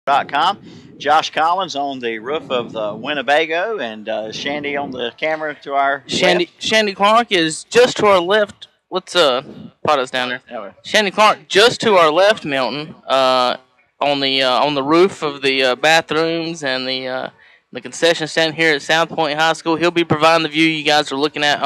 Com. Josh Collins on the roof of the Winnebago, and Shandy on the camera to our Shandy Clark is just to our left. Let's pot us down there. Shandy Clark just to our left, Milton. On the roof of the bathrooms and the concession stand here at South Point High School. He'll be providing the view you guys are looking at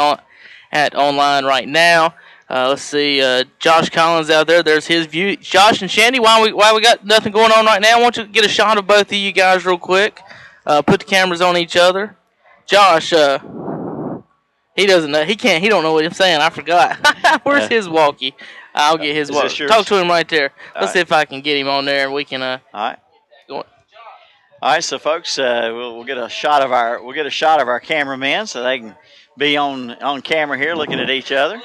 online right now. Let's see, Josh Collins out there. There's his view. Josh and Shandy, while we got nothing going on right now, I want you to get a shot of both of you guys real quick. Put the cameras on each other. Josh, he doesn't know. He don't know what I'm saying. I forgot. Where's his walkie? I'll get his walkie. Talk to him right there. Let's see if I can get him on there, and we can. All right. Go on. All right, so folks, we'll get a shot of our cameramen so they can be on camera here looking at each other.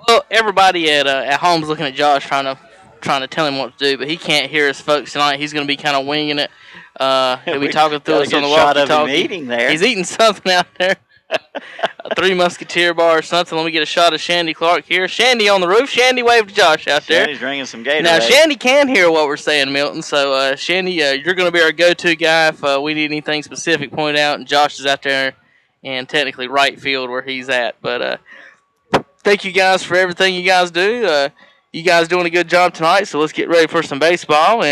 Well, everybody at home's looking at Josh trying to tell him what to do, but he can't hear us folks tonight. He's going to be kind of winging it. He'll be talking through us on the walkie-talkie. He's eating something out there. A Three Musketeer bar or something. Let me get a shot of Shandy Clark here. Shandy on the roof. Shandy waved to Josh out there. Shandy's drinking some Gatorade. Now, Shandy can hear what we're saying, Milton. So, Shandy, you're going to be our go-to guy if we need anything specific pointed out. And Josh is out there in technically right field where he's at. But thank you guys for everything you guys do. You guys doing a good job tonight. So let's get ready for some baseball.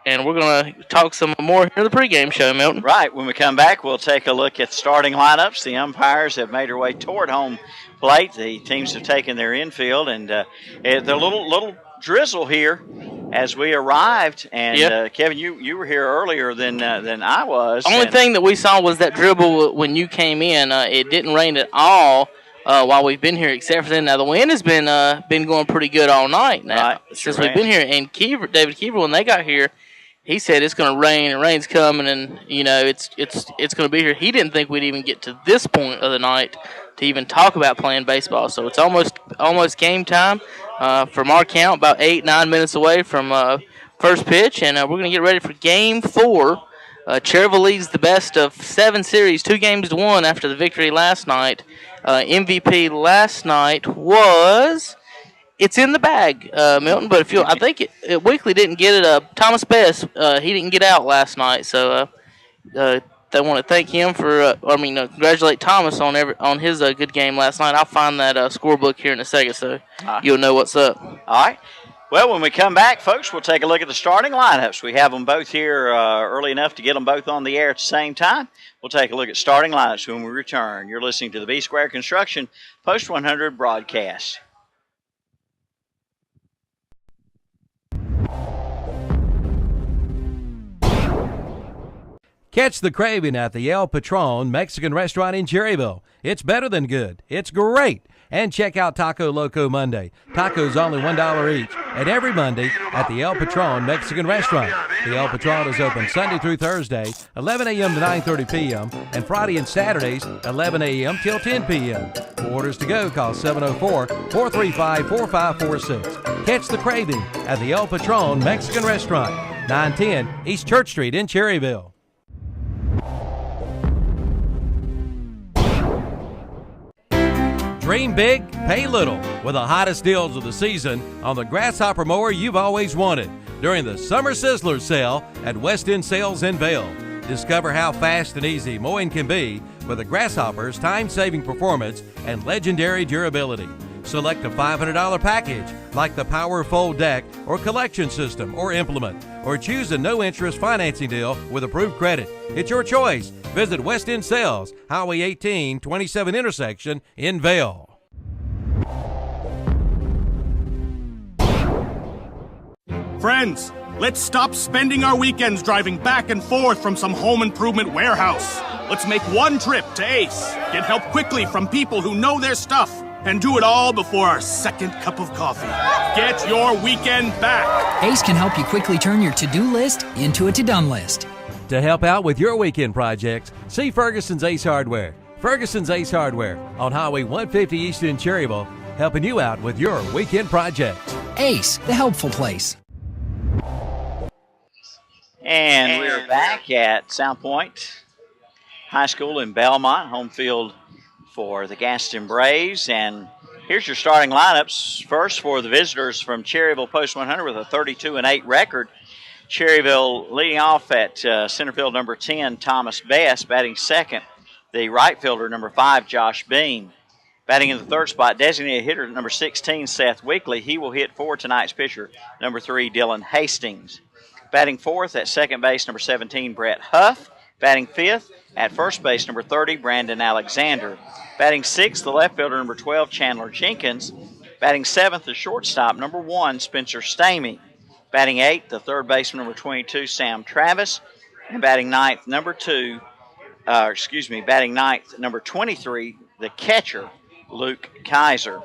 And we're going to talk some more in the pregame show, Milton. Right. When we come back, we'll take a look at starting lineups. The umpires have made their way toward home plate. The teams have taken their infield. And the little drizzle here as we arrived. And, Kevin, you were here earlier than I was. Only thing that we saw was that dribble when you came in. It didn't rain at all while we've been here, except for then. Now, the wind has been going pretty good all night now since we've been here. And David Keever, when they got here, he said it's going to rain, and rain's coming, and it's going to be here. He didn't think we'd even get to this point of the night to even talk about playing baseball. So it's almost game time. From our count, about 8-9 minutes away from first pitch, and we're going to get ready for Game 4. Cherryville leads the best of 7 series, 2-1 after the victory last night. MVP last night was. It's in the bag, Milton. But I think Weekly didn't get it. Thomas Best, he didn't get out last night, so they want to thank him for. Congratulate Thomas on his good game last night. I'll find that scorebook here in a second, so you'll know what's up. All right. Well, when we come back, folks, we'll take a look at the starting lineups. We have them both here early enough to get them both on the air at the same time. We'll take a look at starting lineups when we return. You're listening to the B Square Construction Post 100 broadcast. Catch the craving at the El Patron Mexican restaurant in Cherryville. It's better than good. It's great. And check out Taco Loco Monday. Tacos only $1 each. And every Monday at the El Patron Mexican restaurant. The El Patron is open Sunday through Thursday, 11 a.m. to 9:30 p.m. and Friday and Saturdays, 11 a.m. till 10 p.m. For orders to go, call 704-435-4546. Catch the craving at the El Patron Mexican restaurant, 910 East Church Street in Cherryville. Dream big, pay little with the hottest deals of the season on the grasshopper mower you've always wanted during the Summer Sizzler sale at West End Sales in Vail. Discover how fast and easy mowing can be with the Grasshopper's time-saving performance and legendary durability. Select a $500 package like the Power Fold Deck or Collection System or Implement, or choose a no-interest financing deal with approved credit. It's your choice. Visit West End Sales, Highway 18, 27 intersection in Vail. Friends, let's stop spending our weekends driving back and forth from some home improvement warehouse. Let's make one trip to Ace, get help quickly from people who know their stuff, and do it all before our second cup of coffee. Get your weekend back. Ace can help you quickly turn your to-do list into a to-done list. To help out with your weekend projects, see Ferguson's Ace Hardware. Ferguson's Ace Hardware on Highway 150 East in Cherryville, helping you out with your weekend projects. Ace, the helpful place. And we're back at South Point High School in Belmont, home field for the Gaston Braves. And here's your starting lineups. First for the visitors from Cherryville Post 100 with a 32-8 record. Cherryville leading off at center field number 10, Thomas Best. Batting second, the right fielder, number 5, Josh Beam. Batting in the third spot, designated hitter number 16, Seth Weekly. He will hit for tonight's pitcher, number 3, Dylan Hastings. Batting fourth at second base, number 17, Brett Huff. Batting fifth at first base, number 30, Brandon Alexander. Batting sixth, the left fielder, number 12, Chandler Jenkins. Batting seventh, the shortstop, number 1, Spencer Stamey. Batting eighth, the third baseman, number 22, Sam Travis. And batting ninth, batting ninth, number 23, the catcher, Luke Kaiser.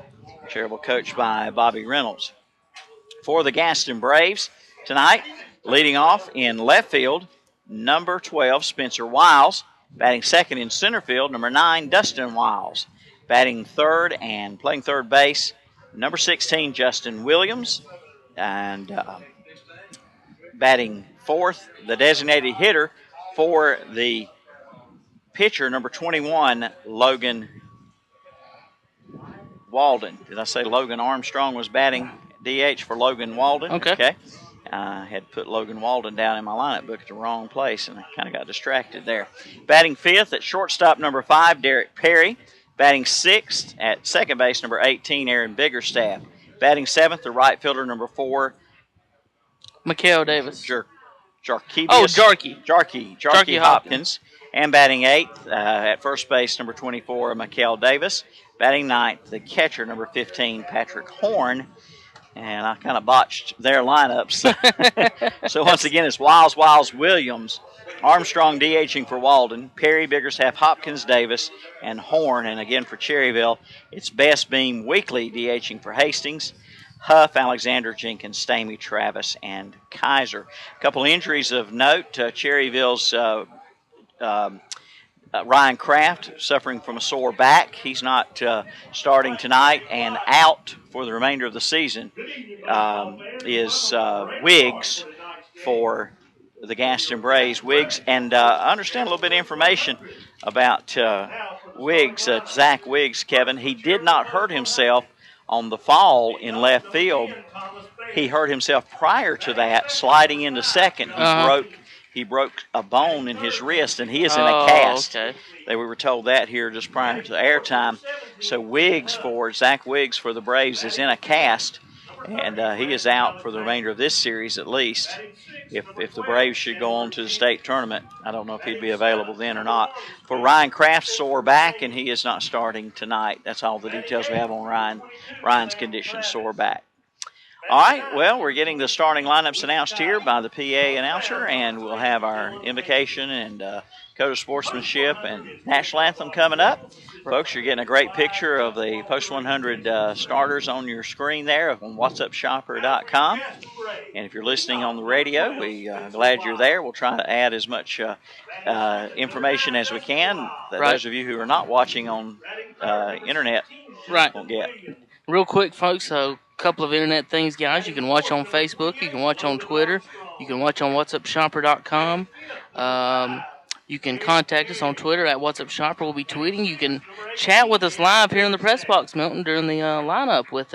Cherryville coached by Bobby Reynolds. For the Gaston Braves tonight, leading off in left field, number 12, Spencer Wiles. Batting second in center field, number 9, Dustin Wiles. Batting third and playing third base, number 16, Justin Williams. And batting fourth, the designated hitter for the pitcher, number 21, Logan Walden. Did I say Logan Armstrong was batting DH for Logan Walden? Okay. I had to put Logan Walden down in my lineup book at the wrong place, and I kind of got distracted there. Batting fifth at shortstop, number 5, Derek Perry. Batting sixth at second base, number 18, Aaron Biggerstaff. Batting seventh, the right fielder, number 4, Mikael Davis. Jarky Hopkins. And batting eighth at first base, number 24, Mikael Davis. Batting ninth, the catcher, number 15, Patrick Horn. And I kind of botched their lineups. So once again, it's Wiles, Williams, Armstrong DHing for Walden, Perry, Biggerstaff, Hopkins, Davis, and Horn. And again for Cherryville, it's Best, Beam, Weekly DHing for Hastings, Huff, Alexander, Jenkins, Stamey, Travis, and Kaiser. A couple injuries of note. Cherryville's Ryan Kraft suffering from a sore back. He's not starting tonight, and out for the remainder of the season is Wiggs for the Gaston Braves. Wiggs, and I understand a little bit of information about Wiggs, Zach Wiggs, Kevin. He did not hurt himself on the fall in left field. He hurt himself prior to that, sliding into second. He broke a bone in his wrist, and he is in a cast. Okay. We were told that here just prior to the airtime. So Zach Wiggs for the Braves is in a cast, and he is out for the remainder of this series at least. If the Braves should go on to the state tournament, I don't know if he'd be available then or not. For Ryan Kraft, sore back, and he is not starting tonight. That's all the details we have on Ryan's condition, sore back. All right, well, we're getting the starting lineups announced here by the PA announcer, and we'll have our invocation and code of sportsmanship and national anthem coming up. Folks, you're getting a great picture of the Post 100 starters on your screen there on whatsupshopper.com. And if you're listening on the radio, we're glad you're there. We'll try to add as much information as we can that those of you who are not watching on internet won't get. Real quick, folks, so couple of internet things, guys. You can watch on Facebook. You can watch on Twitter. You can watch on whatsupshopper.com. You can contact us on Twitter at whatsupshopper. We'll be tweeting. You can chat with us live here in the press box, Milton, during the lineup with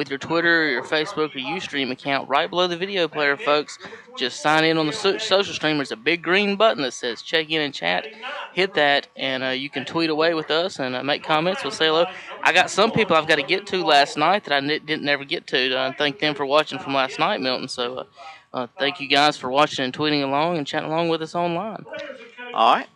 your Twitter, your Facebook, or Ustream account right below the video player, folks. Just sign in on the social stream. There's a big green button that says check in and chat. Hit that, and you can tweet away with us and make comments. We'll say hello. I got some people I've got to get to last night that I didn't ever get to. Thank them for watching from last night, Milton. So thank you guys for watching and tweeting along and chatting along with us online. All right.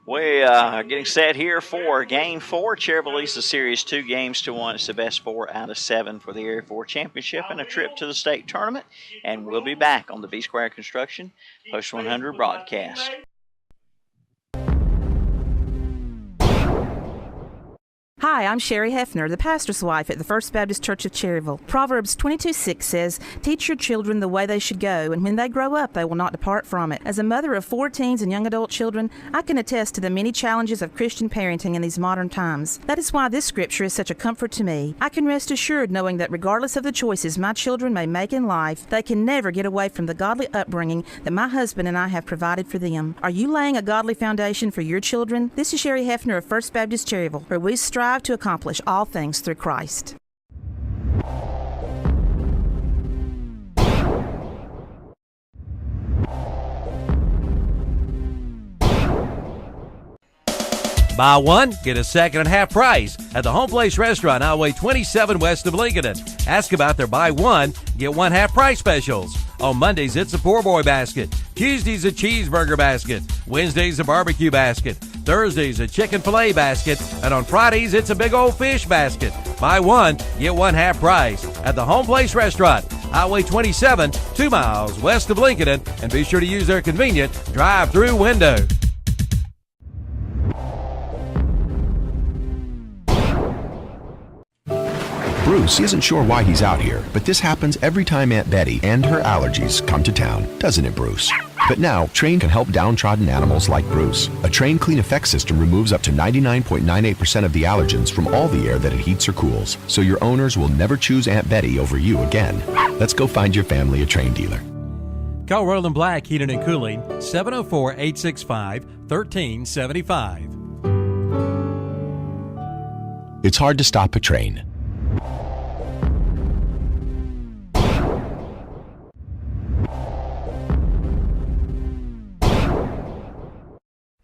We are getting set here for Game 4. Cherryville leads the series 2-1. It's the best 4 out of 7 for the Area 4 Championship and a trip to the state tournament. And we'll be back on the B-Square Construction Post 100 broadcast. Hi, I'm Sherry Hefner, the pastor's wife at the First Baptist Church of Cherryville. Proverbs 22:6 says, "Teach your children the way they should go, and when they grow up, they will not depart from it." As a mother of 4 teens and young adult children, I can attest to the many challenges of Christian parenting in these modern times. That is why this scripture is such a comfort to me. I can rest assured knowing that regardless of the choices my children may make in life, they can never get away from the godly upbringing that my husband and I have provided for them. Are you laying a godly foundation for your children? This is Sherry Hefner of First Baptist Cherryville, where we strive to accomplish all things through Christ. Buy one, get a second at half price at the Home Place Restaurant, Highway 27 west of Lincoln. Ask about their buy one, get one half price specials. On Mondays, it's a poor boy basket. Tuesdays, a cheeseburger basket. Wednesdays, a barbecue basket. Thursdays, a chicken filet basket. And on Fridays, it's a big old fish basket. Buy one, get one half price at the Home Place Restaurant, Highway 27, 2 miles west of Lincoln. And be sure to use their convenient drive-through window. Bruce isn't sure why he's out here, but this happens every time Aunt Betty and her allergies come to town, doesn't it, Bruce? But now, Train can help downtrodden animals like Bruce. A Train Clean Effect system removes up to 99.98% of the allergens from all the air that it heats or cools, so your owners will never choose Aunt Betty over you again. Let's go find your family a Train dealer. Call Roland Black Heating and Cooling, 704-865-1375. It's hard to stop a train.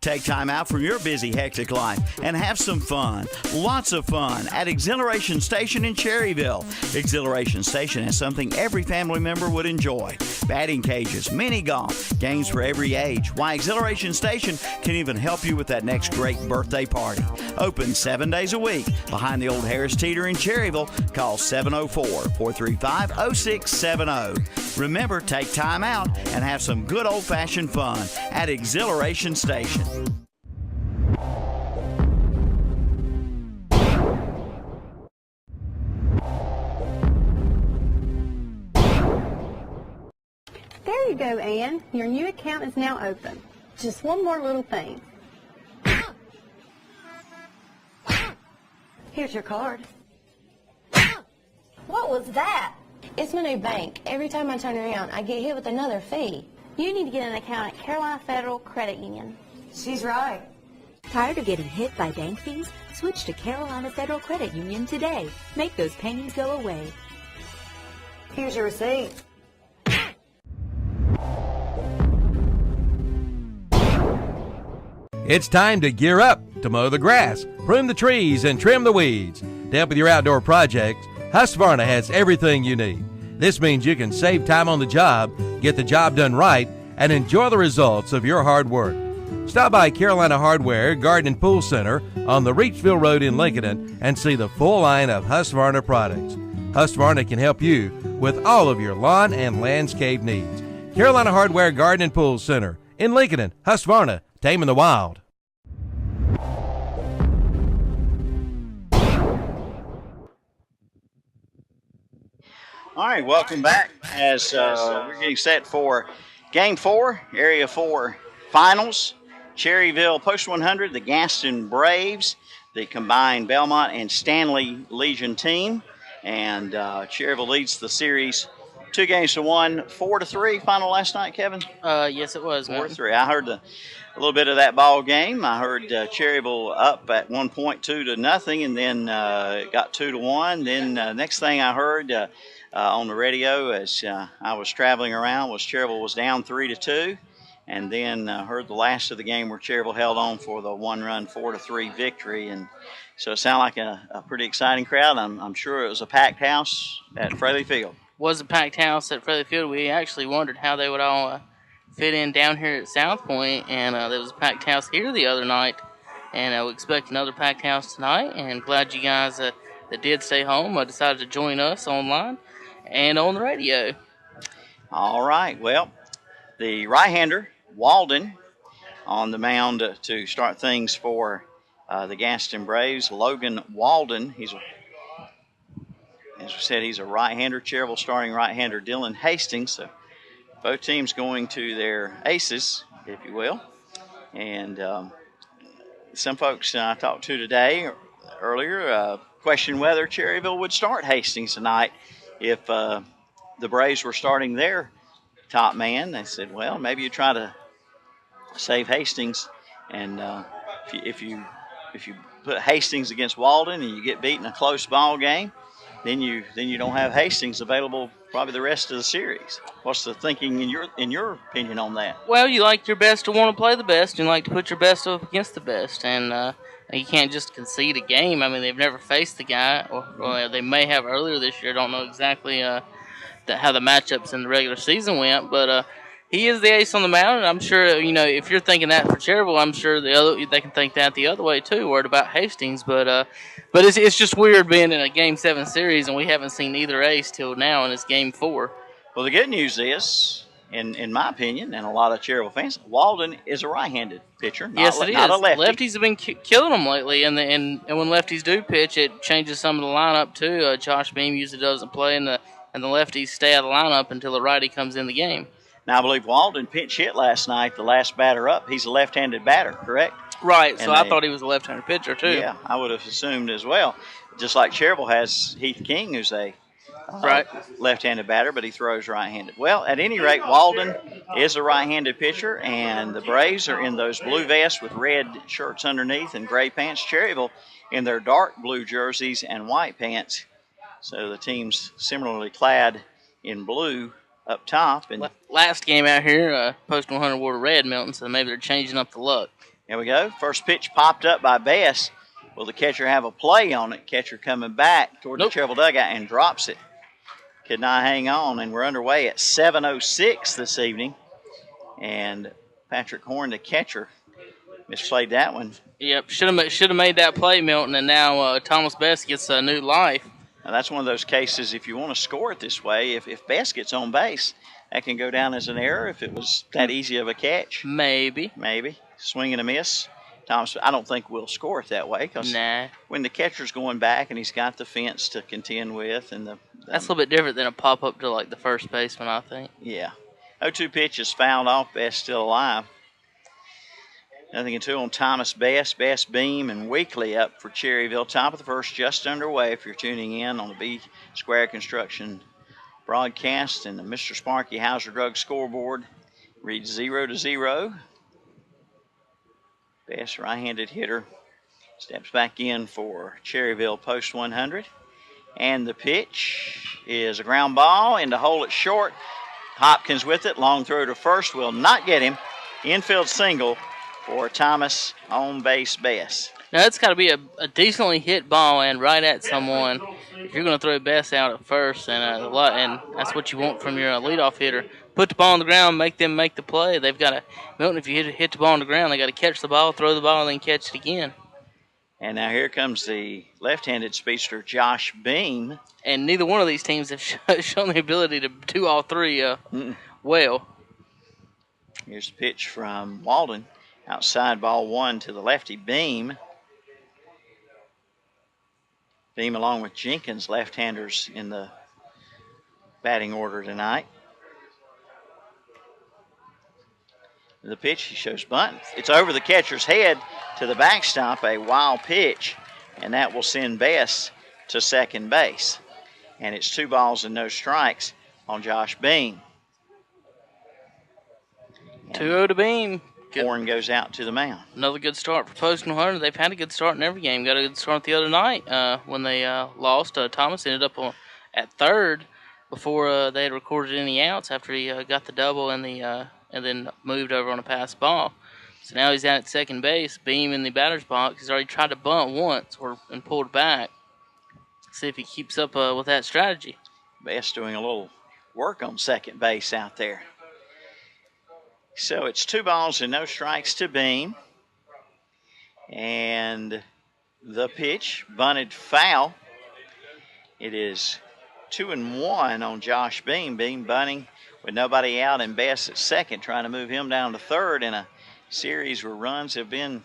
Take time out from your busy, hectic life and have some fun. Lots of fun at Exhilaration Station in Cherryville. Exhilaration Station has something every family member would enjoy. Batting cages, mini golf, games for every age. Why, Exhilaration Station can even help you with that next great birthday party. Open 7 days a week behind the old Harris Teeter in Cherryville. Call 704-435-0670. Remember, take time out and have some good old-fashioned fun at Exhilaration Station. There you go, Ann. Your new account is now open. Just one more little thing. Here's your card. What was that? It's my new bank. Every time I turn around, I get hit with another fee. You need to get an account at Carolina Federal Credit Union. She's right. Tired of getting hit by bank fees? Switch to Carolina Federal Credit Union today. Make those pains go away. Here's your receipt. It's time to gear up to mow the grass, prune the trees, and trim the weeds. To help with your outdoor projects, Husqvarna has everything you need. This means you can save time on the job, get the job done right, and enjoy the results of your hard work. Stop by Carolina Hardware Garden and Pool Center on the Reachville Road in Lincoln and see the full line of Husqvarna products. Husqvarna can help you with all of your lawn and landscape needs. Carolina Hardware Garden and Pool Center in Lincoln. Husqvarna, taming the wild. All right, welcome back as we're getting set for Game 4, Area 4 Finals. Cherryville Post 100, the Gaston Braves, the combined Belmont and Stanley Legion team. And Cherryville leads the series 2-1, 4-3 final last night, Kevin? Yes, it was. 4-3. I heard a little bit of that ball game. I heard Cherryville up at 1 point, 2-0, and then it got 2-1. Then next thing I heard on the radio as I was traveling around was Cherryville was down 3-2. And then heard the last of the game where Cherryville held on for the one-run 4-3 victory. And so it sounded like a pretty exciting crowd. I'm sure it was a packed house at Fraley Field. Was a packed house at Fraley Field. We actually wondered how they would all fit in down here at South Point, and there was a packed house here the other night. And we expect another packed house tonight. And glad you guys that did stay home decided to join us online and on the radio. All right. Well, the right-hander, Walden, on the mound to start things for the Gaston Braves. Logan Walden, as we said, he's a right-hander. Cherryville starting right-hander Dylan Hastings. So both teams going to their aces, if you will. And some folks I talked to today earlier questioned whether Cherryville would start Hastings tonight if the Braves were starting their top man. They said, well, maybe you try to save Hastings, and if you put Hastings against Walden and you get beat in a close ball game, then you don't have Hastings available probably the rest of the series. What's the thinking in your opinion on that? Well, you like your best to want to play the best. You like to put your best up against the best, and you can't just concede a game. I mean, they've never faced the guy, or they may have earlier this year. Don't know exactly how the matchups in the regular season went, but he is the ace on the mound, and I'm sure if you're thinking that for Cherryville, I'm sure they can think that the other way too. Worried about Hastings, but it's just weird being in a Game 7 series and we haven't seen either ace till now, and it's Game 4. Well, the good news is, in my opinion, and a lot of Cherryville fans, Walden is a right-handed pitcher. Yes, it is. Not a lefty. Lefties have been killing them lately, and when lefties do pitch, it changes some of the lineup too. Josh Beam usually doesn't play, and the lefties stay out of the lineup until the righty comes in the game. Now, I believe Walden pinch hit last night, the last batter up. He's a left-handed batter, correct? Right, so I thought he was a left-handed pitcher, too. Yeah, I would have assumed as well. Just like Cherryville has Heath King, who's a left-handed batter, but he throws right-handed. Well, at any rate, Walden is a right-handed pitcher, and the Braves are in those blue vests with red shirts underneath and gray pants. Cherryville in their dark blue jerseys and white pants. So the team's similarly clad in blue up top. And last game out here, Post 100 wore red, Milton, so maybe they're changing up the look. There we go. First pitch popped up by Bess. Will the catcher have a play on it? Catcher coming back toward the Cherryville dugout and drops it. Could not hang on, and we're underway at 7:06 this evening. And Patrick Horn, the catcher, misplayed that one. Yep, should have made that play, Milton, and now Thomas Bess gets a new life. Now, that's one of those cases, if you want to score it this way, if Bess gets on base, that can go down as an error if it was that easy of a catch. Maybe. Swing and a miss. Thomas, I don't think we'll score it that way because when the catcher's going back and he's got the fence to contend with. And that's a little bit different than a pop-up to, like, the first baseman, I think. Yeah. 0-2 pitch is fouled off. Bess still alive. 0-2 on Thomas Bess. Bess, Beam, and Weekly up for Cherryville. Top of the first, just underway if you're tuning in on the B Square Construction broadcast. And the Mr. Sparky Hauser Drug scoreboard reads 0-0. Bess, right-handed hitter, steps back in for Cherryville Post 100. And the pitch is a ground ball into hole at short. Hopkins with it. Long throw to first will not get him. Infield single for Thomas on base Bess. Now, it's got to be a decently hit ball and right at someone if you're going to throw Bess out at first, and that's what you want from your leadoff hitter. Put the ball on the ground, make them make the play. They've got to, Milton, if you hit the ball on the ground, they got to catch the ball, throw the ball, and then catch it again. And now here comes the left-handed speedster, Josh Beam. And neither one of these teams have shown the ability to do all three well. Here's the pitch from Walden. Outside ball one to the lefty, Beam. Beam along with Jenkins, left-handers in the batting order tonight. The pitch, he shows bunt. It's over the catcher's head to the backstop, a wild pitch, and that will send Bess to second base. And it's 2 balls and no strikes on Josh Beam. 2-0 to Beam. Horn goes out to the mound. Another good start for Post 100. They've had a good start in every game. Got a good start the other night when they lost. Thomas ended up at third before they had recorded any outs after he got the double and then moved over on a pass ball. So now he's out at second base. Beam in the batter's box. He's already tried to bunt once and pulled back. See if he keeps up with that strategy. Best doing a little work on second base out there. So it's 2 balls and no strikes to Beam. And the pitch, bunted foul. It is 2-1 on Josh Beam. Beam bunting with nobody out and Bess at second, trying to move him down to third in a series where runs have been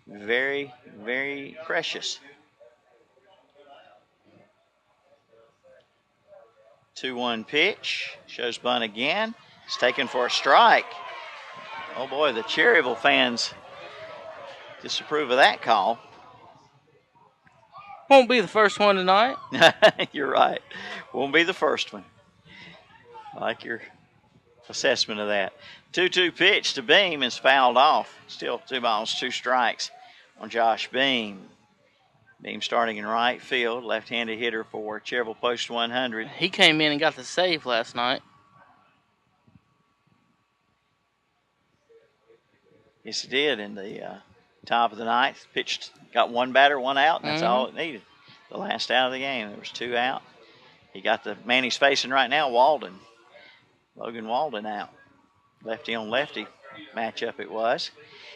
very, very precious. 2-1 pitch, shows bunt again. It's taken for a strike. Oh boy, the Cherryville fans disapprove of that call. Won't be the first one tonight. You're right. Won't be the first one. I like your assessment of that. 2-2 pitch to Beam is fouled off. Still 2 balls, 2 strikes on Josh Beam. Beam starting in right field, left-handed hitter for Cherryville Post 100. He came in and got the save last night. Yes, he did in the top of the ninth. Pitched, got one batter, one out, and that's all it needed. The last out of the game. There was 2 out. He got the man he's facing right now, Walden. Logan Walden out. Lefty on lefty matchup it was.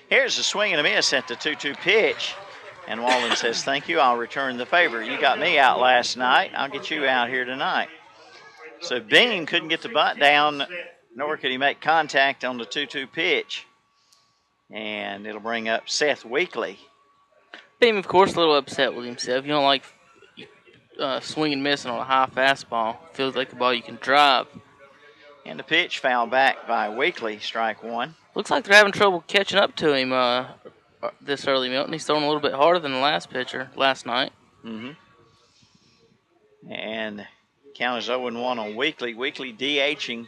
Here's a swing and a miss at the 2-2 pitch. And Walden says, thank you, I'll return the favor. You got me out last night, I'll get you out here tonight. So Beam couldn't get the bunt down, nor could he make contact on the 2-2 pitch. And it'll bring up Seth Weekly. Beam, of course, a little upset with himself. You don't like swinging and missing on a high fastball. Feels like a ball you can drive. And the pitch fouled back by Weekly, strike 1. Looks like they're having trouble catching up to him this early, Milton. He's throwing a little bit harder than the last pitcher last night. And count is 0-1 on Weekly. Weekly DHing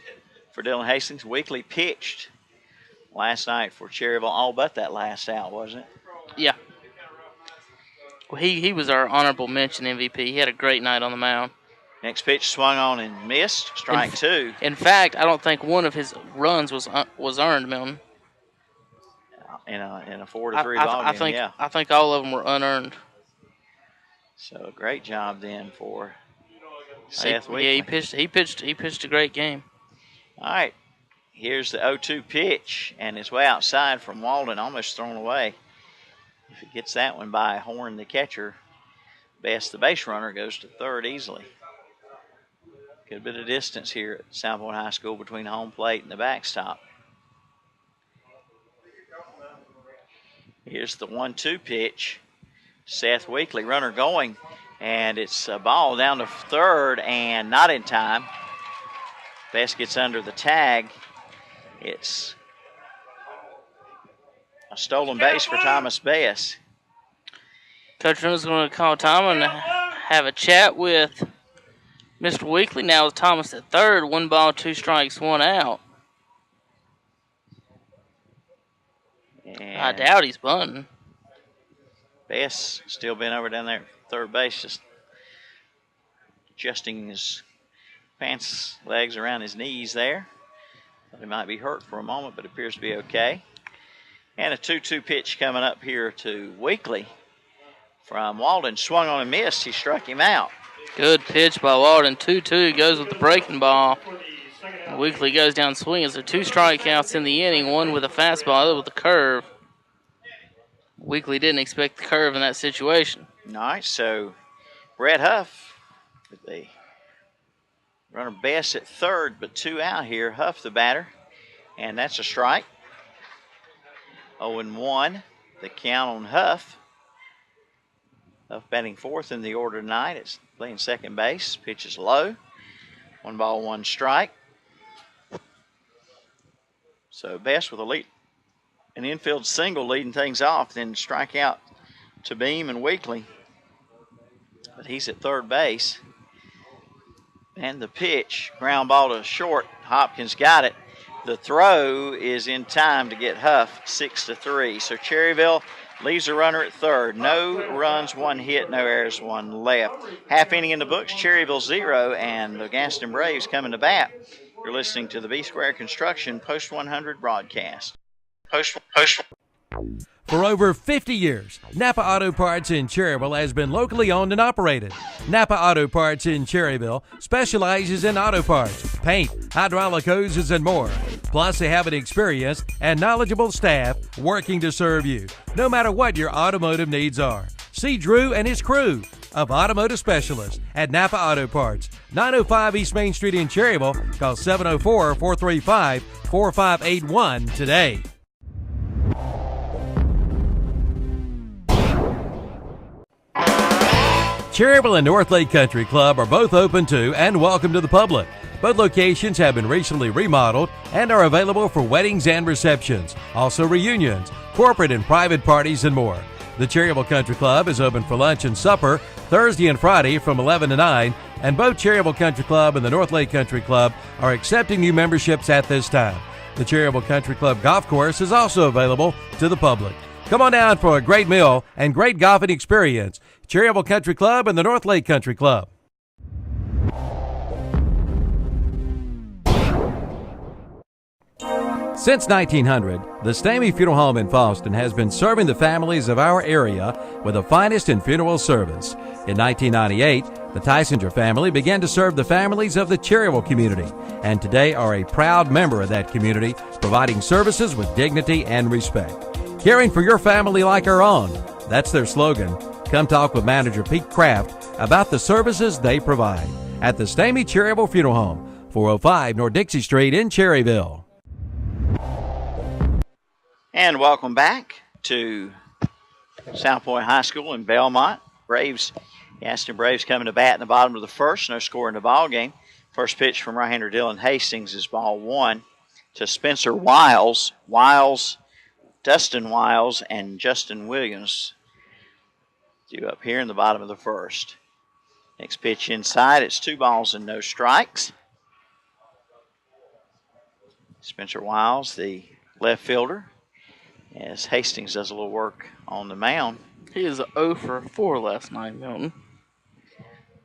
for Dylan Hastings. Weekly pitched last night for Cherryville, all but that last out, wasn't it? Yeah. Well, he was our honorable mention MVP. He had a great night on the mound. Next pitch swung on and missed, strike 2. In fact, I don't think one of his runs was earned, Milton. In a 4-3 ball game, yeah. I think all of them were unearned. So great job then for Seth Weekly. Yeah, he pitched a great game. All right, here's the 0-2 pitch, and it's way outside from Walden, almost thrown away. If he gets that one by Horn, the catcher, Best, the base runner, goes to third easily. Good bit of distance here at South Point High School between home plate and the backstop. Here's the 1-2 pitch. Seth Weekly, runner going, and it's a ball down to third and not in time. Best gets under the tag. It's a stolen base for Thomas Best. Coach Reynolds is going to call time and have a chat with Mr. Weekly. Now with Thomas at third, 1 ball, 2 strikes, 1 out. And I doubt he's bunting. Best still been over down there at third base, just adjusting his pants legs around his knees there. Thought he might be hurt for a moment, but appears to be okay. And a 2-2 pitch coming up here to Weekly from Walden. Swung on and missed. He struck him out. Good pitch by Walden. 2-2 goes with the breaking ball. Weekly goes down swinging. So 2 strikeouts in the inning, 1 with a fastball, other with a curve. Weekly didn't expect the curve in that situation. All right, so Brett Huff, with the runner Best at third, but 2 out here. Huff the batter, and that's a strike. 0-1, the count on Huff. Huff batting fourth in the order tonight. It's playing second base. Pitch is low. 1 ball, 1 strike. So Best with an infield single leading things off, then strike out to Beam and Weekly. But he's at third base. And the pitch, ground ball to short. Hopkins got it. The throw is in time to get Huff 6-3. So Cherryville leaves a runner at third. No runs, 1 hit, no errors, 1 left. Half inning in the books, Cherryville 0, and the Gaston Braves coming to bat. You're listening to the B Square Construction Post 100 broadcast. Post. For over 50 years, Napa Auto Parts in Cherryville has been locally owned and operated. Napa Auto Parts in Cherryville specializes in auto parts, paint, hydraulic hoses, and more. Plus, they have an experienced and knowledgeable staff working to serve you, no matter what your automotive needs are. See Drew and his crew of automotive specialists at Napa Auto Parts, 905 East Main Street in Cherryville. Call 704-435-4581 today. Cherryville and North Lake Country Club are both open to and welcome to the public. Both locations have been recently remodeled and are available for weddings and receptions, also reunions, corporate and private parties, and more. The Cherryville Country Club is open for lunch and supper Thursday and Friday from 11 to 9, and both Cherryville Country Club and the North Lake Country Club are accepting new memberships at this time. The Cherryville Country Club golf course is also available to the public. Come on down for a great meal and great golfing experience. Cherryville Country Club and the North Lake Country Club. Since 1900, the Stamey Funeral Home in Fosston has been serving the families of our area with the finest in funeral service. In 1998, the Tysinger family began to serve the families of the Cherryville community, and today are a proud member of that community, providing services with dignity and respect. Caring for your family like our own, that's their slogan. Come talk with Manager Pete Kraft about the services they provide at the Stamey Cherryville Funeral Home, 405 North Dixie Street in Cherryville. And welcome back to South Point High School in Belmont. Gaston Braves coming to bat in the bottom of the first. No score in the ball game. First pitch from right-hander Dylan Hastings is ball one to Spencer Wiles. Dustin Wiles, and Justin Williams due up here in the bottom of the first. Next pitch inside. It's 2 balls and no strikes. Spencer Wiles, the left fielder, as Hastings does a little work on the mound. He is 0 for 4 last night, Milton.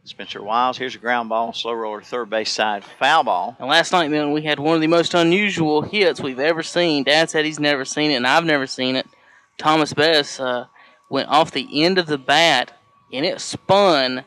Spencer Wiles, here's a ground ball, slow roller, third base side, foul ball. And last night, Milton, we had one of the most unusual hits we've ever seen. Dad said he's never seen it, and I've never seen it. Thomas Bess went off the end of the bat, and it spun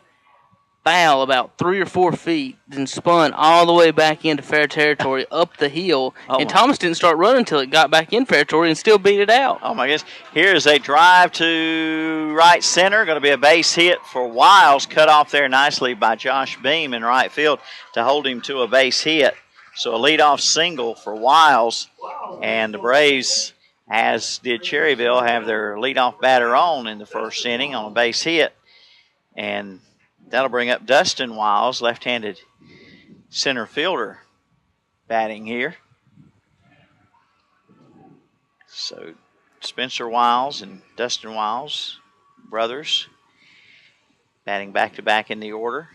foul about 3 or 4 feet, then spun all the way back into fair territory up the hill. And Thomas didn't start running until it got back in fair territory and still beat it out. Oh, my goodness. Here's a drive to right center. Going to be a base hit for Wiles. Cut off there nicely by Josh Beam in right field to hold him to a base hit. So a leadoff single for Wiles. And the Braves, as did Cherryville, have their leadoff batter on in the first inning on a base hit. And that'll bring up Dustin Wiles, left-handed center fielder, batting here. So Spencer Wiles and Dustin Wiles, brothers, batting back-to-back in the order.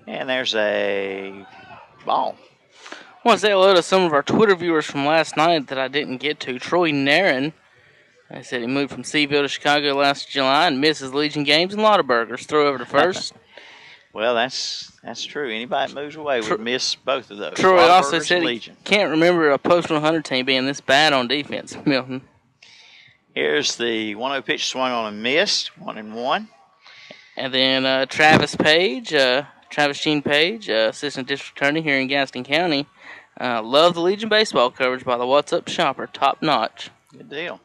And there's a ball. I want to say hello to some of our Twitter viewers from last night that I didn't get to. Troy Naren. I said he moved from Seaville to Chicago last July and misses Legion games and Lottaburgers. Throw over to first. Well, that's true. Anybody that moves away would miss both of those. Troy also said he can't remember a Post 100 team being this bad on defense, Milton. Here's the 1-0 pitch swung on and missed, 1-1. And then Travis Gene Page, Assistant District Attorney here in Gaston County. Love the Legion baseball coverage by the What's Up Shopper. Top notch. Good deal.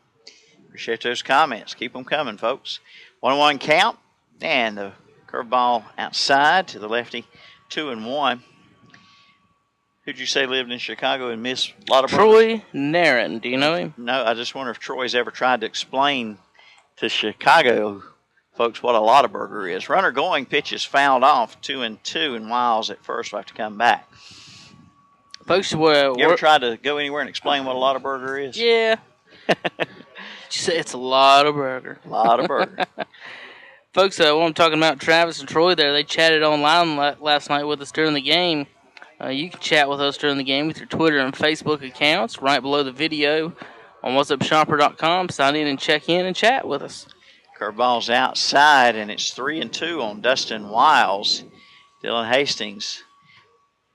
Appreciate those comments. Keep them coming, folks. 1-1 count, and the curveball outside to the lefty, 2-1. Who'd you say lived in Chicago and missed a lot of Troy Naren. Do you know him? No, I just wonder if Troy's ever tried to explain to Chicago folks what a Lottaburger is. Runner going, pitch is fouled off, 2-2, and Wiles at first will have to come back. Folks, you ever tried to go anywhere and explain what a Lottaburger is? Yeah. You say it's a Lottaburger. Lottaburger. Folks, what I'm talking about, Travis and Troy there, they chatted online last night with us during the game. You can chat with us during the game with your Twitter and Facebook accounts right below the video on whatsupshopper.com. Sign in and check in and chat with us. Curveball's outside, and it's 3-2 on Dustin Wiles. Dylan Hastings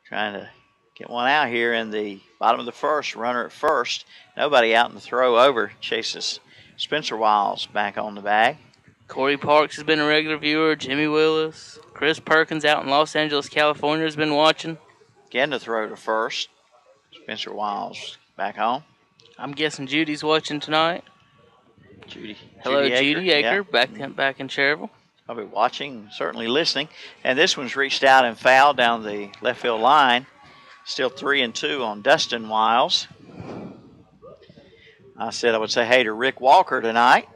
trying to get one out here in the bottom of the first. Runner at first. Nobody out in the throw over. Chases Spencer Wiles back on the bag. Corey Parks has been a regular viewer. Jimmy Willis. Chris Perkins out in Los Angeles, California has been watching. Again to throw to first. Spencer Wiles back home. I'm guessing Judy's watching tonight. Hello, Judy Aker, yeah. back in Cherryville. I'll be watching, certainly listening. And this one's reached out and fouled down the left field line. Still 3-2 on Dustin Wiles. I said I would say hey to Rick Walker tonight.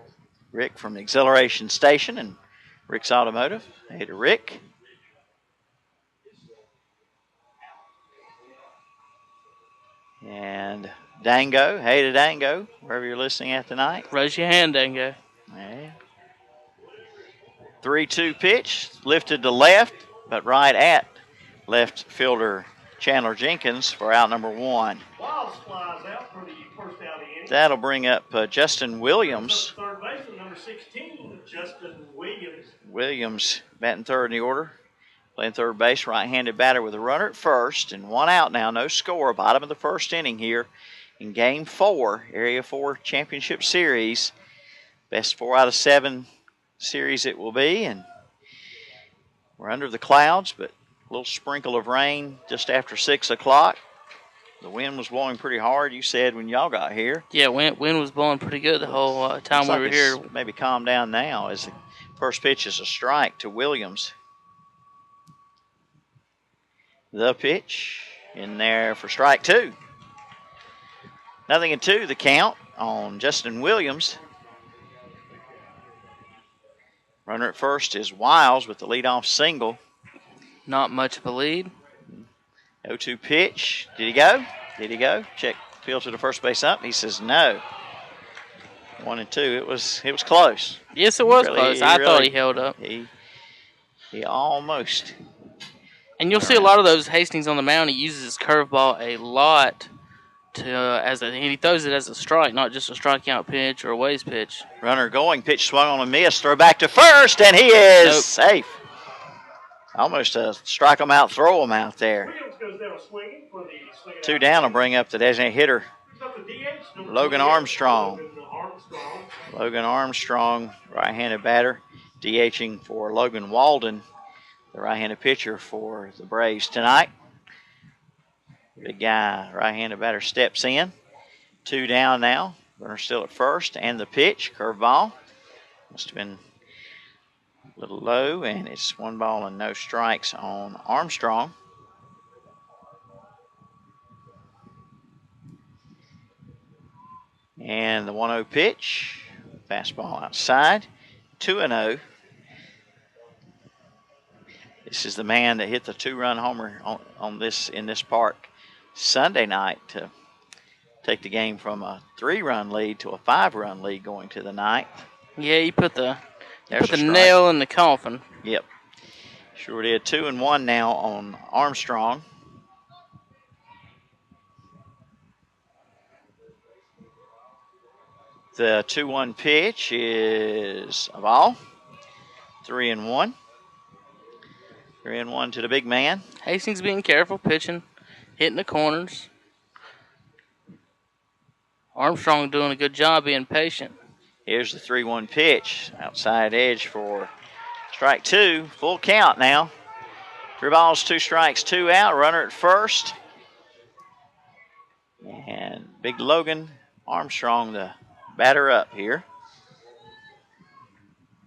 Rick from the Exhilaration Station and Rick's Automotive. Hey to Rick. And Dango. Hey to Dango, wherever you're listening at tonight. Raise your hand, Dango. Yeah. 3-2 pitch. Lifted to left, but right at left fielder Chandler Jenkins for out number 1. That'll bring up Justin Williams. Justin Williams. Williams batting third in the order. Playing third base, right-handed batter with a runner at first and one out now. No score. Bottom of the first inning here in Game 4, Area 4 Championship Series. Best 4 out of 7 series it will be. And we're under the clouds, but a little sprinkle of rain just after 6 o'clock. The wind was blowing pretty hard, you said, when y'all got here. Yeah, wind was blowing pretty good the whole time we were here. Maybe calm down now as the first pitch is a strike to Williams. The pitch in there for strike 2. 0-2 the count on Justin Williams. Runner at first is Wiles with the leadoff single. Not much of a lead. 0-2 pitch. Did he go? Did he go? Check field to the first base up. He says no. 1-2. It was close. Yes, it was close. I thought he held up. He almost. And you'll see a lot of those Hastings on the mound. He uses his curveball a lot he throws it as a strike, not just a strikeout pitch or a ways pitch. Runner going, pitch swung on a miss, throw back to first, and he is safe. Almost a strike him out, throw him out there. 2 down will bring up the designated hitter, Logan Armstrong. Logan Armstrong, right-handed batter, DHing for Logan Walden, the right-handed pitcher for the Braves tonight. Big guy, right-handed batter, steps in. 2 down now. Runner still at first, and the pitch, curveball. Must have been a little low, and it's 1 ball and no strikes on Armstrong. And the 1-0 pitch, fastball outside, 2-0. This is the man that hit the 2-run homer in this park Sunday night to take the game from a 3-run lead to a 5-run lead going to the 9th. Yeah, you put the nail in the coffin. Yep, sure did. 2-1 now on Armstrong. The 2-1 pitch is a ball. 3-1. 3-1 to the big man. Hastings being careful, pitching, hitting the corners. Armstrong doing a good job being patient. Here's the 3-1 pitch. Outside edge for strike 2. Full count now. 3 balls, 2 strikes, 2 out. Runner at first. And big Logan Armstrong, the batter up here.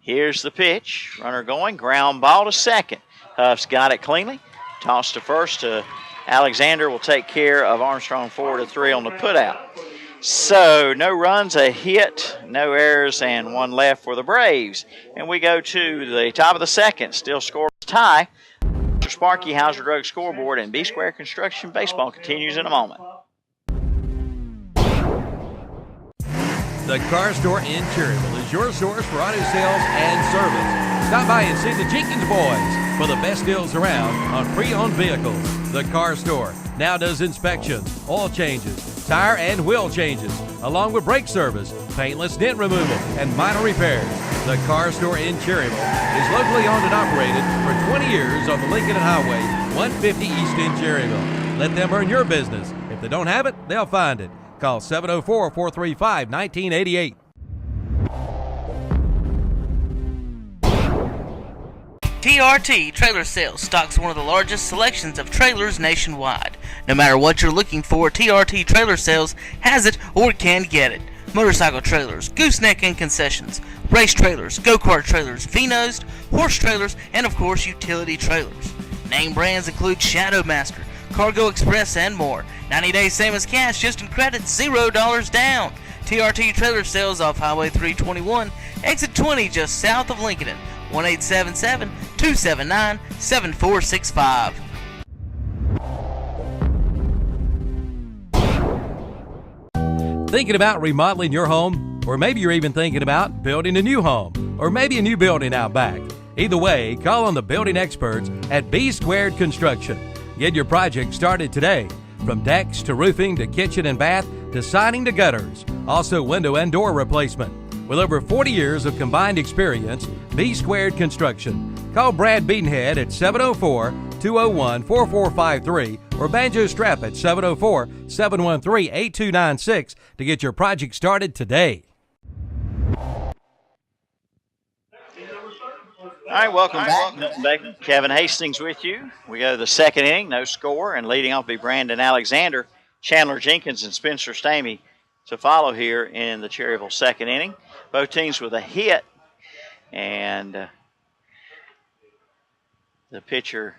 Here's the pitch. Runner going. Ground ball to second. Huff's got it cleanly. Toss to first to Alexander. Will take care of Armstrong 4-3 on the putout. So no runs, a hit, no errors, and 1 left for the Braves. And we go to the top of the second. Still scoreless tie. Mr. Sparky, Hauser Drug scoreboard, and B Square Construction baseball continues in a moment. The Car Store in Cherryville is your source for auto sales and service. Stop by and see the Jenkins boys for the best deals around on pre-owned vehicles. The Car Store now does inspections, oil changes, tire and wheel changes, along with brake service, paintless dent removal, and minor repairs. The Car Store in Cherryville is locally owned and operated for 20 years on the Lincoln Highway, 150 East in Cherryville. Let them earn your business. If they don't have it, they'll find it. Call 704-435-1988. TRT Trailer Sales stocks one of the largest selections of trailers nationwide. No matter what you're looking for, TRT Trailer Sales has it or can get it. Motorcycle trailers, gooseneck and concessions, race trailers, go-kart trailers, V-nosed, horse trailers, and of course utility trailers. Name brands include Shadowmaster, Cargo Express, and more. 90 days same as cash, just in credit, $0 down. TRT Trailer Sales off Highway 321, exit 20 just south of Lincoln. 1-877-279-7465. Thinking about remodeling your home? Or maybe you're even thinking about building a new home, or maybe a new building out back. Either way, call on the building experts at B Squared Construction. Get your project started today. From decks to roofing to kitchen and bath to siding to gutters. Also window and door replacement. With over 40 years of combined experience, B Squared Construction. Call Brad Beatonhead at 704-201-4453 or Banjo Strap at 704-713-8296 to get your project started today. All right, welcome back. Kevin Hastings with you. We go to the second inning, no score, and leading off will be Brandon Alexander, Chandler Jenkins, and Spencer Stamey to follow here in the Cherryville second inning. Both teams with a hit, and the pitcher,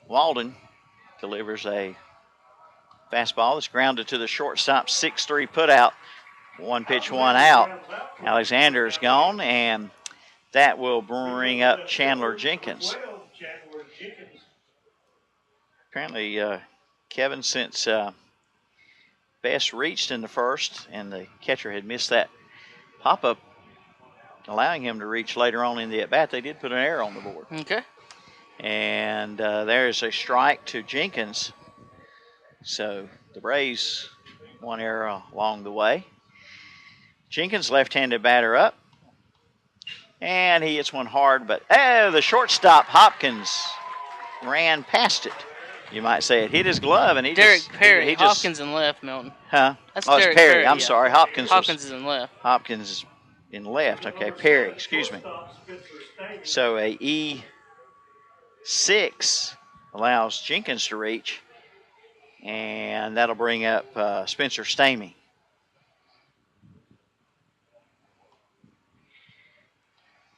Walden, delivers a fastball that's grounded to the shortstop, 6-3 putout. 1 pitch, 1 out. Alexander is gone, and that will bring up Chandler Jenkins. Apparently, Kevin, since Best reached in the first, and the catcher had missed that pop-up, allowing him to reach later on in the at-bat, they did put an error on the board. Okay. And there's a strike to Jenkins. So the Braves, 1 error along the way. Jenkins, left-handed batter up. And he hits one hard, but the shortstop, Hopkins, ran past it. You might say it hit his glove, and he Derek just... Perry. He Hopkins in left, Milton. Huh? That's Derek Derek Perry. I'm yeah. sorry. Hopkins is in left. Hopkins is in left. Okay, Perry, excuse me. So a E6 allows Jenkins to reach, and that'll bring up Spencer Stamey.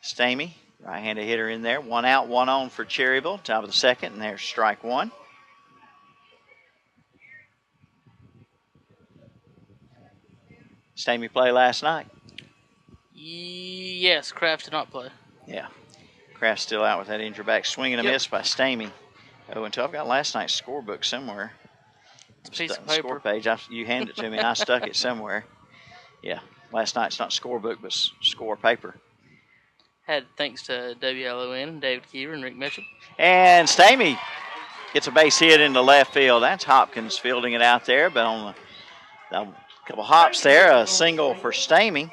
Stamey, right-handed hitter in there. 1 out, 1 on for Cherryville. Top of the second, and there's strike 1. Stamey play last night? Yes, Kraft did not play. Yeah. Kraft's still out with that injured back. Swing and a miss by Stamey. 0-2. I've got last night's scorebook somewhere. It's a piece of paper. Score page. You handed it to me, and I stuck it somewhere. Yeah. Last night's not scorebook, but score paper. Had thanks to WLON, David Kiever, and Rick Mitchell. And Stamey gets a base hit into left field. That's Hopkins fielding it out there, but on the couple hops there, a single for Stamey.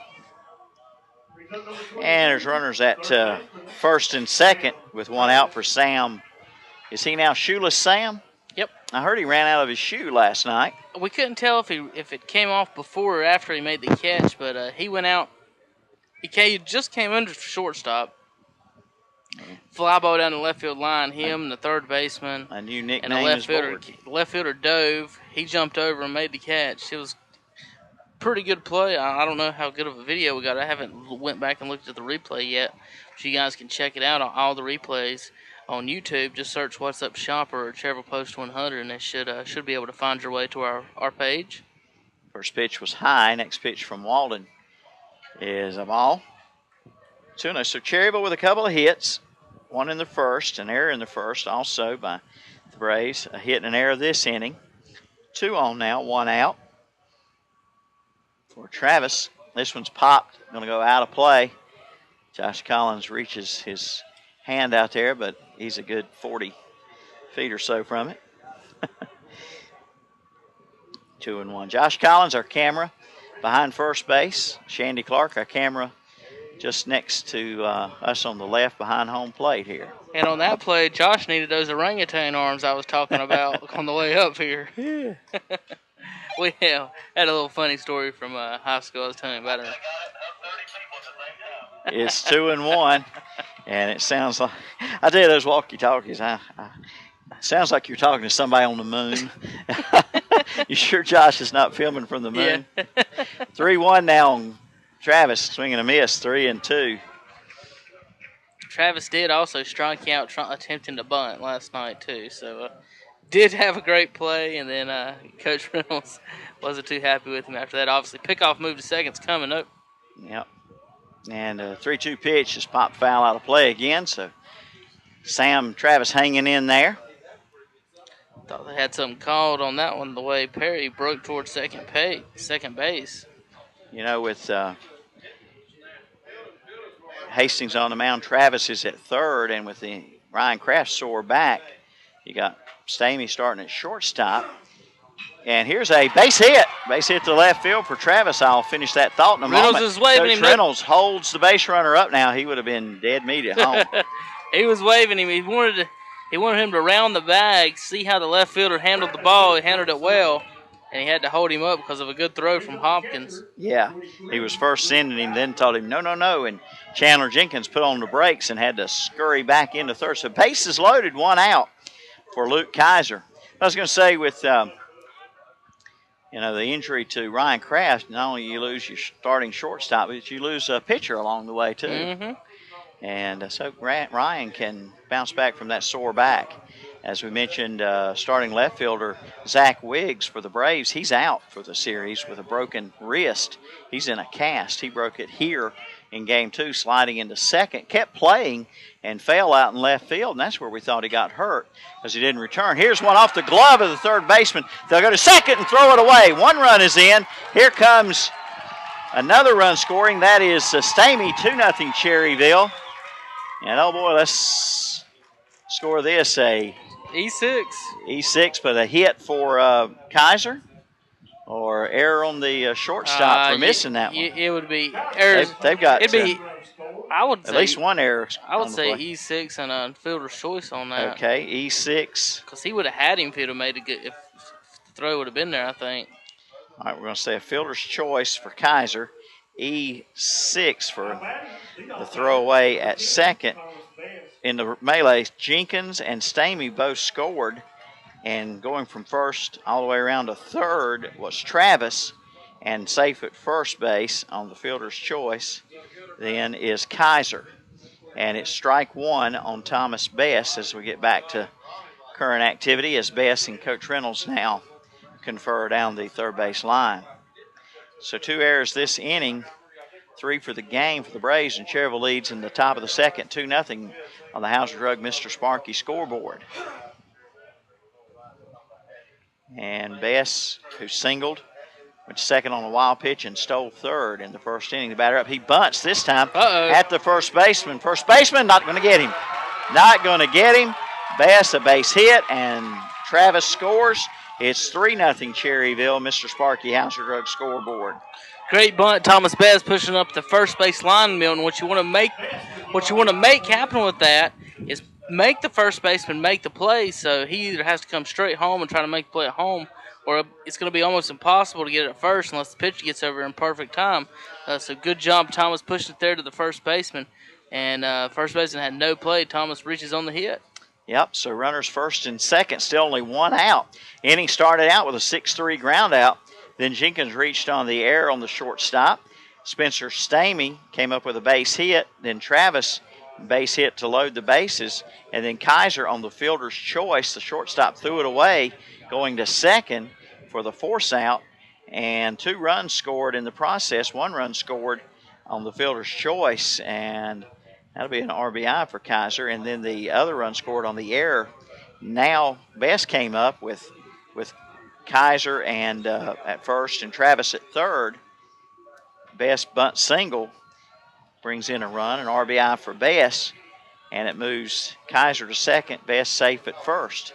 And there's runners at first and second with 1 out for Sam. Is he now shoeless Sam? Yep. I heard he ran out of his shoe last night. We couldn't tell if it came off before or after he made the catch, but he went out. He just came under for shortstop. Fly ball down the left field line. Him and the third baseman. A new nickname and the left fielder dove. He jumped over and made the catch. It was pretty good play. I don't know how good of a video we got. I haven't went back and looked at the replay yet. So you guys can check it out on all the replays on YouTube. Just search What's Up Shopper or Cherryville Post 100, and it should be able to find your way to our page. First pitch was high. Next pitch from Walden is a ball. 2-0. So Cherryville with a couple of hits. 1 in the first, an error in the first also by the Braves. A hit and an error this inning. 2 on now, 1 out. For Travis, this one's popped. Going to go out of play. Josh Collins reaches his hand out there, but he's a good 40 feet or so from it. 2-1. Josh Collins, our camera, behind first base. Shandy Clark, our camera, just next to us on the left behind home plate here. And on that play, Josh needed those orangutan arms I was talking about on the way up here. Yeah. We had a little funny story from high school I was telling you about it. It's 2-1, and it sounds like, I tell you, those walkie-talkies, sounds like you're talking to somebody on the moon. You sure Josh is not filming from the moon? Yeah. 3-1 now on Travis, swinging a miss, 3-2. Travis did also strike out attempting to bunt last night, too. So, did have a great play, and then Coach Reynolds wasn't too happy with him after that. Obviously, pickoff move to second's coming up. Yep. And 3-2 pitch just popped foul out of play again. So, Travis hanging in there. Thought they had something called on that one, the way Perry broke towards second base. You know, with Hastings on the mound, Travis is at third, and with the Ryan Kraft sore back, you got Stamey starting at shortstop. And here's a base hit. Base hit to left field for Travis. I'll finish that thought in a moment. Reynolds is waving him. Reynolds holds the base runner up now. He would have been dead meat at home. He was waving him. He wanted him to round the bag, see how the left fielder handled the ball. He handled it well, and he had to hold him up because of a good throw from Hopkins. Yeah, he was first sending him, then told him, no. And Chandler Jenkins put on the brakes and had to scurry back into third. So bases loaded, 1 out for Luke Kaiser. I was going to say with the injury to Ryan Kraft, not only you lose your starting shortstop, but you lose a pitcher along the way too. Mm-hmm. And so Ryan can bounce back from that sore back. As we mentioned, starting left fielder Zach Wiggs for the Braves, he's out for the series with a broken wrist. He's in a cast. He broke it here in Game 2, sliding into second. Kept playing and fell out in left field, and that's where we thought he got hurt because he didn't return. Here's one off the glove of the third baseman. They'll go to second and throw it away. 1 run is in. Here comes another run scoring. That is Stamey, 2-0 Cherryville. And, oh, boy, let's score this. E6, but a hit for Kaiser, or error on the shortstop for missing that one. It would be errors. They've got I would at least one error. I would say E6 and a fielder's choice on that. Okay, E6. Because he would have had him if he'd have made a good, if the throw would have been there, I think. All right, we're going to say a fielder's choice for Kaiser. E6 for the throwaway at second. In the melee, Jenkins and Stamey both scored. And going from first all the way around to third was Travis. And safe at first base on the fielder's choice then is Kaiser. And it's strike 1 on Thomas Bess as we get back to current activity as Bess and Coach Reynolds now confer down the third base line. So 2 errors this inning, 3 for the game for the Braves, and Cherryville leads in the top of the second, 2-0 on the Hauser Drug Mr. Sparky scoreboard. And Bess, who singled, went second on a wild pitch and stole third in the first inning. The batter up, he bunts this time at the first baseman. First baseman not going to get him. Not going to get him. Bess a base hit, and Travis scores. It's 3-0 Cherryville, Mr. Sparky Hauser Drug scoreboard. Great bunt, Thomas Bess pushing up the first base line, Milton. What you want to make happen with that is make the first baseman make the play. So he either has to come straight home and try to make the play at home, or it's going to be almost impossible to get it at first unless the pitcher gets over in perfect time. So good job, Thomas, pushing it there to the first baseman, and first baseman had no play. Thomas reaches on the hit. Yep, so runners first and second, still only 1 out. Inning started out with a 6-3 ground out. Then Jenkins reached on the air on the shortstop. Spencer Stamey came up with a base hit. Then Travis, base hit to load the bases. And then Kaiser on the fielder's choice. The shortstop threw it away, going to second for the force out. And 2 runs scored in the process. 1 run scored on the fielder's choice. And that'll be an RBI for Kaiser. And then the other run scored on the error. Now Bess came up with Kaiser and at first and Travis at third. Bess bunt single brings in a run, an RBI for Bess, and it moves Kaiser to second. Bess safe at first.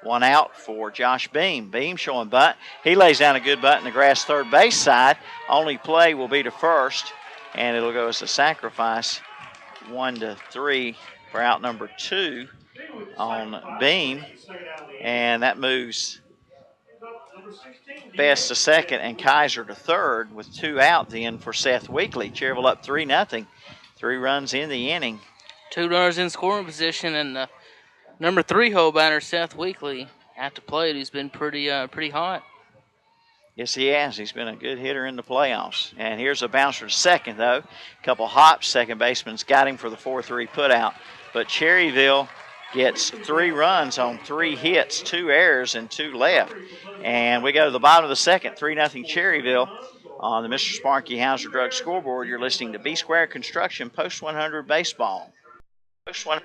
1 out for Josh Beam. Beam showing bunt. He lays down a good bunt in the grass third base side. Only play will be to first, and it'll go as a sacrifice. 1-3 for out number 2 on Beam, and that moves Bess to second and Kaiser to third with 2 out then for Seth Weekly. Cherryville up 3-0. 3 runs in the inning. 2 runners in scoring position, and the number 3 hole batter, Seth Weekly, at the plate, who's been pretty hot. Yes, he has. He's been a good hitter in the playoffs. And here's a bouncer to second, though. A couple hops. Second baseman's got him for the 4-3 putout. But Cherryville gets 3 runs on 3 hits, 2 errors, and 2 left. And we go to the bottom of the second, 3-0 Cherryville on the Mr. Sparky Hauser Drug scoreboard. You're listening to B Square Construction Post 100 Baseball. Post one.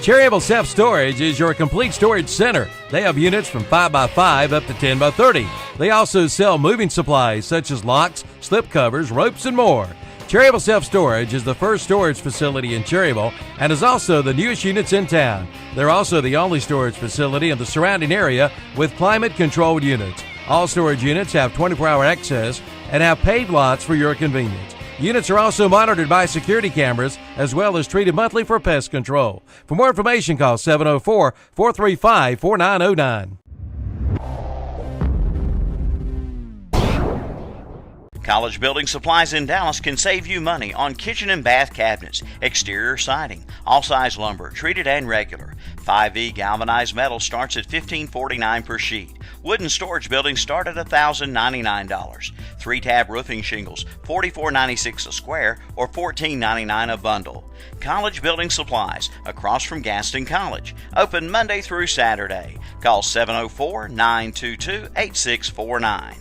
Cherryville Self-Storage is your complete storage center. They have units from 5x5 up to 10x30. They also sell moving supplies such as locks, slip covers, ropes, and more. Cherryville Self-Storage is the first storage facility in Cherryville and is also the newest units in town. They're also the only storage facility in the surrounding area with climate-controlled units. All storage units have 24-hour access and have paved lots for your convenience. Units are also monitored by security cameras as well as treated monthly for pest control. For more information, call 704-435-4909. College Building Supplies in Dallas can save you money on kitchen and bath cabinets, exterior siding, all-size lumber, treated and regular. 5E galvanized metal starts at $15.49 per sheet. Wooden storage buildings start at $1,099. 3-tab roofing shingles, $44.96 a square or $14.99 a bundle. College Building Supplies, across from Gaston College. Open Monday through Saturday. Call 704-922-8649.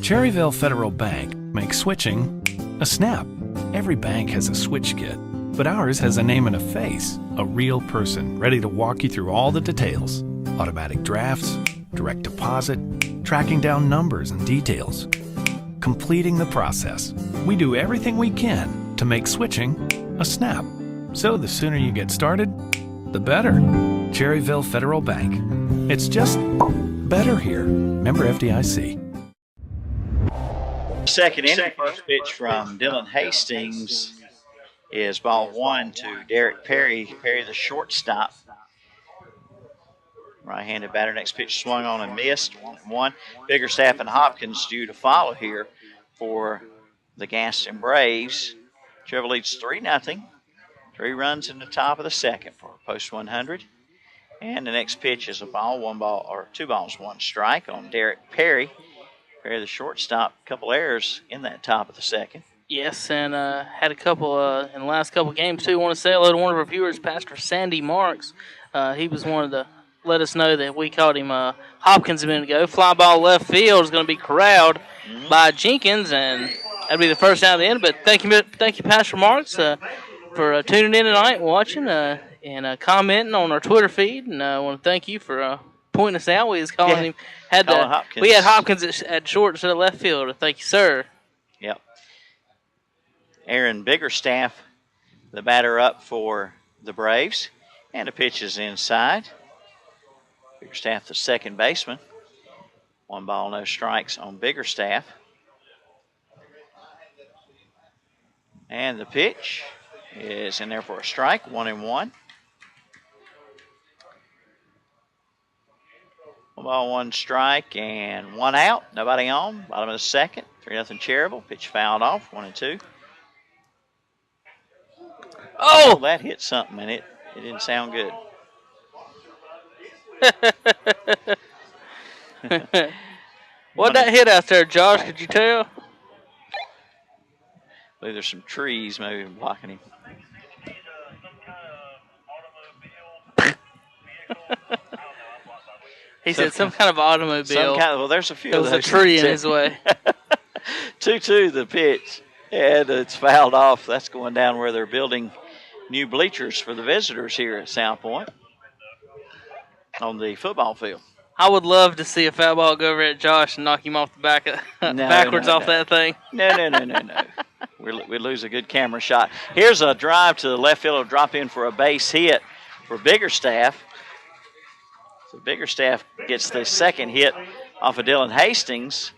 Cherryville Federal Bank makes switching a snap. Every bank has a switch kit, but ours has a name and a face, a real person ready to walk you through all the details. Automatic drafts, direct deposit, tracking down numbers and details. Completing the process. We do everything we can to make switching a snap. So the sooner you get started, the better. Cherryville Federal Bank. It's just better here. Member FDIC. Second inning, first pitch from Dylan Hastings is ball 1 to Derek Perry. Perry, the shortstop. Right-handed batter. Next pitch swung on and missed. 1-1. Biggerstaff and Hopkins due to follow here for the Gaston Braves. Cherryville leads 3-0. 3 runs in the top of the second for post 100. And the next pitch is a ball, 2 balls, 1 strike on Derek Perry. Perry, the shortstop, a couple errors in that top of the second. Yes, and had a couple in the last couple games, too. I want to say hello to one of our viewers, Pastor Sandy Marks. He was one of the let us know that we called him Hopkins a minute ago. Fly ball left field is going to be corralled by Jenkins, and that'll be the first out of the end. But thank you, Pastor Marks, for tuning in tonight and watching and commenting on our Twitter feed. And I want to thank you for pointing us out. We was calling him. Hopkins. We had Hopkins at short instead of left field. Thank you, sir. Yep. Aaron Biggerstaff, the batter up for the Braves. And the pitch is inside. Biggerstaff, the second baseman. 1 ball, no strikes on Biggerstaff. And the pitch is in there for a strike, 1-1. 1 ball, 1 strike, and 1 out. Nobody on. Bottom of the second. 3-0 Cherryville. Pitch fouled off. 1-2. Oh, that hit something, and it didn't sound good. What'd that hit out there, Josh? Could you tell? I believe there's some trees maybe blocking him. He said some kind of automobile. Well, there's a few of those. There was a tree in his way. 2-2 the pitch, and it's fouled off. That's going down where they're building new bleachers for the visitors here at South Point on the football field. I would love to see a foul ball go over at Josh and knock him off the back backwards off that thing. No. We lose a good camera shot. Here's a drive to the left field, drop in for a base hit for Biggerstaff. So Biggerstaff gets the second hit off of Dylan Hastings.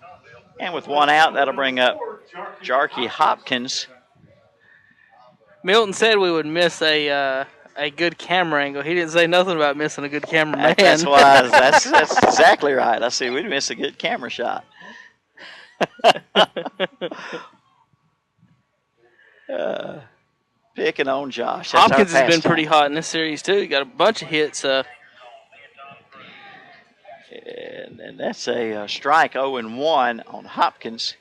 And with 1 out, that'll bring up Jarkey Hopkins. Milton said we would miss a good camera angle. He didn't say nothing about missing a good cameraman. That's why. That's exactly right. I see. We'd miss a good camera shot. Picking on Josh. That's Hopkins has been pretty hot in this series too. He got a bunch of hits. And that's a strike, 0-1 on Hopkins.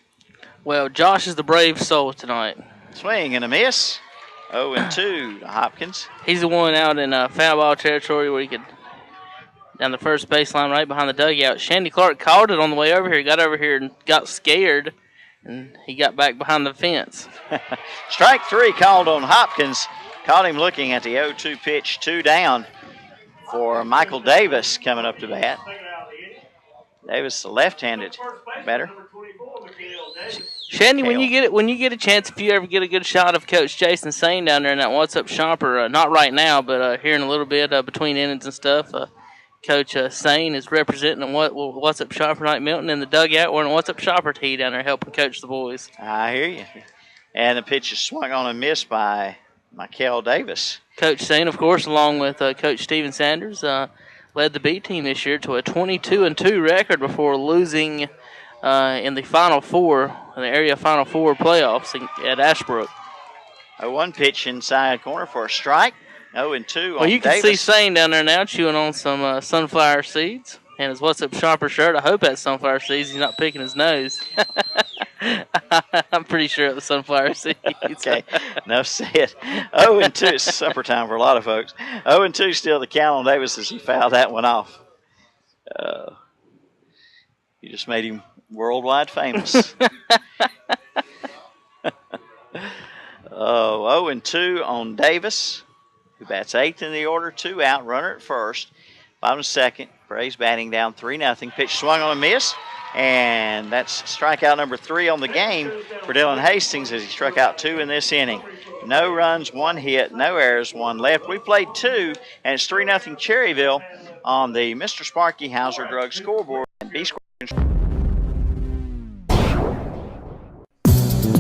Well, Josh is the brave soul tonight. Swing and a miss. 0-2 to Hopkins. He's the one out in foul ball territory where he could down the first baseline right behind the dugout. Shandy Clark called it on the way over here. He got over here and got scared, and he got back behind the fence. Strike 3 called on Hopkins. Caught him looking at the 0-2 pitch, 2 down for Michael Davis coming up to bat. Davis, the left-handed batter. Shandy, when you get a chance, if you ever get a good shot of Coach Jason Sane down there in that What's Up Shopper, not right now, but here in a little bit between innings and stuff, Coach Sane is representing What's Up Shopper Night Milton in the dugout. We're in What's Up Shopper tee down there helping coach the boys. I hear you. And the pitch is swung on and missed by Michael Davis. Coach Sane, of course, along with Coach Steven Sanders, led the B team this year to a 22-2 record before losing in the Final Four, in the area Final Four playoffs at Ashbrook. 0-1 pitch inside corner for a strike. 0-2 Well, on you can Davis. see Sane down there now chewing on some sunflower seeds. And his What's Up Shopper shirt, I hope that's sunflower seeds. He's not picking his nose. I'm pretty sure it was sunflower seeds. Okay, enough said. 0-2. It's supper time for a lot of folks. 0-2 still the count on Davis as he fouled that one off. You just made him worldwide famous. 0-2 on Davis, who bats 8th in the order, 2 out, runner at first. Bottom of second, Braves batting down 3-0. Pitch swung on a miss, and that's strikeout number 3 on the game for Dylan Hastings as he struck out 2 in this inning. No runs, 1 hit, no errors, 1 left. We played 2, and it's 3-0 Cherryville on the Mr. Sparky Hauser Drug scoreboard. And B-Square.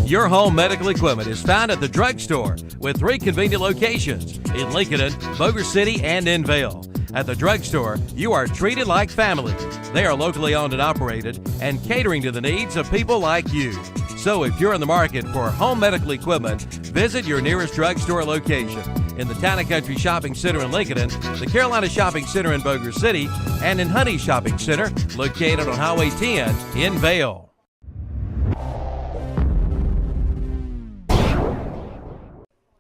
Your home medical equipment is found at the drugstore with 3 convenient locations in Lincoln, Boger City, and in Vale. At the drugstore, you are treated like family. They are locally owned and operated and catering to the needs of people like you. So if you're in the market for home medical equipment, visit your nearest drugstore location in the Town & Country Shopping Center in Lincoln, the Carolina Shopping Center in Boger City, and in Honey Shopping Center, located on Highway 10 in Vale.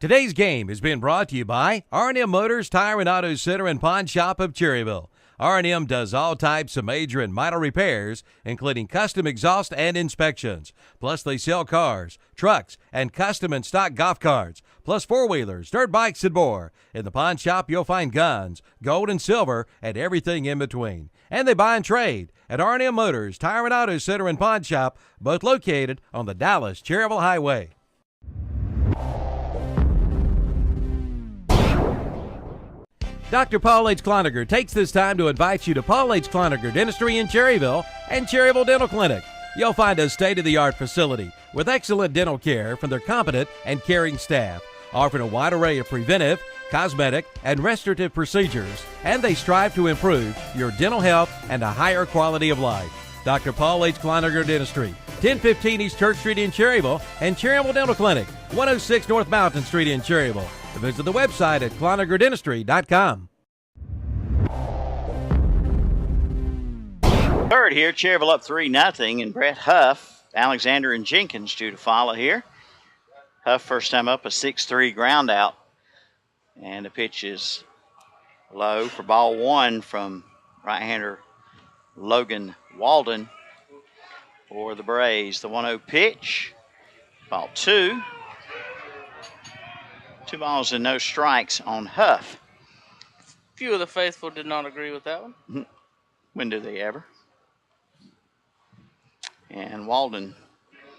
Today's game is being brought to you by R&M Motors Tire and Auto Center and Pawn Shop of Cherryville. R&M does all types of major and minor repairs, including custom exhaust and inspections. Plus, they sell cars, trucks, and custom and stock golf carts, plus four-wheelers, dirt bikes, and more. In the pawn shop, you'll find guns, gold and silver, and everything in between. And they buy and trade at R&M Motors Tire and Auto Center and Pawn Shop, both located on the Dallas-Cherryville Highway. Dr. Paul H. Cloninger takes this time to invite you to Paul H. Cloninger Dentistry in Cherryville and Cherryville Dental Clinic. You'll find a state-of-the-art facility with excellent dental care from their competent and caring staff, offering a wide array of preventive, cosmetic, and restorative procedures, and they strive to improve your dental health and a higher quality of life. Dr. Paul H. Cloninger Dentistry, 1015 East Church Street in Cherryville, and Cherryville Dental Clinic, 106 North Mountain Street in Cherryville. Visit the website at CloningerDentistry.com. Third here, Cherryville up 3-0, and Brett Huff, Alexander, and Jenkins due to follow here. Huff first time up, a 6-3 ground out, and the pitch is low for ball 1 from right-hander Logan Walden for the Braves. The 1-0 pitch, ball 2. 2 balls and no strikes on Huff. Few of the faithful did not agree with that one. When do they ever? And Walden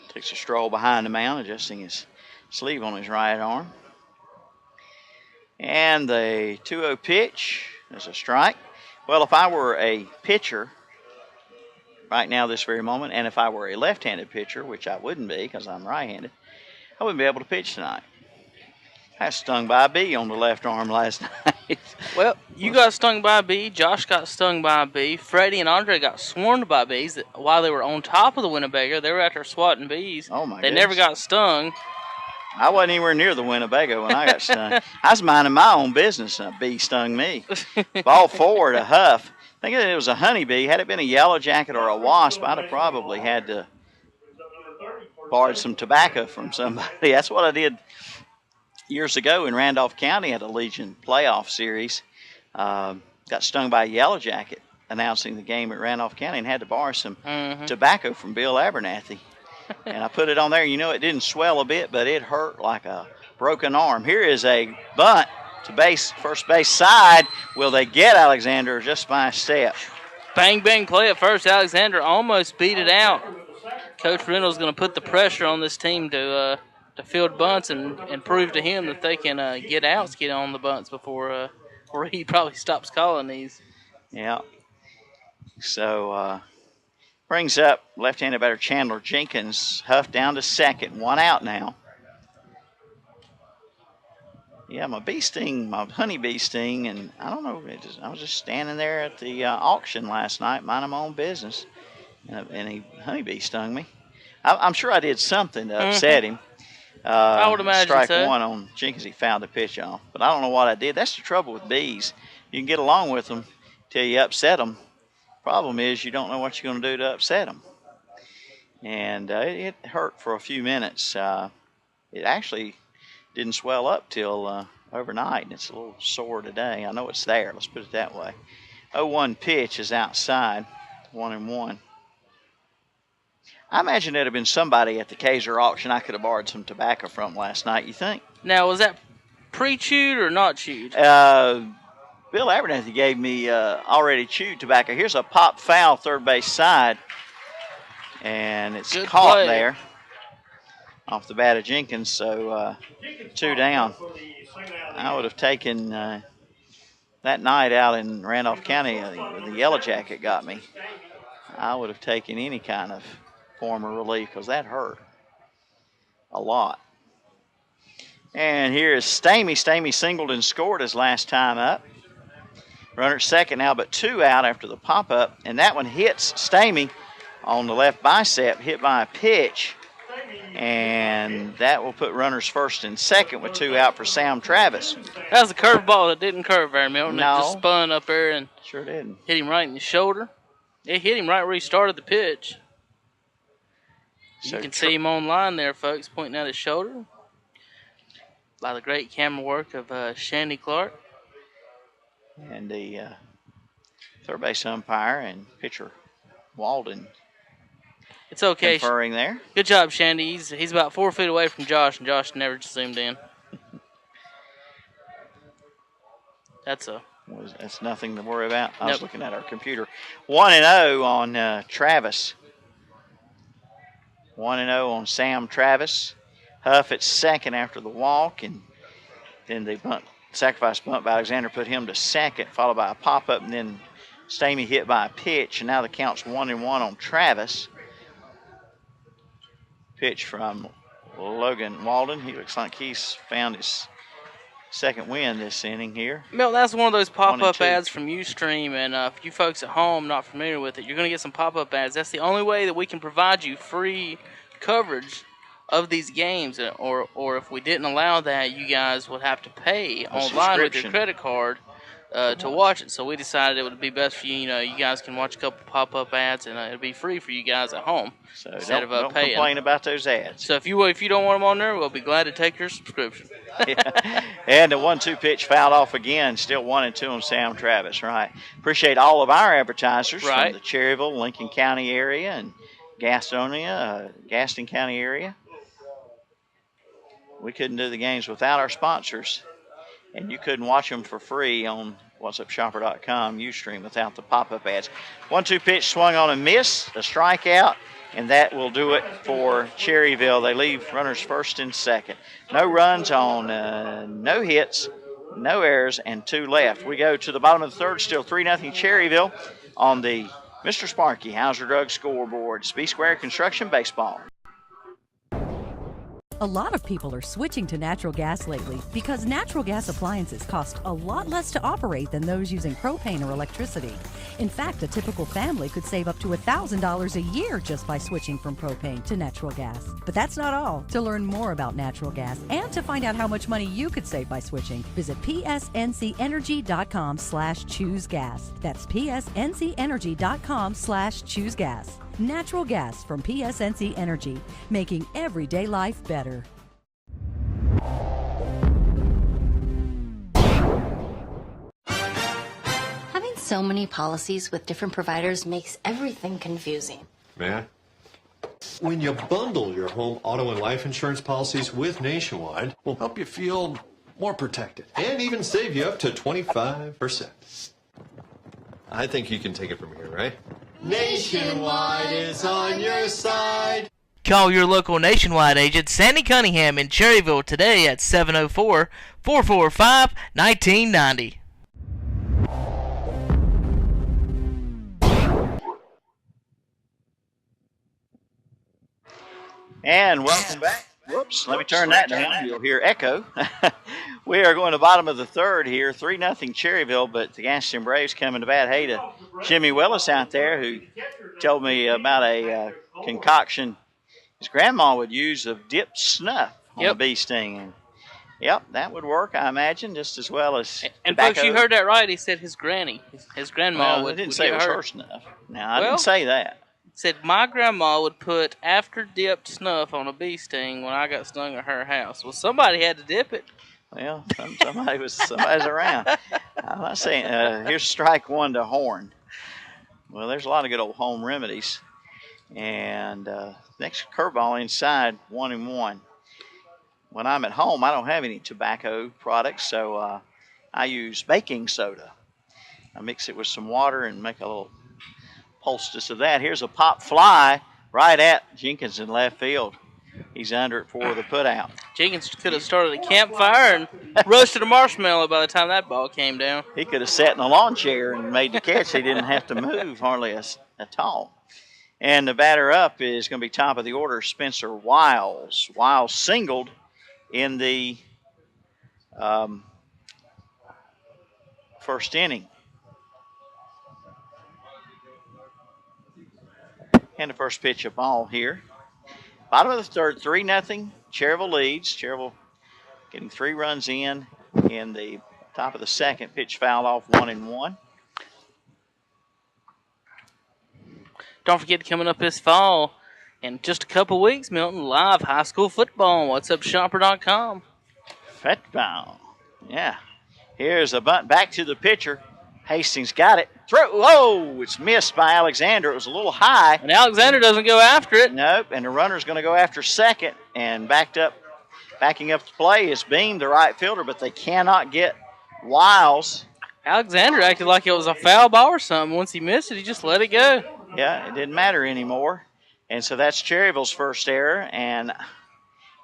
takes a stroll behind the mound, adjusting his sleeve on his right arm. And the 2-0 pitch is a strike. Well, if I were a pitcher right now, this very moment, and if I were a left-handed pitcher, which I wouldn't be because I'm right-handed, I wouldn't be able to pitch tonight. I got stung by a bee on the left arm last night. Well, you got stung by a bee. Josh got stung by a bee. Freddie and Andre got swarmed by bees while they were on top of the Winnebago. They were out there swatting bees. Oh, my They goodness. never got stung. I wasn't anywhere near the Winnebago when I got stung. I was minding my own business, and a bee stung me. Ball 4 to Huff. I think it was a honeybee. Had it been a yellow jacket or a wasp, I'd have probably had to borrow some tobacco from somebody. That's what I did years ago in Randolph County at a Legion playoff series. Got stung by a yellow jacket announcing the game at Randolph County and had to borrow some tobacco from Bill Abernathy. And I put it on there. You know, it didn't swell a bit, but it hurt like a broken arm. Here is a bunt to first base side. Will they get Alexander just by a step? Bang, bang play at first. Alexander almost beat it out. Coach Reynolds going to put the pressure on this team to field bunts and prove to him that they can get on the bunts before he probably stops calling these. Yeah. So brings up left-handed batter Chandler Jenkins. Huff down to second. 1 out now. Yeah, my honeybee sting, and I don't know. I was just standing there at the auction last night, minding my own business, and a honeybee stung me. I'm sure I did something to upset him. I would imagine strike so. one on Jenkins, he fouled the pitch off. But I don't know what I did. That's the trouble with bees. You can get along with them till you upset them. Problem is you don't know what you're going to do to upset them. And it hurt for a few minutes. It actually didn't swell up till overnight, and it's a little sore today. I know it's there. Let's put it that way. 0-1 pitch is outside, 1-1. I imagine there'd have been somebody at the Kaiser auction I could have borrowed some tobacco from last night, you think? Now, was that pre-chewed or not chewed? Bill Abernathy gave me already chewed tobacco. Here's a pop foul third base side, and it's Good caught play there off the bat of Jenkins, so 2 down. I would have taken that night out in Randolph County, the Yellow Jacket got me. I would have taken any kind of form of relief because that hurt a lot. And here is Stamey. Stamey singled and scored his last time up. Runner at second now, but 2 out after the pop-up, and that one hits Stamey on the left bicep, hit by a pitch, and that will put runners first and second with 2 out for Sam Travis. That was a curveball that didn't curve very Milton. No. It just spun up there and sure didn't. Hit him right in the shoulder. It hit him right where he started the pitch. So you can see him online there, folks, pointing at his shoulder. By the great camera work of Shandy Clark. And the third base umpire and pitcher Walden. It's okay. Conferring there. Good job, Shandy. He's about 4 feet away from Josh, and Josh never zoomed in. That's nothing to worry about. I was looking at our computer. 1-0 on Travis. 1-0 on Sam Travis. Huff at second after the walk, and then the sacrifice bunt by Alexander put him to second, followed by a pop-up, and then Stamey hit by a pitch, and now the count's 1-1 on Travis. Pitch from Logan Walden. He looks like he's found his second win this inning here. Milt, that's one of those pop-up ads from Ustream, and if you folks at home not familiar with it, you're going to get some pop-up ads. That's the only way that we can provide you free coverage of these games, or if we didn't allow that, you guys would have to pay online with your credit card to watch it. So we decided it would be best for you. You guys can watch a couple pop-up ads, and it'll be free for you guys at home instead of don't paying. Complain about those ads. So if you don't want them on there, we'll be glad to take your subscription. And the 1-2 pitch fouled off again. Still 1-2 on Sam Travis. Right. Appreciate all of our advertisers from the Cherryville, Lincoln County area, and Gaston County area. We couldn't do the games without our sponsors, and you couldn't watch them for free on whatsupshopper.com Ustream without the pop-up ads. 1-2 pitch swung on a miss, a strikeout, and that will do it for Cherryville. They leave runners first and second. No runs on no hits, no errors, and 2 left. We go to the bottom of the third, still 3-0 Cherryville on the Mr. Sparky Hauser Drug scoreboard. It's B-Square Construction Baseball. A lot of people are switching to natural gas lately because natural gas appliances cost a lot less to operate than those using propane or electricity. In fact, a typical family could save up to $1,000 a year just by switching from propane to natural gas. But that's not all. To learn more about natural gas and to find out how much money you could save by switching, visit psncenergy.com/choosegas. That's psncenergy.com/choosegas. Natural gas from PSNC Energy, making everyday life better. Having so many policies with different providers makes everything confusing. Man, when you bundle your home, auto, and life insurance policies with Nationwide, will help you feel more protected and even save you up to 25%. I think you can take it from here, right? Nationwide is on your side. Call your local Nationwide agent, Sandy Cunningham in Cherryville today at 704-445-1990. And welcome back. Whoops, let me turn that down. You'll hear echo. We are going to bottom of the third here, 3-0 Cherryville, but the Gaston Braves coming to bat. Hey to Jimmy Willis out there who told me about a concoction his grandma would use of dipped snuff on a bee sting. And, that would work, I imagine, just as well as And tobacco. folks, you heard that right. He said his grandma would. It didn't say it was her snuff. No, I didn't say that. Said my grandma would put after dipped snuff on a bee sting when I got stung at her house. Well, somebody had to dip it. Well, somebody's around. I'm not saying. Here's strike one to Horn. Well, there's a lot of good old home remedies. And next curveball inside, 1-1. When I'm at home, I don't have any tobacco products, so I use baking soda. I mix it with some water and make a little poultice of that. Here's a pop fly right at Jenkins in left field. He's under it for the put out. Jenkins could have started a campfire and roasted a marshmallow by the time that ball came down. He could have sat in a lawn chair and made the catch. He didn't have to move hardly at all. And the batter up is going to be top of the order, Spencer Wiles. Wiles singled in the first inning. And the first pitch, a ball here. Bottom of the third, 3-0. Cherryville leads. Cherryville getting 3 runs in the top of the second. Pitch fouled off, 1-1. Don't forget, coming up this fall, in just a couple weeks, Milton, live high school football on whatsupshopper.com. Football. Yeah. Here's a bunt back to the pitcher. Hastings got it. Throw. Whoa! It's missed by Alexander. It was a little high. And Alexander doesn't go after it. Nope. And the runner's going to go after second. And backing up to play is Beam, the right fielder, but they cannot get Wiles. Alexander acted like it was a foul ball or something. Once he missed it, he just let it go. Yeah, it didn't matter anymore. And so that's Cherryville's first error. And I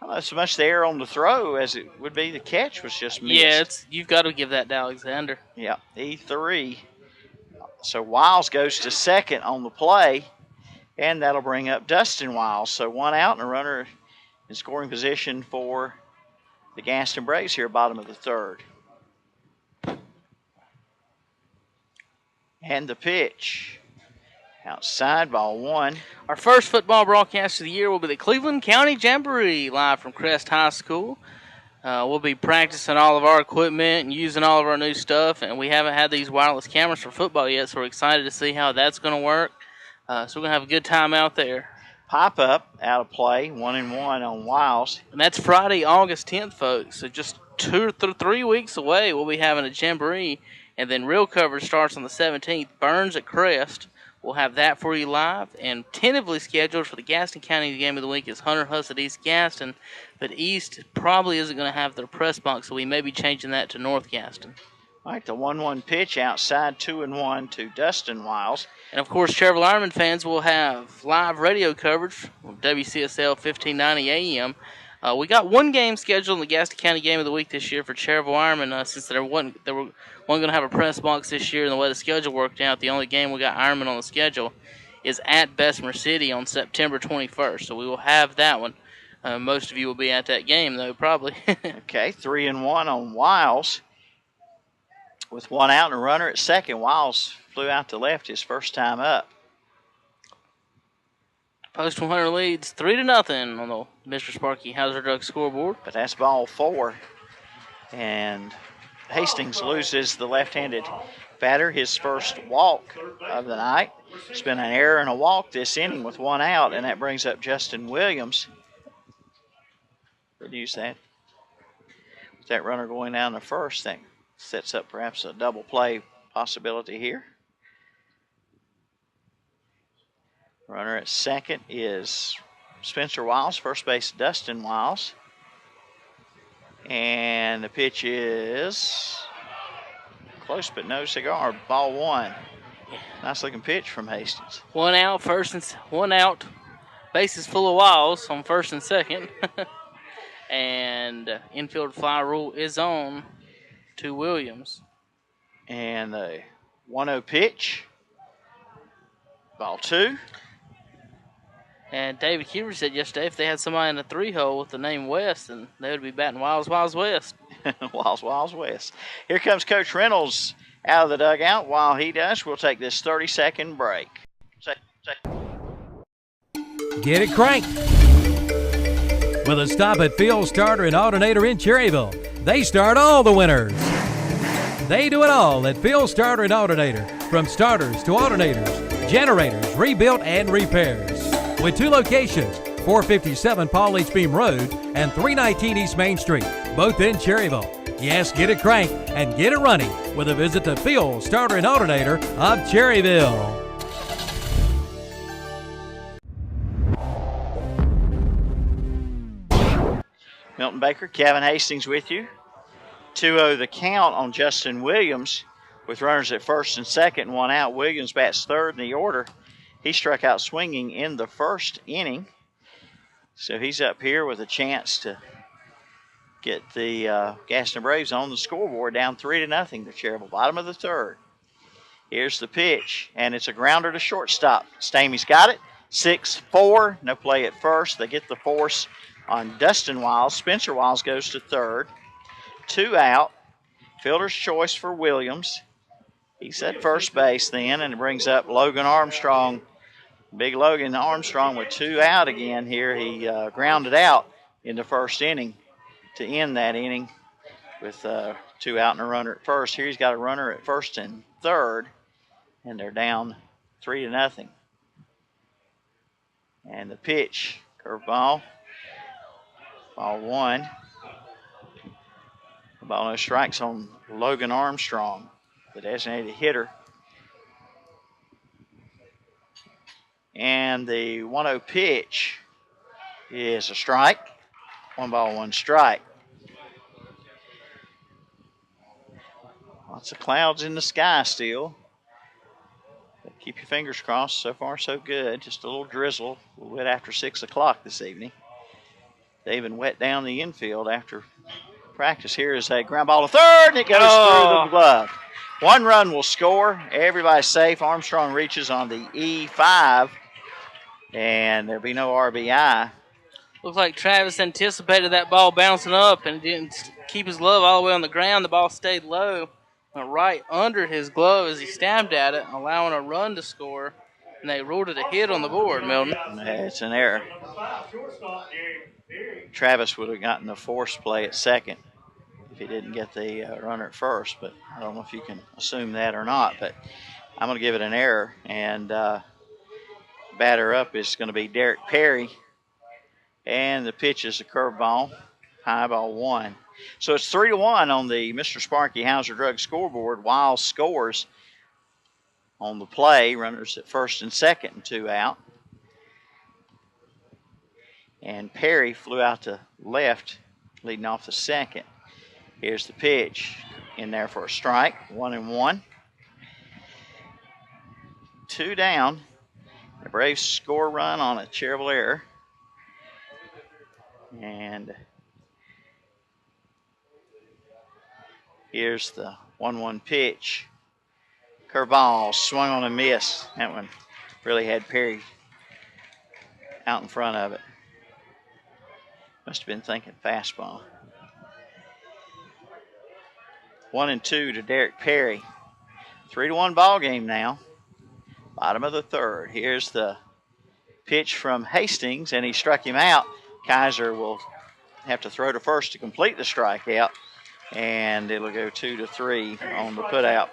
don't know so much the error on the throw as it would be the catch was just missed. Yeah, you've got to give that to Alexander. Yeah, E3. So Wiles goes to second on the play, and that'll bring up Dustin Wiles. So 1 out and a runner in scoring position for the Gaston Braves here, bottom of the third. And the pitch. Outside, ball 1. Our first football broadcast of the year will be the Cleveland County Jamboree, live from Crest High School. We'll be practicing all of our equipment and using all of our new stuff, and we haven't had these wireless cameras for football yet, so we're excited to see how that's going to work. So we're going to have a good time out there. Pop-up out of play, 1-1 on Wiles. And that's Friday, August 10th, folks. So just 2 or 3 weeks away, we'll be having a Jamboree, and then real coverage starts on the 17th. Burns at Crest. We'll have that for you live, and tentatively scheduled for the Gaston County Game of the Week is Hunter Huss at East Gaston, but East probably isn't going to have their press box, so we may be changing that to North Gaston. All right, the 1-1 pitch outside, 2-1 to Dustin Wiles. And, of course, Cherryville Ironman fans will have live radio coverage from WCSL 1590 AM. We got one game scheduled in the Gaston County Game of the Week this year for Cherryville Ironman, since they weren't going to have a press box this year, and the way the schedule worked out, the only game we got Ironman on the schedule is at Bessemer City on September 21st. So we will have that one. Most of you will be at that game, though, probably. Okay, 3-1 on Wiles. With 1 out and a runner at second, Wiles flew out to left his first time up. Post 100 leads 3-0 on the Mr. Sparky Hauser Drug scoreboard. But that's ball 4. And Hastings loses the left-handed batter his first walk of the night. It's been an error and a walk this inning with 1 out, and that brings up Justin Williams. Could use that. With that runner going down the first, that sets up perhaps a double play possibility here. Runner at second is Spencer Wiles, first base Dustin Wiles. And the pitch is close but no cigar, ball 1. Nice looking pitch from Hastings. 1 out, one out. Bases full of walls on first and second. And infield fly rule is on to Williams. And a 1-0 pitch. Ball 2. And David Keever said yesterday if they had somebody in the 3-hole with the name West, then they would be batting Wiles West. Wiles West. Here comes Coach Reynolds out of the dugout. While he does, we'll take this 30-second break. Get it cranked. With a stop at Field Starter and Alternator in Cherryville, they start all the winners. They do it all at Field Starter and Alternator, from starters to alternators, generators, rebuilt and repairs. With 2 locations, 457 Paul H. Beam Road and 319 East Main Street, both in Cherryville. Yes, get it cranked and get it running with a visit to Field Starter and Alternator of Cherryville. Milton Baker, Kevin Hastings with you. 2-0 the count on Justin Williams with runners at first and second and 1 out. Williams bats third in the order. He struck out swinging in the first inning. So he's up here with a chance to get the Gaston Braves on the scoreboard, down 3-0 to Cherryville, bottom of the third. Here's the pitch, and it's a grounder to shortstop. Stamey's got it. 6-4, no play at first. They get the force on Dustin Wiles. Spencer Wiles goes to third. 2 out. Fielder's choice for Williams. He's at first base then, and it brings up Logan Armstrong. Big Logan Armstrong with 2 out again here. He grounded out in the first inning to end that inning with 2 out and a runner at first. Here he's got a runner at first and third, and they're down 3-0. And the pitch, curveball, ball 1. The ball no strikes on Logan Armstrong, the designated hitter. And the 1-0 pitch is a strike. 1 ball, 1 strike. Lots of clouds in the sky still. But keep your fingers crossed. So far, so good. Just a little drizzle, a little bit after 6 o'clock this evening. They even wet down the infield after practice. Here is a ground ball to third, and it goes through the glove. 1 run will score. Everybody's safe. Armstrong reaches on the E5, and there'll be no RBI. Looks like Travis anticipated that ball bouncing up and didn't keep his glove all the way on the ground. The ball stayed low, right under his glove as he stabbed at it, allowing a run to score. And they ruled it a hit on the board, Milton. It's an error. Travis would have gotten the force play at second if he didn't get the runner at first, but I don't know if you can assume that or not, but I'm going to give it an error, and batter up is going to be Derek Perry, and the pitch is a curveball, high ball 1. So it's 3-1 on the Mr. Sparky Hauser Drug scoreboard. Wiles scores on the play, runners at first and second and 2 out. And Perry flew out to left, leading off the second. Here's the pitch in there for a strike, 1-1. 2 down. The Braves score a run on a Cherryville error. And here's the 1-1 pitch. Curveball, swung on a miss. That one really had Perry out in front of it. Must have been thinking fastball. 1-2 to Derek Perry. 3-1 ball game now. Bottom of the third. Here's the pitch from Hastings, and he struck him out. Kaiser will have to throw to first to complete the strikeout, and it'll go 2-3 on the putout.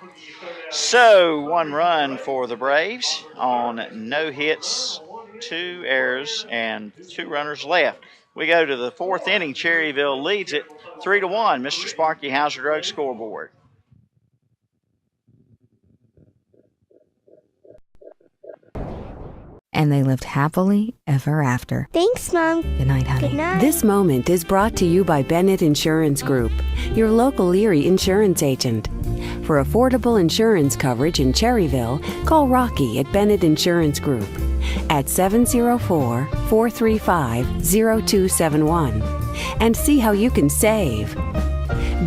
So 1 run for the Braves on no hits, 2 errors, and 2 runners left. We go to the 4th inning. Cherryville leads it 3-1. Mr. Sparky Hauser Drug scoreboard. And they lived happily ever after. Thanks, Mom. Good night, honey. Good night. This moment is brought to you by Bennett Insurance Group, your local Erie insurance agent. For affordable insurance coverage in Cherryville, call Rocky at Bennett Insurance Group at 704-435-0271 and see how you can save.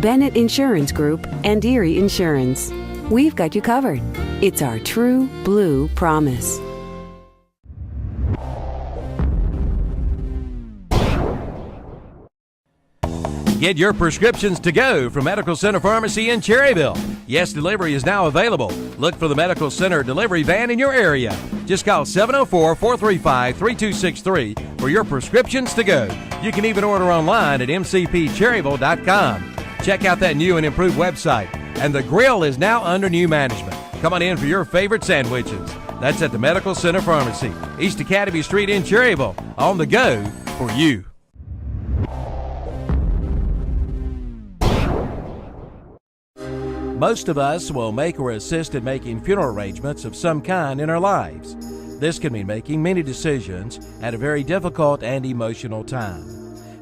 Bennett Insurance Group and Erie Insurance. We've got you covered. It's our true blue promise. Get your prescriptions to go from Medical Center Pharmacy in Cherryville. Yes, delivery is now available. Look for the Medical Center delivery van in your area. Just call 704-435-3263 for your prescriptions to go. You can even order online at mcpcherryville.com. Check out that new and improved website. And the grill is now under new management. Come on in for your favorite sandwiches. That's at the Medical Center Pharmacy, East Academy Street in Cherryville. On the go for you. Most of us will make or assist in making funeral arrangements of some kind in our lives. This can mean making many decisions at a very difficult and emotional time.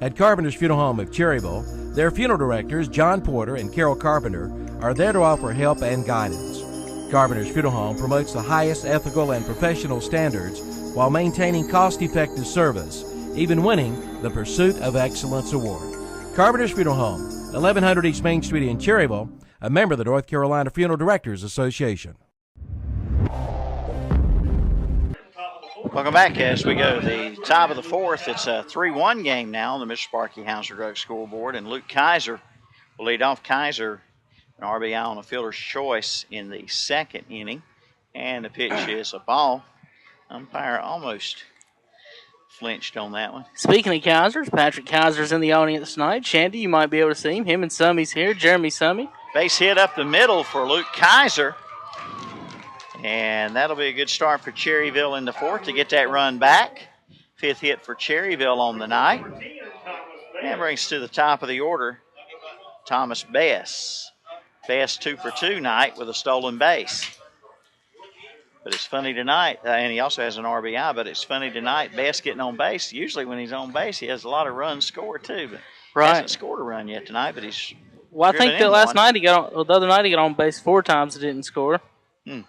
At Carpenter's Funeral Home of Cherryville, their funeral directors, John Porter and Carol Carpenter, are there to offer help and guidance. Carpenter's Funeral Home promotes the highest ethical and professional standards while maintaining cost-effective service, even winning the Pursuit of Excellence Award. Carpenter's Funeral Home, 1100 East Main Street in Cherryville, a member of the North Carolina Funeral Directors Association. Welcome back as we go to the top of the fourth. It's a 3-1 game now on the Mr. Sparky Hauser Drug scoreboard, and Luke Kaiser will lead off. Kaiser, an RBI on a fielder's choice in the second inning, and the pitch is a ball. Umpire almost flinched on that one. Speaking of Kaisers, Patrick Kaiser's in the audience tonight. Shandy, you might be able to see him. Him and Summy's here. Jeremy Summy. Base hit up the middle for Luke Kaiser. And that'll be a good start for Cherryville in the fourth to get that run back. Fifth hit for Cherryville on the night. And brings to the top of the order Thomas Bess. Bess 2 for 2 night with a stolen base. But it's funny tonight, and he also has an RBI, but it's funny tonight, Bess getting on base. Usually when he's on base, he has a lot of runs scored too, but hasn't scored a run yet tonight, but he's Well, I think that the other night he got on base 4 times and didn't score. And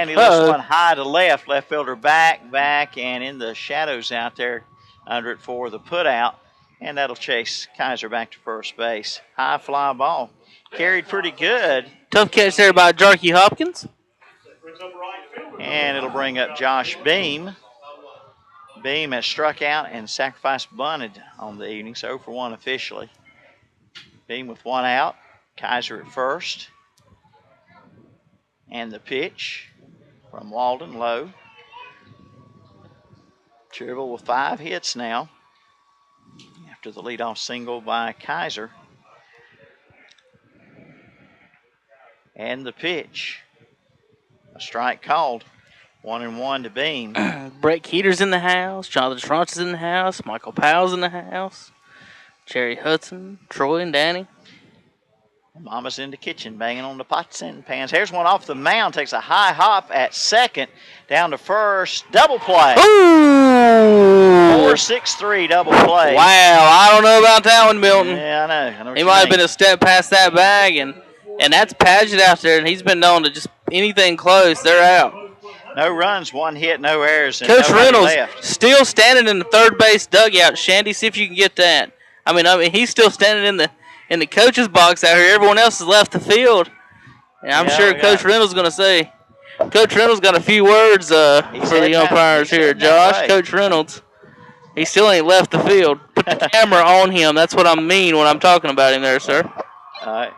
he lifts one high to left fielder back, and in the shadows out there under it for the put out, and that'll chase Kaiser back to first base. High fly ball. Carried pretty good. Tough catch there by Jarkey Hopkins. And it'll bring up Josh Beam. Beam has struck out and sacrifice bunted on the evening, so 0 for 1 officially. Beam with 1 out. Kaiser at first. And the pitch from Walden, low. Cherryville with 5 hits now after the leadoff single by Kaiser. And the pitch. A strike called. 1-1 to Beam. Brett Keeter's in the house. Jonathan Schrontz is in the house. Michael Powell's in the house. Jerry Hudson, Troy, and Danny. Mama's in the kitchen banging on the pots and pans. Here's one off the mound. Takes a high hop at second. Down to first. Double play. Ooh! 4-6-3 double play. Wow, I don't know about that one, Milton. Yeah, I know. He might have been a step past that bag, and that's Paget out there, and he's been known to just anything close, they're out. No runs, 1 hit, no errors, and Coach Reynolds left. still standing in the third base dugout. Shandy, see if you can get that. I mean, he's still standing in the coach's box out here. Everyone else has left the field. And I'm sure Coach Reynolds is going to say, Coach Reynolds got a few words for the umpires here. Josh, Coach Reynolds, he still ain't left the field. Put the camera on him. That's what I mean when I'm talking about him there, sir. All right.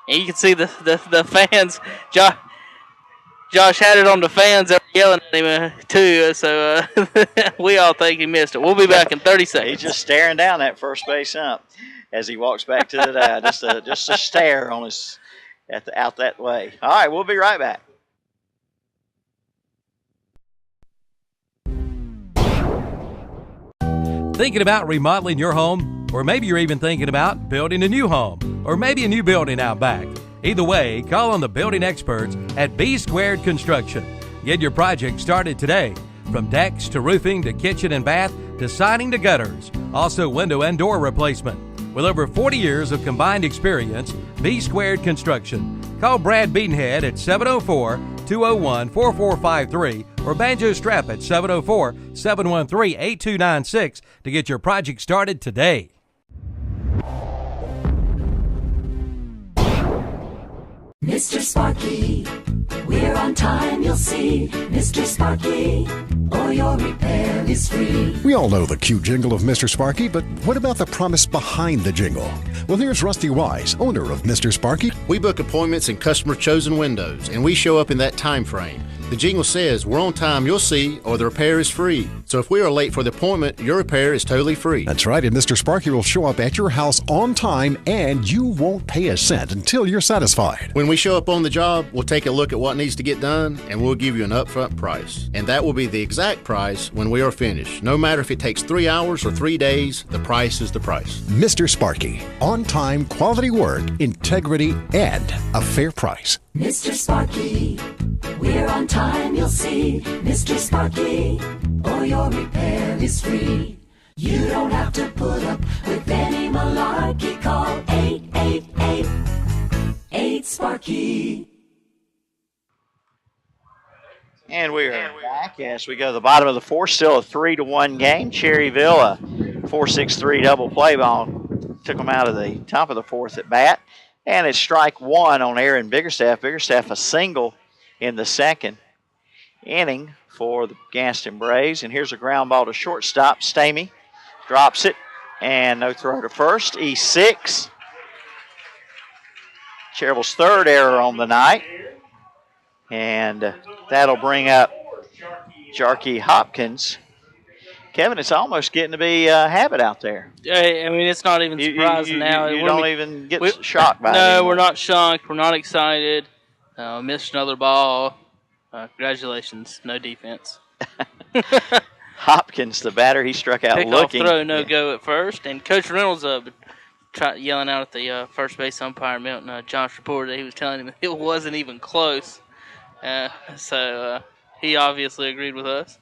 And you can see the fans. Josh had it on the fans that were yelling at him, too, so we all think he missed it. We'll be back in 30 seconds. He's just staring down that first base ump as he walks back to the dial. Just a stare on his out that way. All right, we'll be right back. Thinking about remodeling your home? Or maybe you're even thinking about building a new home, or maybe a new building out back. Either way, call on the building experts at B Squared Construction. Get your project started today. From decks to roofing to kitchen and bath to siding to gutters. Also window and door replacement. With over 40 years of combined experience, B Squared Construction. Call Brad Beatonhead at 704-201-4453 or Banjo Strap at 704-713-8296 to get your project started today. Mr. Sparky, we're on time, you'll see. Mr. Sparky, or your repair is free. We all know the cute jingle of Mr. Sparky, but what about the promise behind the jingle? Well, here's Rusty Wise, owner of Mr. Sparky. We book appointments in customer-chosen windows, and we show up in that time frame. The jingle says, we're on time, you'll see, or the repair is free. So if we are late for the appointment, your repair is totally free. That's right, and Mr. Sparky will show up at your house on time, and you won't pay a cent until you're satisfied. When we show up on the job, we'll take a look at what needs to get done, and we'll give you an upfront price. And that will be the exact price when we are finished. No matter if it takes 3 hours or 3 days, the price is the price. Mr. Sparky, on time, quality work, integrity, and a fair price. Mr. Sparky, we're on time, you'll see. Mr. Sparky, or your repair is free. You don't have to put up with any malarkey. Call 888-8-SPARKY. And we are back as we go to the bottom of the fourth. Still a 3-1 game. Cherryville, a 4-6-3 double play ball. Took them out of the top of the fourth at bat. And it's strike one on Aaron Biggerstaff. Biggerstaff a single in the second inning for the Gaston Braves. And here's a ground ball to shortstop. Stamey drops it, and no throw to first. E6. Cherryville's third error on the night. And that'll bring up Jarkey Hopkins. Kevin, it's almost getting to be a habit out there. I mean, it's not even surprising now. You don't even get shocked by it. No, we're not shocked. We're not excited. Missed another ball. Congratulations. No defense. Hopkins, the batter, he struck out Pick looking. Off throw, no go at first. And Coach Reynolds yelling out at the first base umpire, Milton. Josh reported that he was telling him it wasn't even close. So he obviously agreed with us.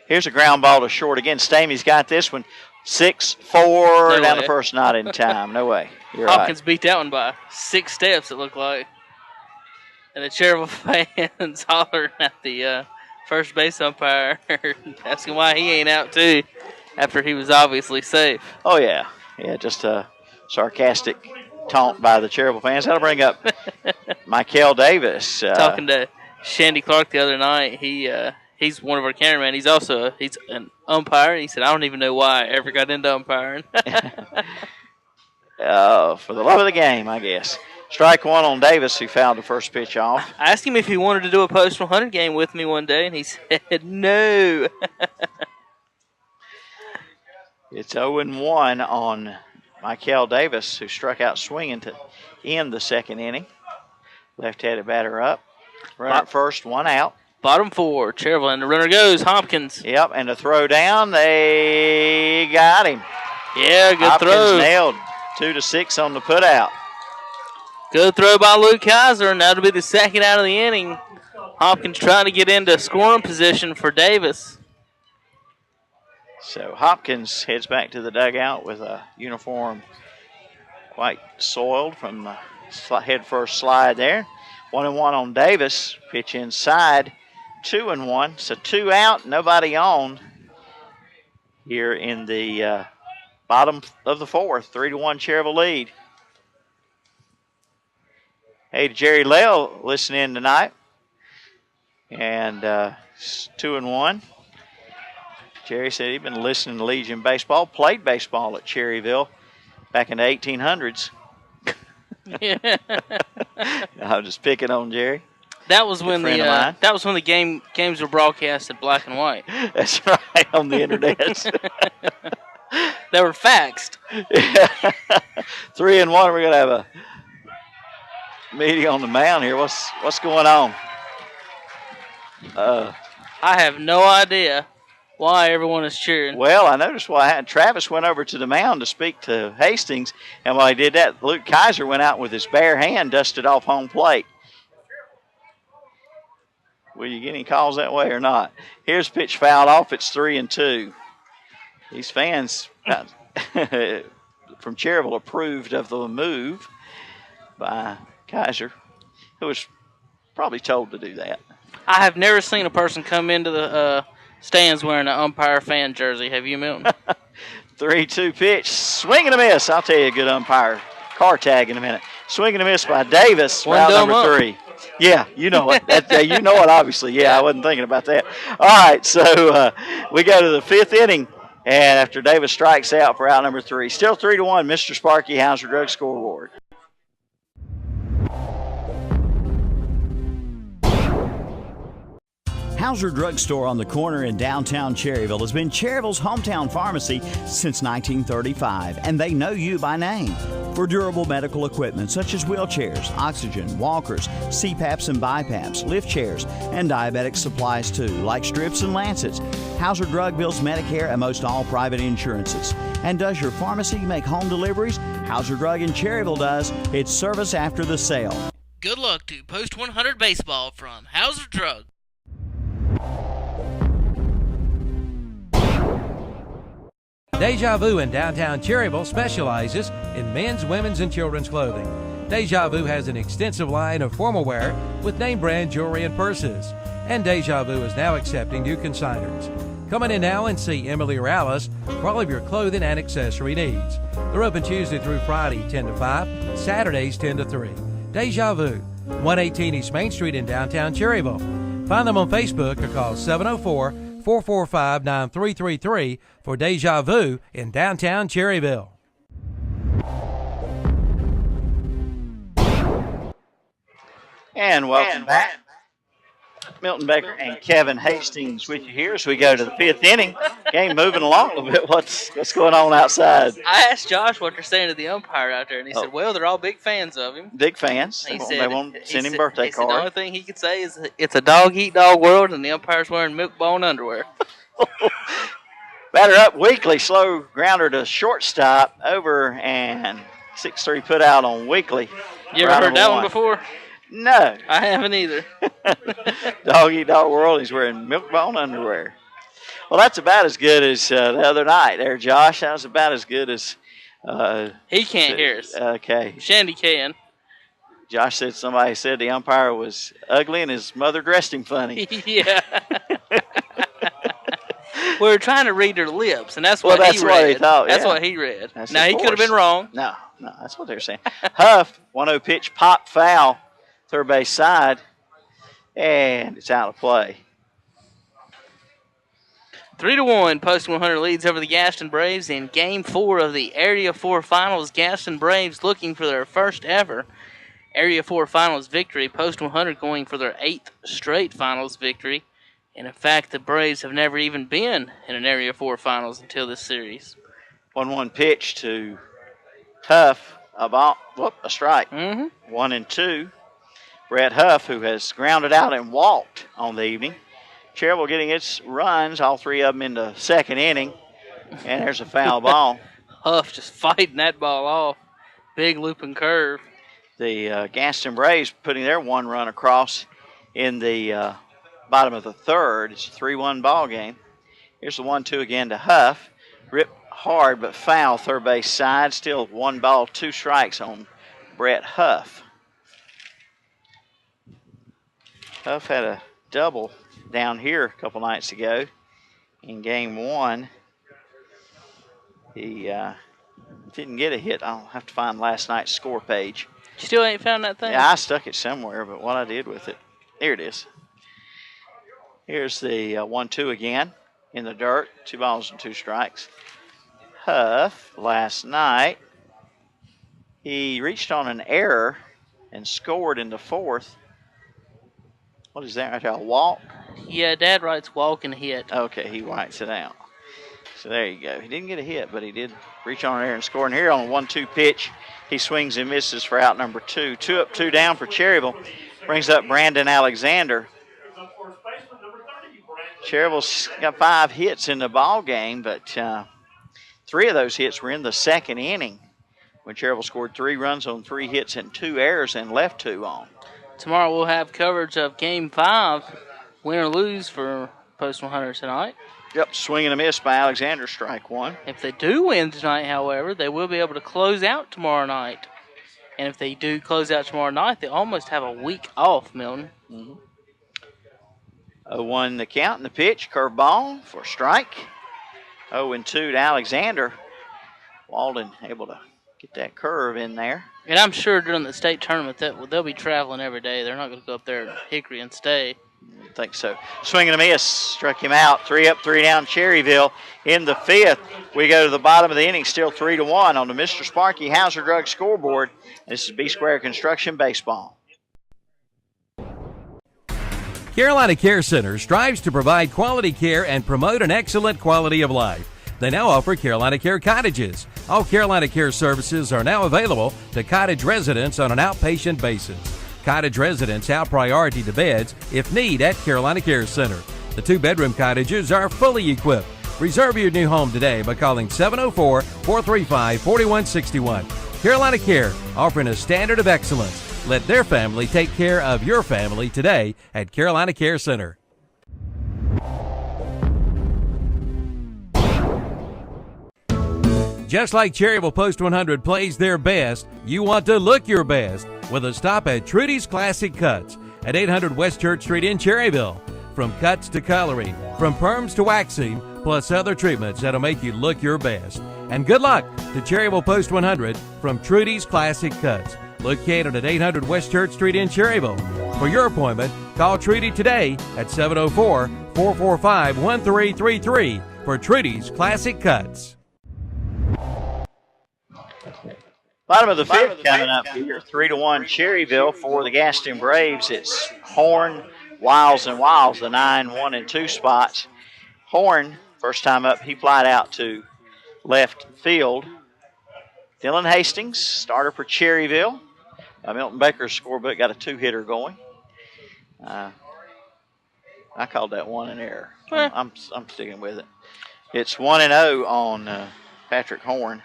Here's a ground ball to short again. Stamey's got this one. 6-4 down the first, not in time. No way. You're Hopkins right. beat that one by 6 steps, it looked like. And the Cherryville fans hollering at the first base umpire, asking why he ain't out too, after he was obviously safe. Oh, yeah. Yeah, just a sarcastic taunt by the Cherryville fans. That'll bring up Michael Davis. Talking to Shandy Clark the other night, he's one of our cameramen. He's an umpire. He said, I don't even know why I ever got into umpiring. For the love of the game, I guess. Strike one on Davis, who fouled the first pitch off. I asked him if he wanted to do a post 100 game with me one day, and he said no. It's 0-1 on Michael Davis, who struck out swinging to end the second inning. Left-handed batter up. Runner at first, one out. Bottom four, Cherryville, and the runner goes, Hopkins. Yep, and the throw down, they got him. Yeah, good Hopkins throw. Nailed 2-6 on the putout. Good throw by Luke Kaiser, and that'll be the second out of the inning. Hopkins trying to get into scoring position for Davis. So Hopkins heads back to the dugout with a uniform quite soiled from the head first slide there. 1-1 on Davis. Pitch inside. 2-1. So 2 out, nobody on here in the bottom of the fourth. 3-1 Cherryville lead. Hey, to Jerry Lell listening in tonight. And 2-1. Jerry said he'd been listening to Legion baseball, played baseball at Cherryville back in the 1800s. I'm just picking on Jerry. That was when the games were broadcast in black and white. That's right, on the internet. They were faxed. 3-1. We're gonna have a meeting on the mound here. What's going on? I have no idea why everyone is cheering. Well, I noticed why Travis went over to the mound to speak to Hastings, and while he did that, Luke Kaiser went out with his bare hand, dusted off home plate. Will you get any calls that way or not? Here's pitch fouled off. It's 3-2. These fans from Cherryville approved of the move by Kaiser. who was probably told to do that. I have never seen a person come into the stands wearing an umpire fan jersey. Have you, Milton? 3-2 pitch. Swing and a miss. I'll tell you a good umpire. Car tag in a minute. Swing and a miss by Davis. Round number 3. Yeah, you know it. You know it, obviously. Yeah, I wasn't thinking about that. All right, so we go to the 5th inning, and after Davis strikes out for out number 3. Still 3-1, Mr. Sparky Hauser Drug scoreboard. Hauser Drug Store on the corner in downtown Cherryville has been Cherryville's hometown pharmacy since 1935, and they know you by name. For durable medical equipment such as wheelchairs, oxygen, walkers, CPAPs and BiPAPs, lift chairs, and diabetic supplies too, like strips and lancets. Hauser Drug bills Medicare and most all private insurances. And does your pharmacy make home deliveries? Hauser Drug in Cherryville does. It's service after the sale. Good luck to Post 100 Baseball from Hauser Drug. Deja Vu in downtown Cherryville specializes in men's, women's, and children's clothing. Deja Vu has an extensive line of formal wear with name brand jewelry and purses. And Deja Vu is now accepting new consigners. Come on in now and see Emily or Alice for all of your clothing and accessory needs. They're open Tuesday through Friday, 10 to 5, Saturdays, 10 to 3. Deja Vu, 118 East Main Street in downtown Cherryville. Find them on Facebook or call 704-445-9333 for Deja Vu in downtown Cherryville. And welcome back. Milton Baker and Kevin Hastings with you here as we go to the 5th inning. Game moving along a little bit. What's going on outside? I asked Josh what they're saying to the umpire out there, and he said, well, they're all big fans of him. Big fans. They won't send him birthday cards. The only thing he could say is it's a dog-eat-dog world, and the umpire's wearing milk-bone underwear. Batter up Weekly. Slow grounder to shortstop. Over and 6-3 put out on Weekly. You ever heard that one before? No. I haven't either. Dog-eat-dog world. He's wearing milk-bone underwear. Well, that's about as good as the other night there, Josh. That was about as good as... he can't hear us. Okay. Shandy can. Josh said somebody said the umpire was ugly and his mother dressed him funny. Yeah. We were trying to read her lips, and that's what he read. What he thought, that's what he read. That's now, he could have been wrong. No, that's what they were saying. Huff, 1-0 pitch, pop foul, third base side, and it's out of play. 3-1, Post 100 leads over the Gaston Braves in Game 4 of the Area 4 Finals. Gaston Braves looking for their first ever Area 4 Finals victory. Post 100 going for their 8th straight Finals victory. And in fact, the Braves have never even been in an Area 4 Finals until this series. 1-1 pitch to Huff, a strike. 1-2. Brett Huff, who has grounded out and walked on the evening. Cherryville getting its runs, all 3 of them in the 2nd inning. And there's a foul ball. Huff just fighting that ball off. Big looping curve. The Gaston Braves putting their 1 run across in the bottom of the 3rd. It's a 3-1 ball game. Here's the 1-2 again to Huff. Rip hard but foul, third base side. Still 1 ball, 2 strikes on Brett Huff. Huff had a double down here a couple nights ago in Game 1. He didn't get a hit. I'll have to find last night's score page. You still ain't found that thing? Yeah, I stuck it somewhere, but what I did with it. Here it is. Here's the 1-2 again in the dirt. 2 balls and 2 strikes. Huff, last night, he reached on an error and scored in the 4th. What is that right there, a walk? Yeah, Dad writes walk and hit. Okay, he writes it out. So there you go. He didn't get a hit, but he did reach on an error and score. And here on a 1-2 pitch, he swings and misses for out number 2. 2 up, 2 down for Cherryville. Brings up Brandon Alexander. Cherryville's got 5 hits in the ball game, but 3 of those hits were in the 2nd inning when Cherryville scored 3 runs on 3 hits and 2 errors and left 2 on. Tomorrow we'll have coverage of Game 5, win or lose for Post 100 tonight. Yep, swing and a miss by Alexander, strike 1. If they do win tonight, however, they will be able to close out tomorrow night. And if they do close out tomorrow night, they almost have a week off, Milton. 0-1 the count and the pitch. Curveball for strike. 0-2 to Alexander. Walden able to get that curve in there. And I'm sure during the state tournament that they'll be traveling every day. They're not going to go up there at Hickory and stay. I think so. Swing and a miss. Struck him out. 3 up, 3 down, Cherryville in the 5th. We go to the bottom of the inning, still 3-1 on the Mr. Sparky Hauser Drug scoreboard. This is B Square Construction Baseball. Carolina Care Center strives to provide quality care and promote an excellent quality of life. They now offer Carolina Care Cottages. All Carolina Care services are now available to cottage residents on an outpatient basis. Cottage residents have priority to beds if need at Carolina Care Center. The 2-bedroom cottages are fully equipped. Reserve your new home today by calling 704-435-4161. Carolina Care, offering a standard of excellence. Let their family take care of your family today at Carolina Care Center. Just like Cherryville Post 100 plays their best, you want to look your best with a stop at Trudy's Classic Cuts at 800 West Church Street in Cherryville. From cuts to coloring, from perms to waxing, plus other treatments that'll make you look your best. And good luck to Cherryville Post 100 from Trudy's Classic Cuts, located at 800 West Church Street in Cherryville. For your appointment, call Trudy today at 704-445-1333 for Trudy's Classic Cuts. Bottom of the 5th coming up here, 3-1 Cherryville for the Gaston Braves. It's Horn, Wiles, and Wiles, the 9, 1, and 2 spots. Horn, first time up, he flied out to left field. Dylan Hastings, starter for Cherryville. Milton Baker's scorebook got a 2-hitter going. I called that 1 an error. I'm sticking with it. It's 1-0 on Patrick Horn.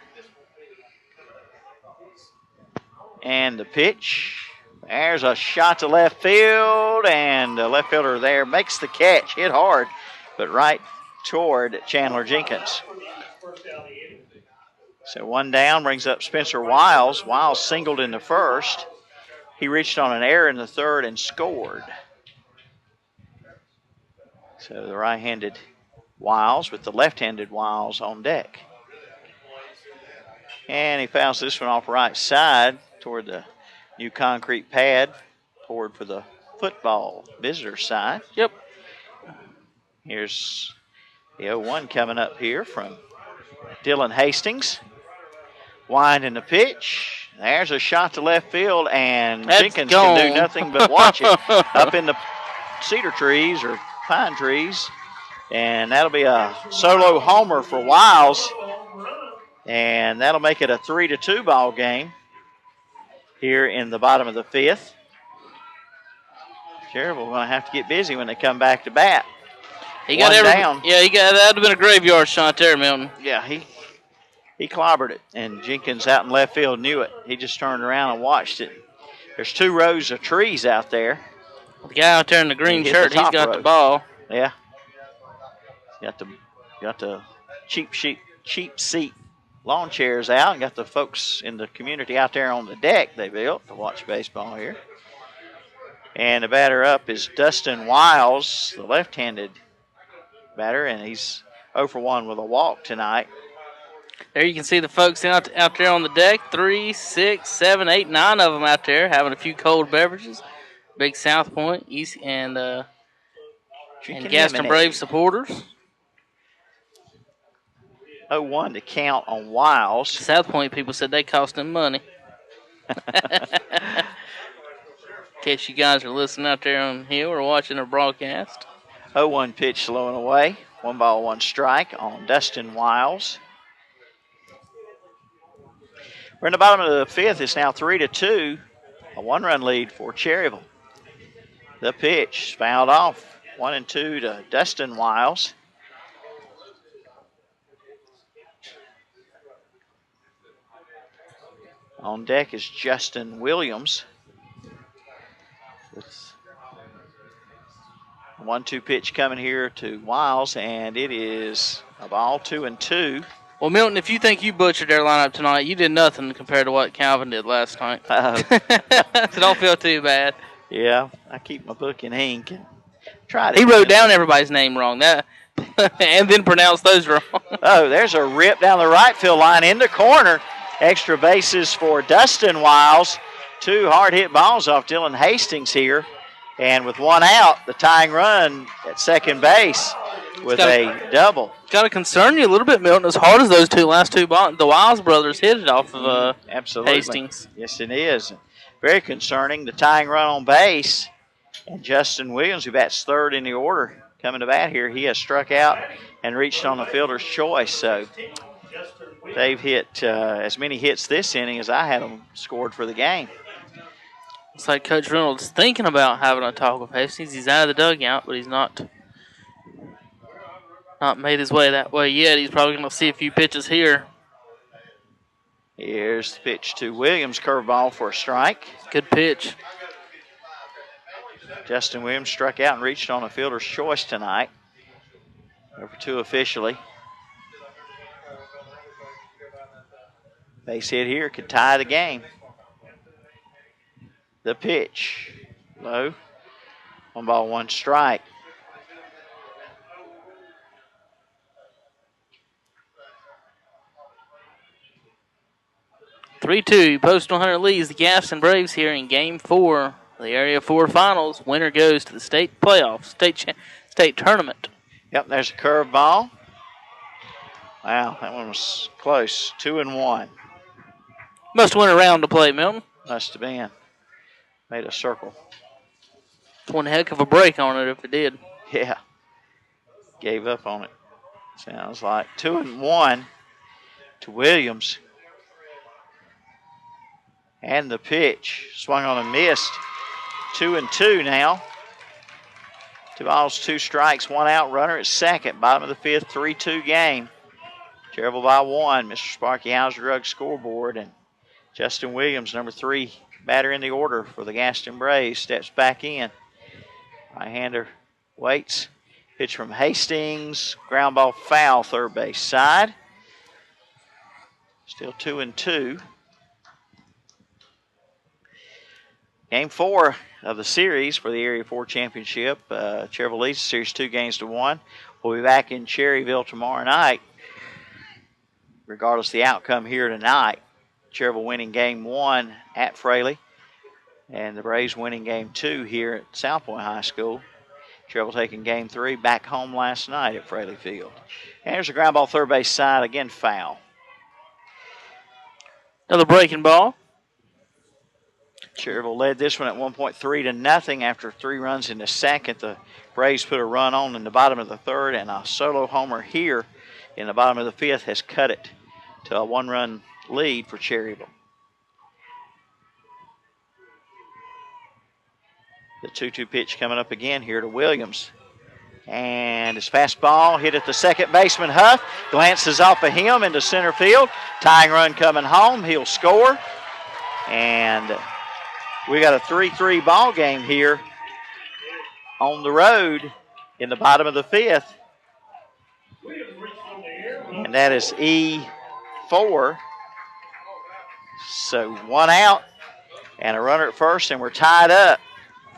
And the pitch. There's a shot to left field, and the left fielder there makes the catch. Hit hard, but right toward Chandler Jenkins. So 1 down brings up Spencer Wiles. Wiles singled in the 1st. He reached on an error in the 3rd and scored. So the right-handed Wiles with the left-handed Wiles on deck. And he fouls this one off right side toward the new concrete pad, poured for the football visitor side. Yep. Here's the 0-1 coming up here from Dylan Hastings. Winding the pitch. There's a shot to left field, and Jenkins can do nothing but watch it up in the cedar trees or pine trees. And that'll be a solo homer for Wiles. And that'll make it a 3-2 ball game here in the bottom of the 5th. Cherryville going to have to get busy when they come back to bat. He got down. Yeah, that would have been a graveyard shot there, Milton. Yeah, he clobbered it, and Jenkins out in left field knew it. He just turned around and watched it. There's 2 rows of trees out there. The guy out there in the green shirt, he's got the ball. Yeah. Got the cheap seat lawn chairs out, and got the folks in the community out there on the deck they built to watch baseball here. And the batter up is Dustin Wiles, the left-handed batter, and he's 0 for 1 with a walk tonight. There you can see the folks out there on the deck, 3, 6, 7, 8, 9 of them out there having a few cold beverages. Big South Point, East, and Gaston Braves supporters. 0-1 to count on Wiles. South Point people said they cost them money. In case you guys are listening out there on Hill or watching our broadcast. 0-1 pitch slow and away. 1 ball, 1 strike on Dustin Wiles. We're in the bottom of the 5th. It's now 3-2. A 1-run lead for Cherryville. The pitch fouled off. 1-2 to Dustin Wiles. On deck is Justin Williams. With a 1-2 pitch coming here to Wiles, and it is a ball, 2-2. Well, Milton, if you think you butchered their lineup tonight, you did nothing compared to what Calvin did last night. So don't feel too bad. Yeah, I keep my book in ink and try to. He wrote down everybody's name wrong, that, and then pronounced those wrong. Oh, there's a rip down the right field line into corner. Extra bases for Dustin Wiles. 2 hard-hit balls off Dylan Hastings here. And with 1 out, the tying run at second base with a double. Got to concern you a little bit, Milton, as hard as those last two balls. The Wiles brothers hit it off of Absolutely. Hastings. Yes, it is. Very concerning. The tying run on base. And Justin Williams, who bats third in the order, coming to bat here. He has struck out and reached on the fielder's choice. So they've hit as many hits this inning as I had them scored for the game. It's like Coach Reynolds thinking about having a talk with Hastings. He's out of the dugout, but he's not made his way that way yet. He's probably going to see a few pitches here. Here's the pitch to Williams. Curveball for a strike. Good pitch. Justin Williams struck out and reached on a fielder's choice tonight. Over 2 officially. Base hit here could tie the game. The pitch. Low. 1 ball, 1 strike. (3-2). Post 100 leads the Gaston Braves here in Game 4 of the Area 4 Finals. Winner goes to the state playoffs, state tournament. Yep, there's a curveball. Wow, that one was close. 2-1. Must went around the plate, Milton. Must have been. Made a circle. One heck of a break on it if it did. Yeah. Gave up on it. Sounds like 2-1 to Williams. And the pitch. Swung on and missed. 2-2 now. 2 balls, 2 strikes, 1 out. Runner at second. Bottom of the 5th, 3-2 game. Cherryville by 1. Mr. Sparky Hauser Rugg scoreboard. And Justin Williams, number 3 batter in the order for the Gaston Braves, steps back in. Right-hander waits. Pitch from Hastings. Ground ball foul, third base side. Still 2-2. Game 4 of the series for the Area 4 Championship. Cherryville leads the series 2-1. We'll be back in Cherryville tomorrow night. Regardless of the outcome here tonight, Cherryville winning Game 1 at Fraley, and the Braves winning Game 2 here at South Point High School. Cherryville taking Game 3 back home last night at Fraley Field. And there's a ground ball third base side, again foul. Another breaking ball. Cherryville led this one at 1-3 after 3 runs in the second. The Braves put a run on in the bottom of the third, and a solo homer here in the bottom of the 5th has cut it to a 1-run lead for Cherryville. The 2-2 pitch coming up again here to Williams. And his fastball hit at the second baseman, Huff. Glances off of him into center field. Tying run coming home. He'll score. And we got a 3-3 ball game here on the road in the bottom of the 5th. And that is E4. So 1 out and a runner at first, and we're tied up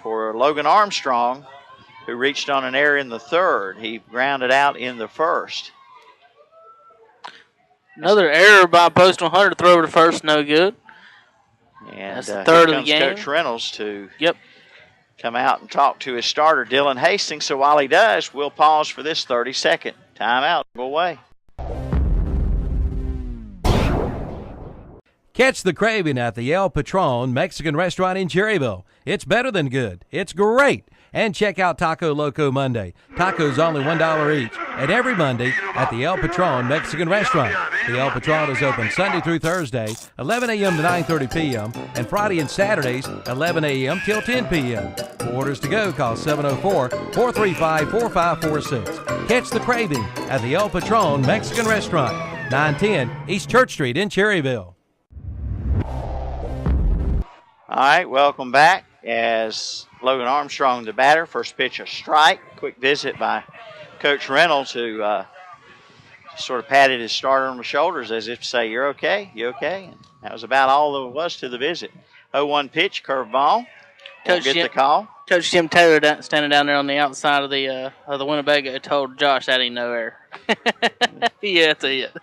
for Logan Armstrong, who reached on an error in the third. He grounded out in the first. Another error by Post 100 to throw over to first, no good. And that's the third of the game. Coach Reynolds to come out and talk to his starter, Dylan Hastings. So while he does, we'll pause for this 30-second timeout. Go away. Catch the craving at the El Patron Mexican restaurant in Cherryville. It's better than good. It's great. And check out Taco Loco Monday. Tacos only $1 each. And every Monday at the El Patron Mexican restaurant. The El Patron is open Sunday through Thursday, 11 a.m. to 9:30 p.m. and Friday and Saturdays, 11 a.m. till 10 p.m. For orders to go, call 704-435-4546. Catch the craving at the El Patron Mexican restaurant, 910 East Church Street in Cherryville. All right, welcome back as Logan Armstrong, the batter. First pitch, a strike. Quick visit by Coach Reynolds, who sort of patted his starter on the shoulders as if to say, "You're okay, you okay?" And that was about all there was to the visit. 0-1 pitch, curveball. Won't get the call. Coach Jim Taylor standing down there on the outside of the Winnebago told Josh that ain't no error. Yeah, it's a hit.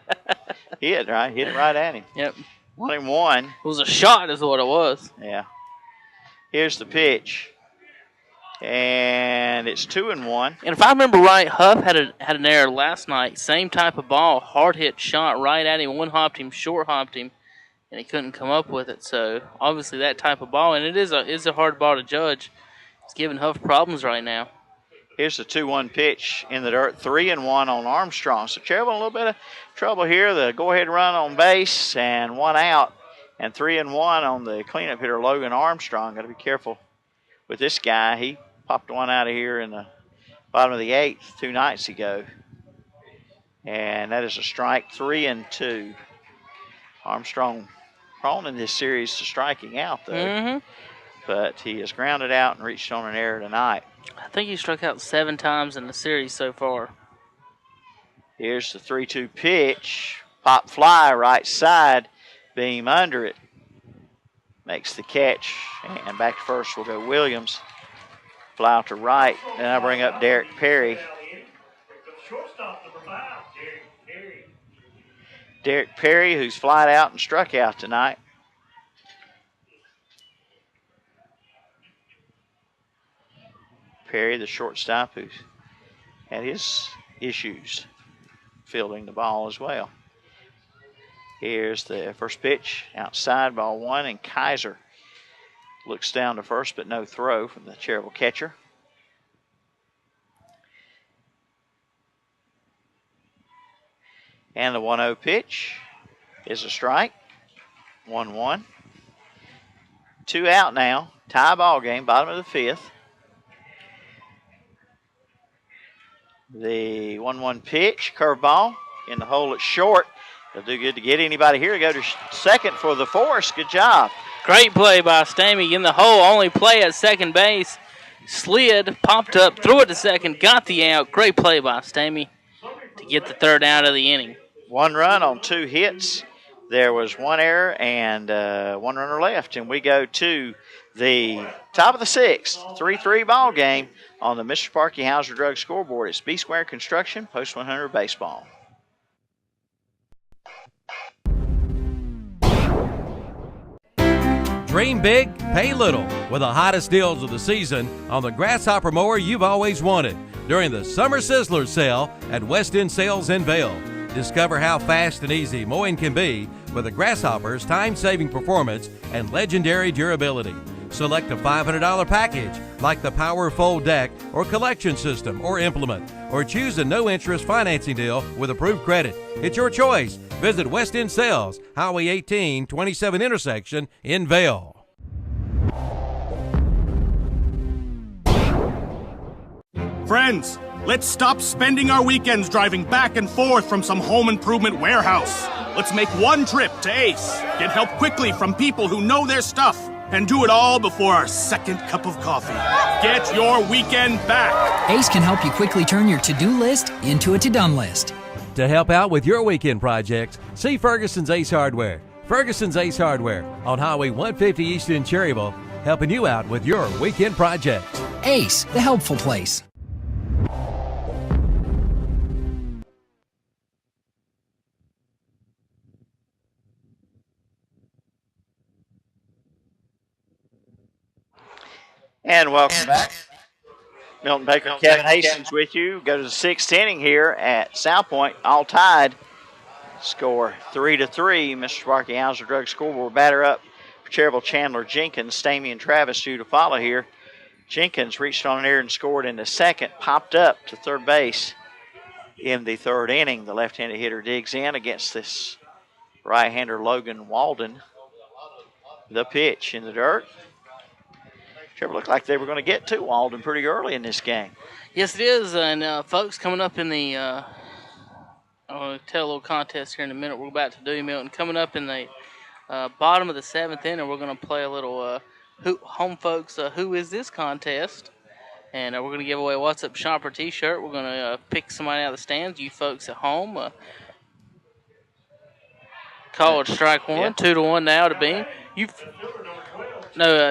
Hit it right at him. Yep. 1-1. It was a shot, is what it was. Yeah. Here's the pitch, and it's 2-1. And if I remember right, Huff had an error last night. Same type of ball, hard hit shot right at him. One hopped him, short hopped him, and he couldn't come up with it. So obviously that type of ball, and it is a hard ball to judge. It's giving Huff problems right now. Here's the 2-1 pitch in the dirt, 3-1 on Armstrong. So Cherryville a little bit of trouble here. The go-ahead run on base and 1 out, and 3-1 on the cleanup hitter, Logan Armstrong. Got to be careful with this guy. He popped one out of here in the bottom of the 8th 2 nights ago. And that is a strike, 3-2. Armstrong prone in this series to striking out, though. Mm-hmm. But he has grounded out and reached on an error tonight. I think he struck out 7 times in the series so far. Here's the 3-2 pitch. Pop fly, right side, beam under it. Makes the catch, and back to first will go Williams. Fly out to right, and I bring up Derek Perry. Derek Perry, who's flied out and struck out tonight. Perry, the shortstop, who's had his issues fielding the ball as well. Here's the first pitch, outside, ball 1, and Kaiser looks down to first, but no throw from the Cherryville catcher. And the 1-0 pitch is a strike, 1-1. 2 out now, tie ball game, bottom of the 5th. The 1-1 pitch, curveball, in the hole at short. It'll do good to get anybody here to go to second for the force. Good job. Great play by Stamey in the hole. Only play at second base. Slid, popped up, threw it to second, got the out. Great play by Stamey to get the 3rd out of the inning. 1 run on 2 hits. There was 1 error and 1 runner left. And we go to the top of the 6th, 3-3 ball game on the Mr. Sparky Hauser Drug scoreboard. It's B Square Construction, Post 100 Baseball. Dream big, pay little with the hottest deals of the season on the grasshopper mower you've always wanted during the Summer Sizzler sale at West End Sales in Vail. Discover how fast and easy mowing can be with the Grasshopper's time-saving performance and legendary durability. Select a $500 package like the Power Fold Deck or Collection System or Implement, or choose a no-interest financing deal with approved credit. It's your choice. Visit West End Sales, Highway 18, 27 intersection in Vail. Friends, let's stop spending our weekends driving back and forth from some home improvement warehouse. Let's make one trip to Ace, get help quickly from people who know their stuff, and do it all before our second cup of coffee. Get your weekend back. Ace can help you quickly turn your to-do list into a to-done list. To help out with your weekend projects, see Ferguson's Ace Hardware. Ferguson's Ace Hardware on Highway 150 East in Cherryville, helping you out with your weekend projects. Ace, the helpful place. And welcome back. Milton Baker, Kevin Hastings with you. Go to the 6th inning here at South Point, all tied. Score 3-3. Mr. Sparky Hauser Drug scoreboard. Batter up for Cherryville, Chandler Jenkins. Stamey and Travis due to follow here. Jenkins reached on an error and scored in the 2nd. Popped up to 3rd base in the 3rd inning. The left-handed hitter digs in against this right-hander Logan Walden. The pitch in the dirt. Sure looked like they were going to get to Walden pretty early in this game. Yes, it is. And, folks, coming up in the I'm going to tell a little contest here in a minute we're about to do, Milton. Coming up in the bottom of the 7th inning, we're going to play a little home folks, who is this contest? And we're going to give away a What's Up Shopper t-shirt. We're going to pick somebody out of the stands. You folks at home, call it strike one. Yeah. 2-1 now to Bean.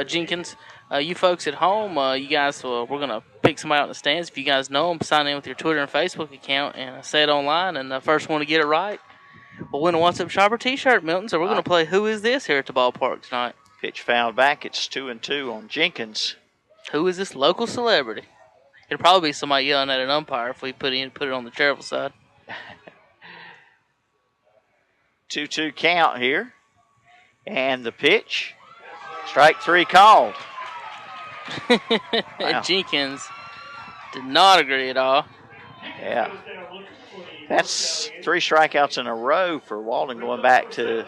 Jenkins. You folks at home, you guys, we're going to pick somebody out in the stands. If you guys know them, sign in with your Twitter and Facebook account and say it online. And the first one to get it right will win a What's Up Shopper t-shirt, Milton. So we're going to play Who Is This here at the ballpark tonight. Pitch fouled back. It's 2-2 on Jenkins. Who is this local celebrity? It'll probably be somebody yelling at an umpire if we put it on the Cherryville side. 2-2 count here. And the pitch. Strike 3 called. Wow. Jenkins did not agree at all. Yeah. That's 3 strikeouts in a row for Walden going back to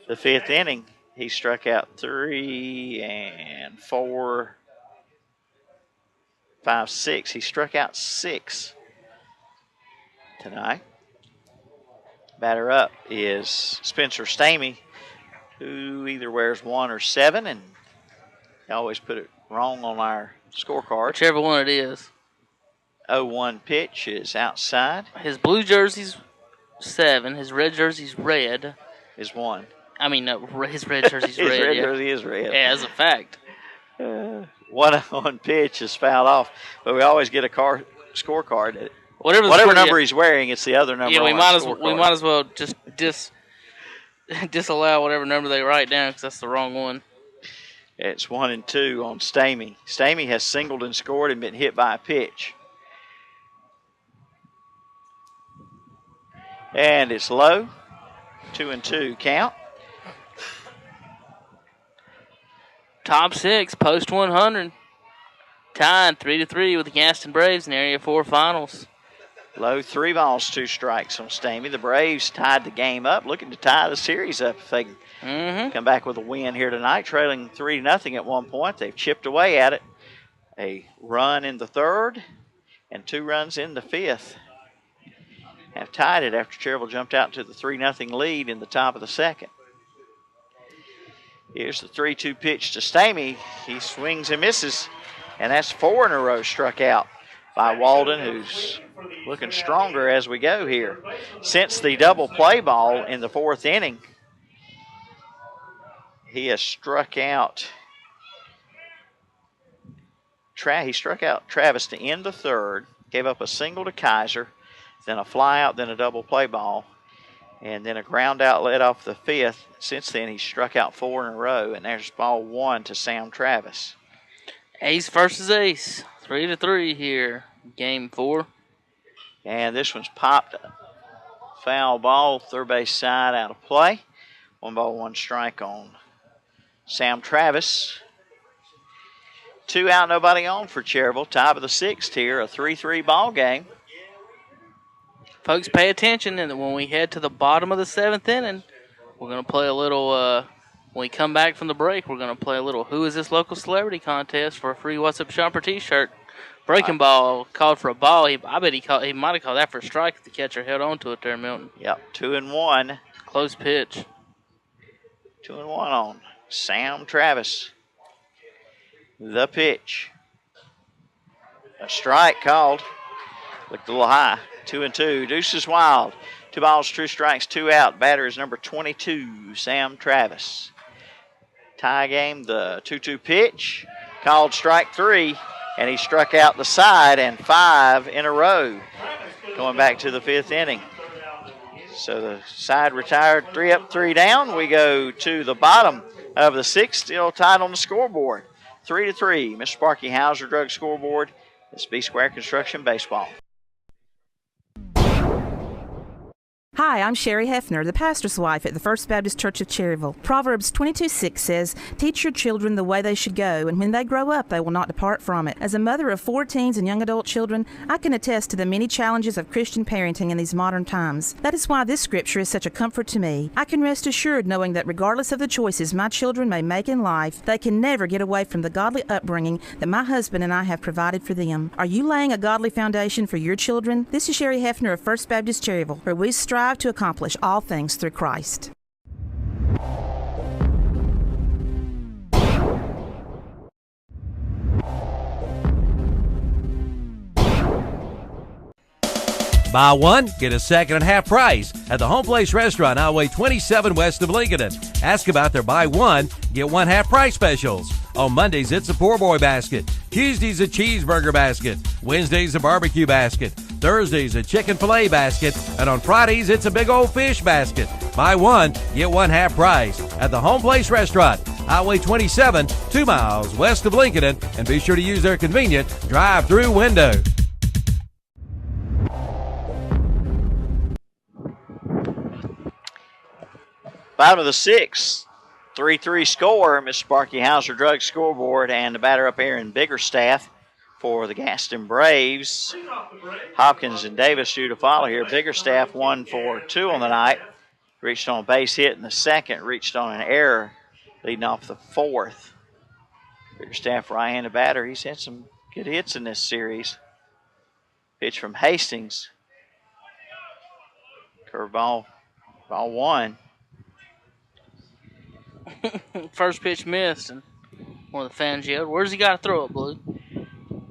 the 5th inning. He struck out 3 and 4, 5, 6. He struck out 6 tonight. Batter up is Spencer Stamey, who either wears 1 or 7, and they always put it wrong on our scorecard. Whichever one it is. 0-1 pitch is outside. His blue jersey's 7. His red jersey's red. Is 1. I mean, no, his red jersey's red. His red jersey is red. Yeah, as a fact. 1-1 pitch is fouled off, but we always get a scorecard. Whatever number he's wearing, it's the other number. Yeah, we might as well just disallow whatever number they write down because that's the wrong one. It's 1-2 on Stamey. Stamey has singled and scored and been hit by a pitch. And it's low. 2-2 count. Top 6, post 100. Tied 3-3 with the Gaston Braves in Area 4 finals. Low, 3 balls, 2 strikes on Stamey. The Braves tied the game up, looking to tie the series up if they can come back with a win here tonight, trailing 3-0 at one point. They've chipped away at it. A run in the 3rd and 2 runs in the 5th. Have tied it after Cherryville jumped out to the 3-0 lead in the top of the 2nd. Here's the 3-2 pitch to Stamey. He swings and misses, and that's 4 in a row struck out by Walden, who's looking stronger as we go here. Since the double play ball in the 4th inning, he has struck out. He struck out Travis to end the 3rd, gave up a single to Kaiser, then a fly out, then a double play ball, and then a ground out led off the 5th. Since then, he struck out 4 in a row, and there's ball 1 to Sam Travis. Ace versus ace, 3-3 here, game 4. And this one's popped. Foul ball, third base side out of play. 1 ball, 1 strike on Sam Travis. 2 out, nobody on for Cherryville. Top of the 6th here, a 3-3 ball game. Folks, pay attention, and when we head to the bottom of the 7th inning, we're going to play a little, when we come back from the break, we're going to play a little Who Is This Local Celebrity contest for a free What's Up Shopper t-shirt. Breaking ball called for a ball. I bet he might have called that for a strike if the catcher held on to it there, Milton. Yep, 2-1. Close pitch. 2-1 on Sam Travis. The pitch. A strike called. Looked a little high. 2-2. Deuces wild. 2 balls, 2 strikes, 2 out. Batter is number 22, Sam Travis. Tie game, the 2-2 pitch. Called strike 3, and he struck out the side, and 5 in a row. Going back to the 5th inning. So the side retired, 3 up, 3 down. We go to the bottom of the 6th, still tied on the scoreboard. 3-3. Mr. Sparky Hauser Drug scoreboard. It's B Square Construction Baseball. Hi, I'm Sherry Hefner, the pastor's wife at the First Baptist Church of Cherryville. Proverbs 22:6 says, "Teach your children the way they should go, and when they grow up, they will not depart from it." As a mother of 4 teens and young adult children, I can attest to the many challenges of Christian parenting in these modern times. That is why this scripture is such a comfort to me. I can rest assured knowing that regardless of the choices my children may make in life, they can never get away from the godly upbringing that my husband and I have provided for them. Are you laying a godly foundation for your children? This is Sherry Hefner of First Baptist Cherryville, where we strive to accomplish all things through Christ. Buy one, get a second at half price at the Home Place Restaurant, Highway 27 west of Lincoln. Ask about their buy one, get one half price specials. On Mondays, it's a poor boy basket. Tuesdays, a cheeseburger basket. Wednesdays, a barbecue basket. Thursdays, a chicken filet basket. And on Fridays, it's a big old fish basket. Buy one, get one half price at the Home Place Restaurant, Highway 27, 2 miles west of Lincoln. And be sure to use their convenient drive-through window. Bottom of the sixth, 3-3 score. Miss Sparky Hauser Drug scoreboard, and the batter up here in Biggerstaff for the Gaston Braves. Hopkins and Davis due to follow here. Biggerstaff 1 for 2 on the night. Reached on a base hit in the second, reached on an error leading off the fourth. Biggerstaff right-handed batter. He's had some good hits in this series. Pitch from Hastings. Curveball, ball one. First pitch missed, and one of the fans yelled, "Where's he got to throw it, Blue?"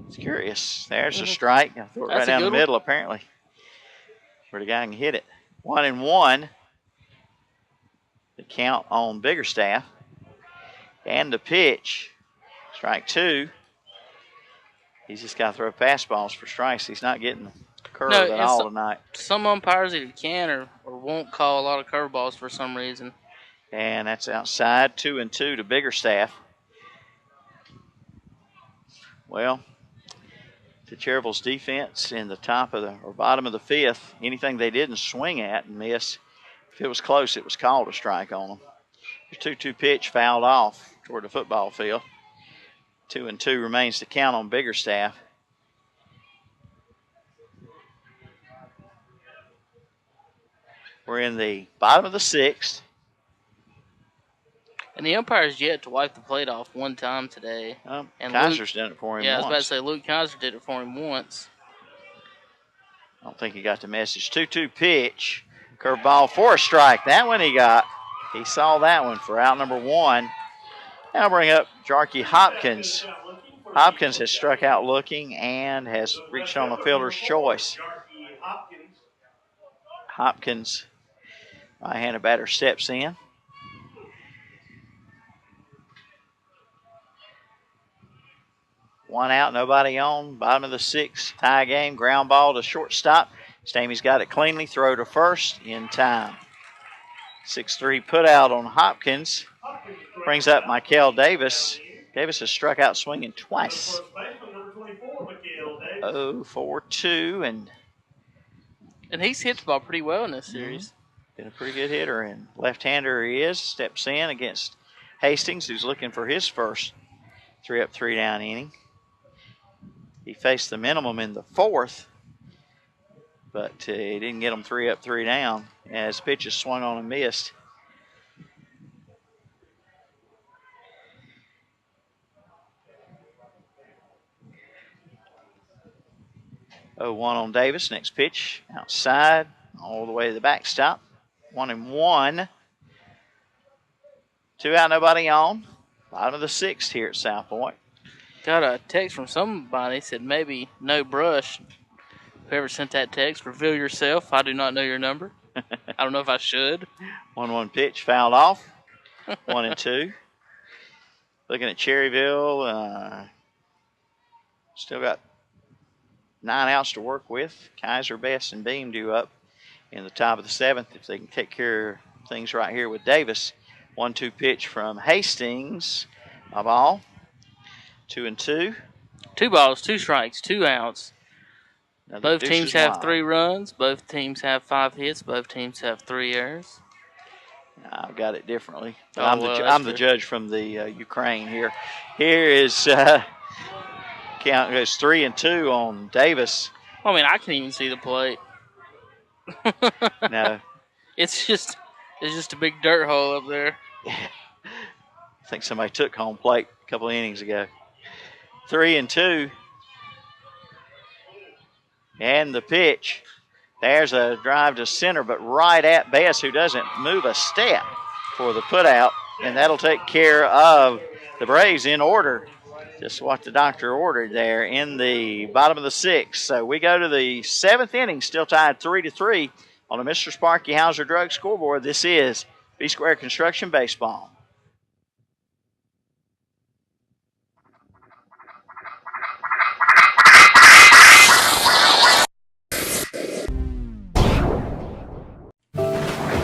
It's curious. There's a strike. I threw it right down the middle, apparently, where the guy can hit it. 1-1. The count on Biggerstaff. And the pitch, strike two. He's just got to throw fastballs for strikes. He's not getting the curve at all tonight. Some umpires either can or won't call a lot of curveballs for some reason. And that's outside, 2-2 to Biggerstaff. Well, to Cherryville's defense in the top of the or bottom of the fifth, anything they didn't swing at and miss, if it was close, it was called a strike on them. The 2-2 pitch fouled off toward the football field. 2-2 remains to count on Biggerstaff. We're in the bottom of the sixth. And the umpire's yet to wipe the plate off one time today. And Kaiser's done it for him once. Yeah, I was about to say Luke Kaiser did it for him once. I don't think he got the message. 2-2 pitch. Curveball for a strike. That one he got. He saw that one for out number one. Now bring up Jarkey Hopkins. Hopkins has struck out looking and has reached on the fielder's choice. Hopkins, right-handed batter, steps in. One out, nobody on. Bottom of the sixth, tie game. Ground ball to shortstop. Stamey's got it cleanly. Throw to first in time. 6-3 put out on Hopkins. Brings up Michael Davis. Davis has struck out swinging twice. 0-4-2. And he's hit the ball pretty well in this series. Been a pretty good hitter. And left-hander he is. Steps in against Hastings, who's looking for his first 3-up, 3-down inning. He faced the minimum in the fourth, but he didn't get him 3-up, 3-down as pitches swung on and missed. Oh, 1 on Davis. Next pitch outside, all the way to the backstop. 1-1. 2 out, nobody on. Bottom of the sixth here at South Point. Got a text from somebody said maybe no brush. Whoever sent that text, reveal yourself. I do not know your number. I don't know if I should. 1-1 pitch fouled off. 1-2. Looking at Cherryville. Still got 9 outs to work with. Kaiser, Best, and Beam due up in the top of the seventh if they can take care of things right here with Davis. 1-2 pitch from Hastings. A ball. 2-2. 2 balls, 2 strikes, 2 outs. Both teams have 3 runs. Both teams have 5 hits. Both teams have 3 errors. I've got it differently. I'm the judge from the Ukraine here. Here is count goes 3-2 on Davis. I mean, I can't even see the plate. No, it's just a big dirt hole up there. I think somebody took home plate a couple of innings ago. 3-2. And the pitch. There's a drive to center, but right at Bess, who doesn't move a step for the putout. And that'll take care of the Braves in order. Just what the doctor ordered there in the bottom of the 6th. So we go to the 7th inning, still tied 3-3 on the Mr. Sparky Hauser Drug scoreboard. This is B-Square Construction Baseball.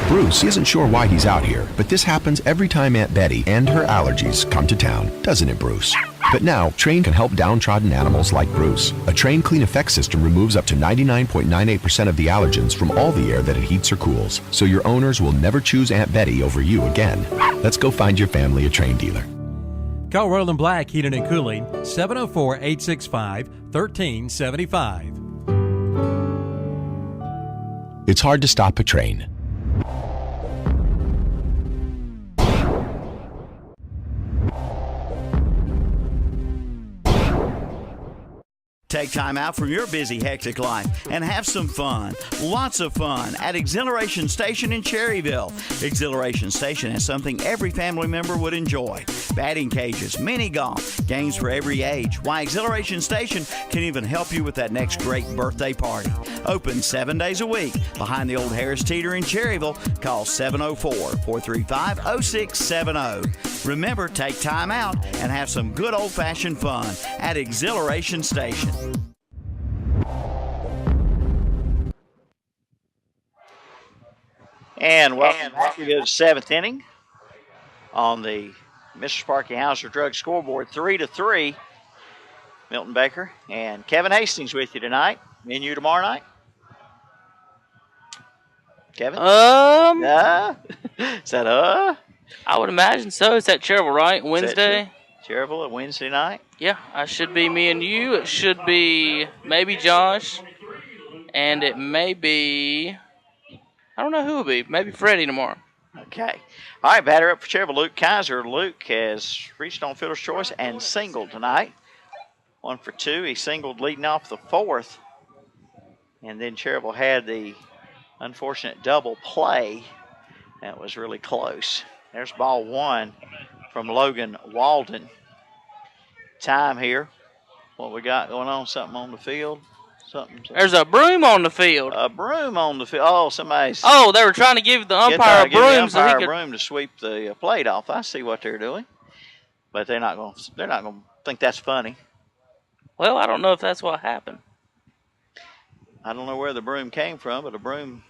Bruce isn't sure why he's out here, but this happens every time Aunt Betty and her allergies come to town, doesn't it, Bruce? But now, Train can help downtrodden animals like Bruce. A Train Clean Effect system removes up to 99.98% of the allergens from all the air that it heats or cools, so your owners will never choose Aunt Betty over you again. Let's go find your family a Train dealer. Call Roland Black Heating and Cooling, 704-865-1375. It's hard to stop a train. Take time out from your busy, hectic life and have some fun. Lots of fun at Exhilaration Station in Cherryville. Exhilaration Station has something every family member would enjoy. Batting cages, mini golf, games for every age. Why, Exhilaration Station can even help you with that next great birthday party. Open 7 days a week behind the old Harris Teeter in Cherryville. Call 704-435-0670. Remember, take time out and have some good old-fashioned fun at Exhilaration Station. And welcome back. We go to 7th inning on the Mr. Sparky Hauser Drug scoreboard, 3-3. Milton Baker and Kevin Hastings with you tonight. Menu tomorrow night. Kevin? Is that I would imagine so. It's at Cherryville, right? Wednesday? Cherryville at Wednesday night? Yeah, I should be me and you. It should be maybe Josh. And it may be, I don't know who it will be. Maybe Freddie tomorrow. Okay. All right, batter up for Cherryville, Luke Kaiser. Luke has reached on fielder's choice and singled tonight. 1 for 2. He singled leading off the 4th. And then Cherryville had the unfortunate double play. That was really close. There's ball 1 from Logan Walden. Time here. What we got going on? Something on the field? Something. There's a broom on the field. A broom on the field. Oh, somebody's. Oh, they were trying to give the umpire a broom so he could. Broom to sweep the plate off. I see what they're doing, but they're not going to think that's funny. Well, I don't know if that's what happened. I don't know where the broom came from, but a broom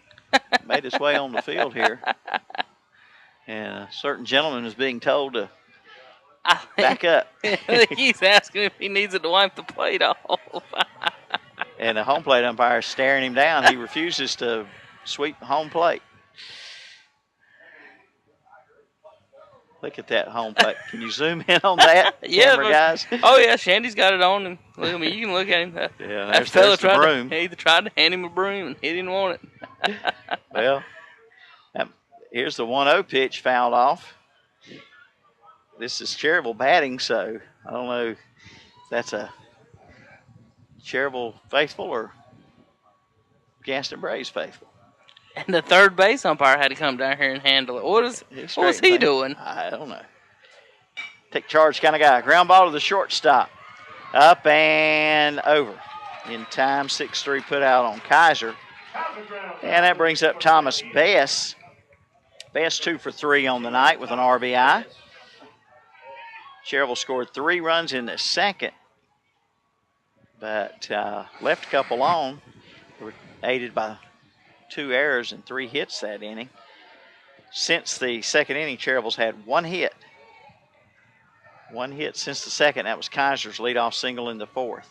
made its way on the field here. And a certain gentleman is being told to back up. He's asking if he needs it to wipe the plate off. And the home plate umpire is staring him down. He refuses to sweep home plate. Look at that home plate. Can you zoom in on that? Yeah, camera, guys. Oh yeah, Shandy's got it on, and look, I mean, you can look at him. Yeah, that fella the broom. He tried to hand him a broom, and he didn't want it. Well, here's the 1-0 pitch fouled off. This is Cherryville batting, so I don't know if that's a Cherryville faithful or Gaston Braves faithful. And the third base umpire had to come down here and handle it. What was he doing? I don't know. Take charge kind of guy. Ground ball to the shortstop. Up and over. In time, 6-3 put out on Kaiser. And that brings up Thomas Bess. Bess 2 for 3 on the night with an RBI. Cherryville scored 3 runs in the second, but left a couple on. They were aided by 2 errors and 3 hits that inning. Since the second inning, Cherryville's had 1 hit. 1 hit since the second. That was Kaiser's leadoff single in the 4th.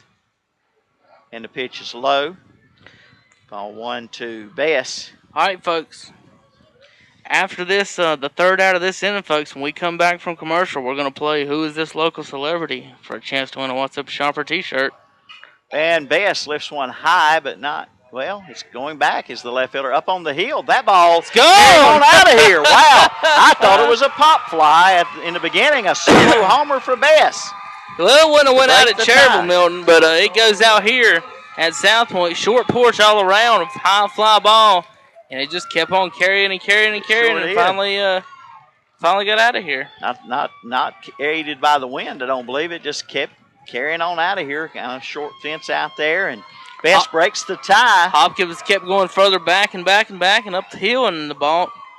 And the pitch is low. Ball 1 to Bess. All right, folks. After this, the third out of this inning, folks, when we come back from commercial, we're going to play Who Is This Local Celebrity for a chance to win a What's Up Shopper t-shirt. And Bess lifts one high, but not, well, it's going back as the left fielder up on the hill. That ball's going on out of here. Wow. I thought it was a pop fly in the beginning, a solo homer for Bess. Well, it wouldn't have went out at Cherryville, Milton, but it goes out here at South Point. Short porch all around with high fly ball. And it just kept on carrying and finally got out of here. Not aided by the wind, I don't believe. It just kept carrying on out of here. Kind of short fence out there, and Bess breaks the tie. Hopkins kept going further back and back and back and up the hill, and the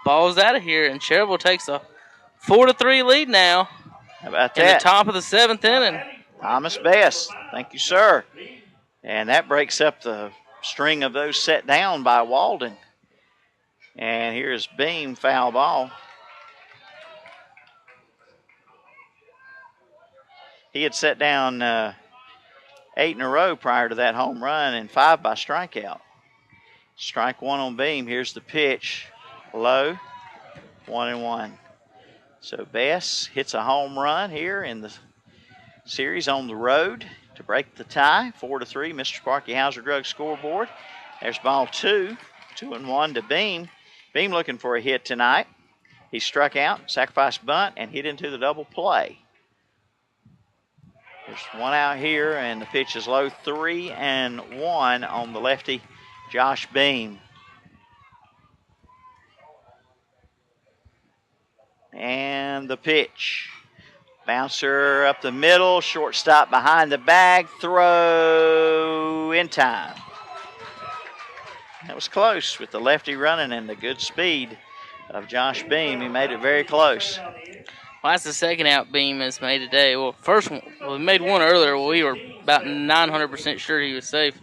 ball's out of here. And Cherryville takes a 4-3 lead now. How about in that? The top of the 7th inning. Thomas Bess, thank you, sir. And that breaks up the string of those set down by Walden. And here's Beam, foul ball. He had set down 8 in a row prior to that home run and 5 by strikeout. Strike 1 on Beam. Here's the pitch. Low. 1-1. So Bess hits a home run here in the series on the road to break the tie. 4-3, Mr. Sparky Hauser Drug scoreboard. There's ball 2. 2-1 to Beam. Beam looking for a hit tonight. He struck out, sacrifice bunt, and hit into the double play. There's one out here, and the pitch is low. 3-1 on the lefty, Josh Beam. And the pitch. Bouncer up the middle, shortstop behind the bag, throw in time. That was close with the lefty running and the good speed of Josh Beam. He made it very close. Well, that's the second out Beam has made today. Well, first one, we made one earlier. We were about 900% sure he was safe,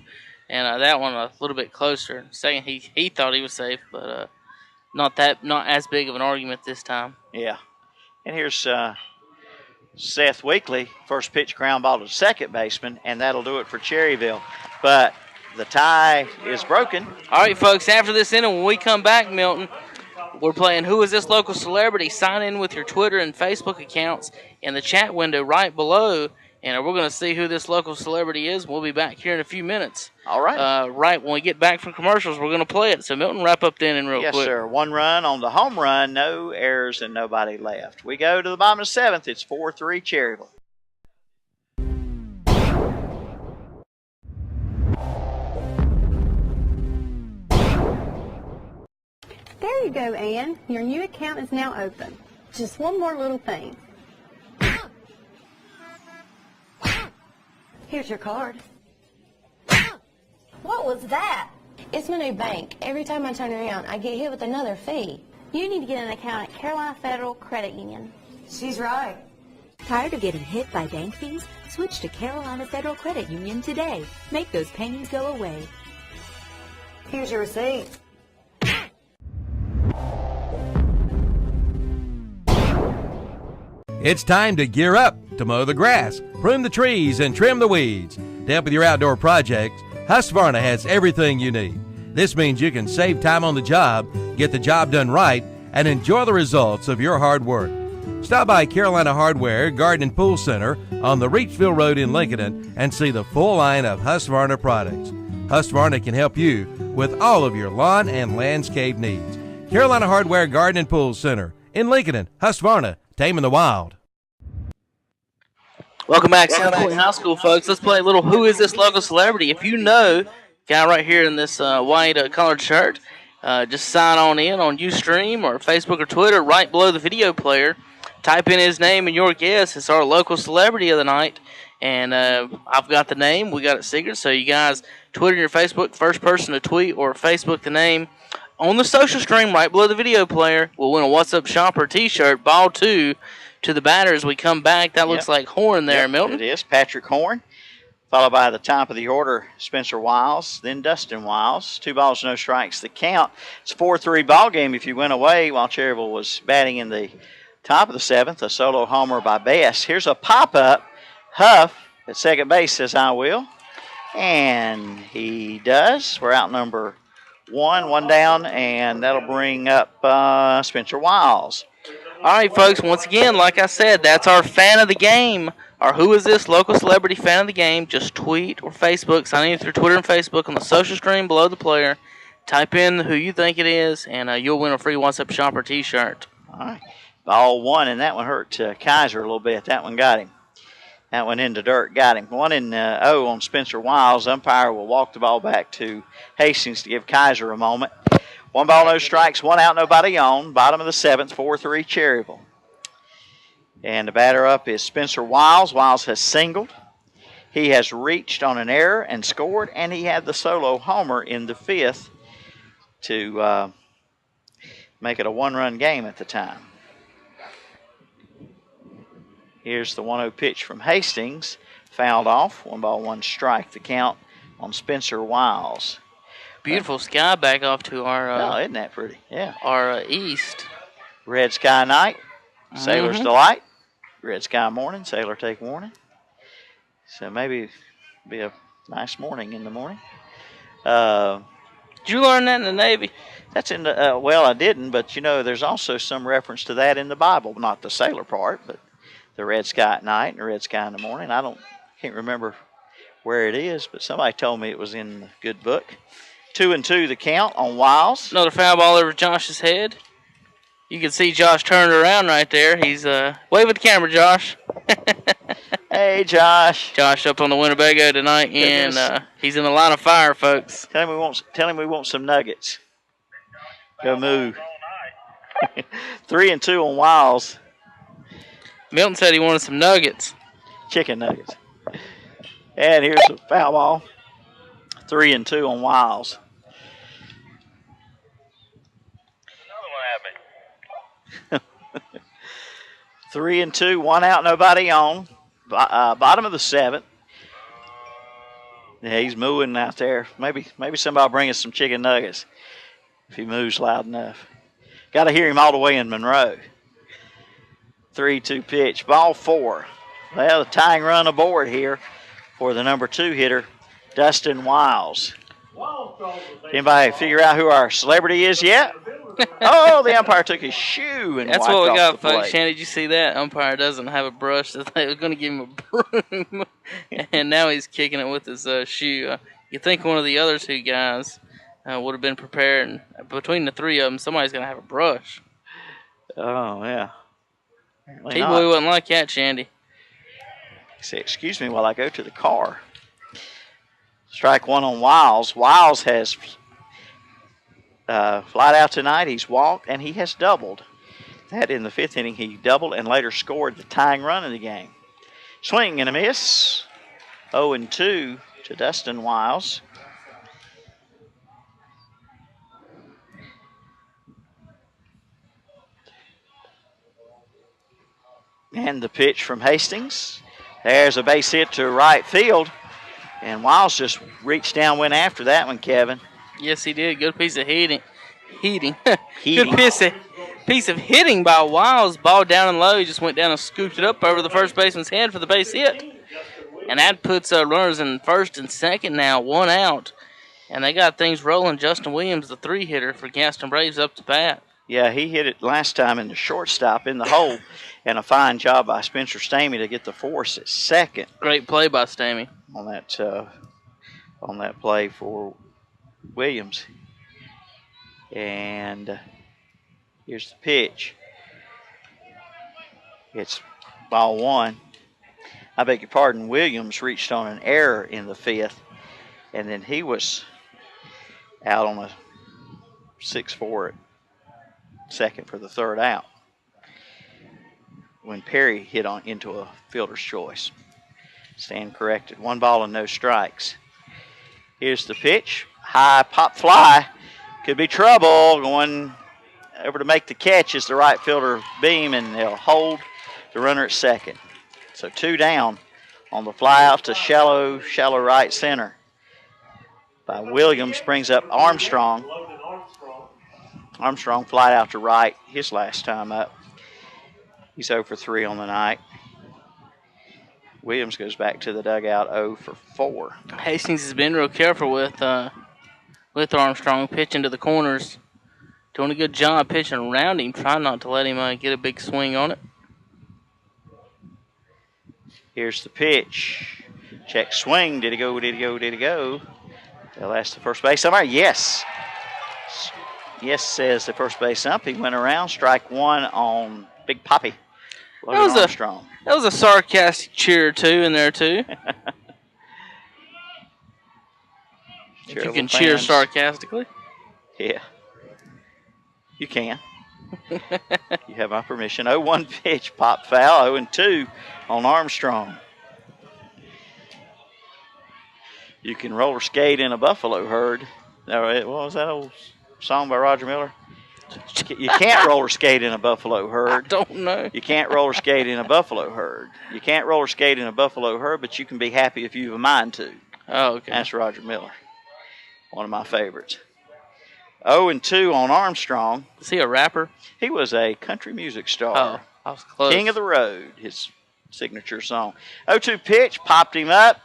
and that one a little bit closer. Second, he thought he was safe, but not as big of an argument this time. Yeah. And here's Seth Weekly, first pitch ground ball to second baseman, and that'll do it for Cherryville. But the tie is broken. All right, folks, after this inning, when we come back, Milton, we're playing Who Is This Local Celebrity? Sign in with your Twitter and Facebook accounts in the chat window right below, and we're going to see who this local celebrity is. We'll be back here in a few minutes. All right. Right when we get back from commercials, we're going to play it. So, Milton, wrap up the inning real quick. Yes, sir. 1 run on the home run, no errors and nobody left. We go to the bottom of the 7th. It's 4-3 Cherryville. There you go, Ann. Your new account is now open. Just one more little thing. Here's your card. What was that? It's my new bank. Every time I turn around, I get hit with another fee. You need to get an account at Carolina Federal Credit Union. She's right. Tired of getting hit by bank fees? Switch to Carolina Federal Credit Union today. Make those pains go away. Here's your receipt. It's time to gear up to mow the grass, prune the trees, and trim the weeds. To help with your outdoor projects, Husqvarna has everything you need. This means you can save time on the job, get the job done right, and enjoy the results of your hard work. Stop by Carolina Hardware Garden and Pool Center on the Reachville Road in Lincoln and see the full line of Husqvarna products. Husqvarna can help you with all of your lawn and landscape needs. Carolina Hardware Garden and Pool Center in Lincoln. Husqvarna, taming the wild. Welcome back, South Point High School, folks. Let's play a little Who Is This Local Celebrity? If you know, guy right here in this white collared shirt, just sign on in on Ustream or Facebook or Twitter right below the video player. Type in his name and your guess. It's our local celebrity of the night. And I've got the name. We got it secret. So you guys, Twitter your Facebook, first person to tweet or Facebook the name on the social stream right below the video player will win a What's Up Shopper t-shirt. Ball 2 to the batter as we come back. That looks like Horn there, Milton. It is Patrick Horn, followed by the top of the order, Spencer Wiles, then Dustin Wiles. 2 balls, no strikes. The count. It's a 4-3 ball game if you went away while Cherryville was batting in the top of the 7th. A solo homer by Bess. Here's a pop-up. Huff at second base says, I will. And he does. We're out number 1 down, and that'll bring up Spencer Wiles. All right, folks, once again, like I said, that's our fan of the game. Our Who Is This Local Celebrity fan of the game. Just tweet or Facebook. Sign in through Twitter and Facebook on the social stream below the player. Type in who you think it is, and you'll win a free What's Up Shopper t-shirt. All right. Ball 1, and that one hurt Kaiser a little bit. That one got him. That one into dirt got him. 1-0 on Spencer Wiles. Umpire will walk the ball back to Hastings to give Kaiser a moment. 1 ball, no strikes, 1 out, nobody on. Bottom of the 7th, 4-3 Cherryville. And the batter up is Spencer Wiles. Wiles has singled. He has reached on an error and scored, and he had the solo homer in the 5th to make it a 1-run game at the time. Here's the 1-0 pitch from Hastings. Fouled off. 1-1 strike. The count on Spencer Wiles. Beautiful sky back off to our. Oh, isn't that pretty? Yeah. Our east. Red sky night. Sailor's delight. Red sky morning. Sailor take warning. So maybe be a nice morning in the morning. Did you learn that in the Navy? That's in the. Well, I didn't, but there's also some reference to that in the Bible. Not the sailor part, but the red sky at night and the red sky in the morning. Can't remember where it is, but somebody told me it was in the good book. 2-2 the count on Wiles. Another foul ball over Josh's head. You can see Josh turned around right there. He's wave at the camera, Josh. Hey, Josh. Josh up on the Winnebago tonight, and he's in the line of fire, folks. Tell him we want some nuggets. Go move. 3-2 on Wiles. Milton said he wanted some nuggets. Chicken nuggets. And here's a foul ball. 3-2 on Wiles. 3-2, 1 out, nobody on. Bottom of the 7th. Yeah, he's mooing out there. Maybe somebody will bring us some chicken nuggets if he moves loud enough. Got to hear him all the way in Monroe. 3-2 pitch, ball 4. Well, the tying run aboard here for the number 2 hitter, Dustin Wiles. Anybody figure out who our celebrity is yet? Oh, the umpire took his shoe and that's wiped what we got, off the folks. plate. Shannon, did you see that? Umpire doesn't have a brush. They were going to give him a broom, and now he's kicking it with his shoe. You think one of the other 2 guys would have been prepared, and between the 3 of them, somebody's going to have a brush. Oh, yeah. T-Boy wasn't like that, Shandy. He said, excuse me while I go to the car. Strike 1 on Wiles. Wiles has flied out tonight. He's walked, and he has doubled. That in the 5th inning, he doubled and later scored the tying run in the game. Swing and a miss. 0-2 to Dustin Wiles. And the pitch from Hastings. There's a base hit to right field. And Wiles just reached down, went after that one, Kevin. Yes, he did. Good piece of heating. Good piece of hitting by Wiles. Ball down and low. He just went down and scooped it up over the first baseman's head for the base hit. And that puts runners in first and second now, 1 out. And they got things rolling. Justin Williams, the 3 hitter for Gaston Braves, up to bat. Yeah, he hit it last time in the shortstop in the hole. And a fine job by Spencer Stamey to get the force at second. Great play by Stamey. On that play for Williams. And here's the pitch. It's ball 1. I beg your pardon, Williams reached on an error in the 5th, and then he was out on a 6-4 at second for the 3rd out when Perry hit into a fielder's choice. Stand corrected. 1 ball and no strikes. Here's the pitch. High pop fly. Could be trouble. Going over to make the catch is the right fielder Beam, and they'll hold the runner at second. So 2 down on the fly out to shallow right center by Williams. Brings up Armstrong. Armstrong flied out to right his last time up. He's 0 for 3 on the night. Williams goes back to the dugout 0 for 4. Hastings has been real careful with Armstrong pitching to the corners. Doing a good job pitching around him, trying not to let him get a big swing on it. Here's the pitch. Check swing. Did it go? Did it go? Did it go? They'll ask the first base umpire. Yes. Yes, says the first base ump. He went around. Strike 1 on Big Poppy. Armstrong. That was a sarcastic cheer or 2 in there, too. If you can cheer sarcastically. Yeah. You can. You have my permission. 0-1 pitch, pop foul. 0-2 on Armstrong. You can roller skate in a buffalo herd. What was that old song by Roger Miller? You can't roller skate in a buffalo herd. I don't know. You can't roller skate in a buffalo herd. You can't roller skate in a buffalo herd, but you can be happy if you have a mind to. Oh, okay. That's Roger Miller. One of my favorites. 0-2 on Armstrong. Is he a rapper? He was a country music star. Oh, I was close. King of the Road, his signature song. 0-2 pitch, popped him up.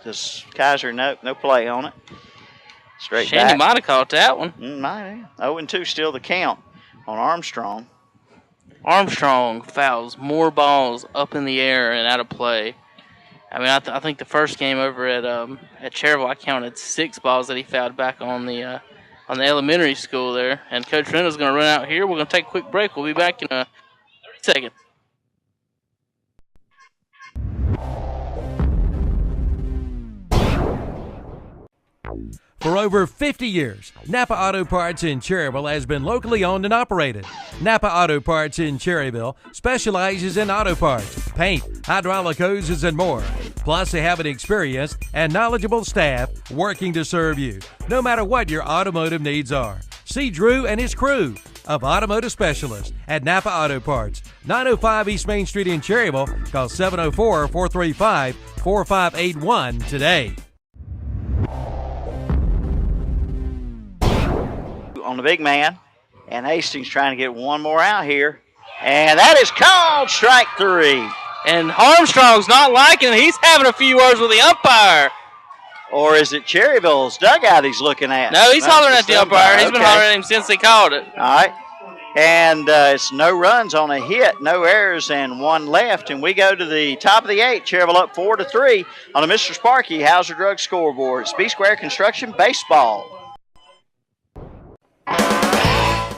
Does Kaiser no play on it. Straight Shandy back. might have caught that one. Might have. 0-2 still the count on Armstrong. Armstrong fouls more balls up in the air and out of play. I mean, I think the first game over at Cherryville, I counted 6 balls that he fouled back on the elementary school there. And Coach Reynolds is going to run out here. We're going to take a quick break. We'll be back in 30 seconds. For over 50 years, Napa Auto Parts in Cherryville has been locally owned and operated. Napa Auto Parts in Cherryville specializes in auto parts, paint, hydraulic hoses, and more. Plus, they have an experienced and knowledgeable staff working to serve you, no matter what your automotive needs are. See Drew and his crew of automotive specialists at Napa Auto Parts, 905 East Main Street in Cherryville. Call 704-435-4581 today. On the big man, and Hastings trying to get one more out here, and that is called strike 3. And Armstrong's not liking it. He's having a few words with the umpire. Or is it Cherryville's dugout he's looking at? No, he's hollering at the umpire. He's been hollering at him since they called it. All right. And it's no runs on a hit, no errors, and 1 left. And we go to the top of the 8th. Cherryville up 4-3 on the Mr. Sparky Hauser Drug scoreboard. It's B-Square Construction Baseball.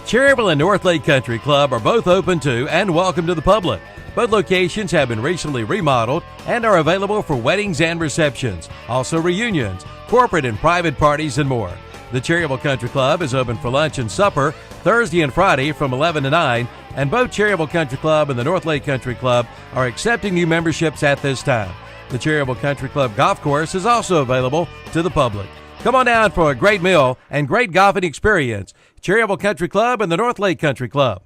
Cherryville and North Lake Country Club are both open to and welcome to the public. Both locations have been recently remodeled and are available for weddings and receptions, also reunions, corporate and private parties, and more. The Cherryville Country Club is open for lunch and supper Thursday and Friday from 11 to 9, and both Cherryville Country Club and the North Lake Country Club are accepting new memberships at this time. The Cherryville Country Club golf course is also available to the public. Come on down for a great meal and great golfing experience. Cherryville Country Club and the North Lake Country Club.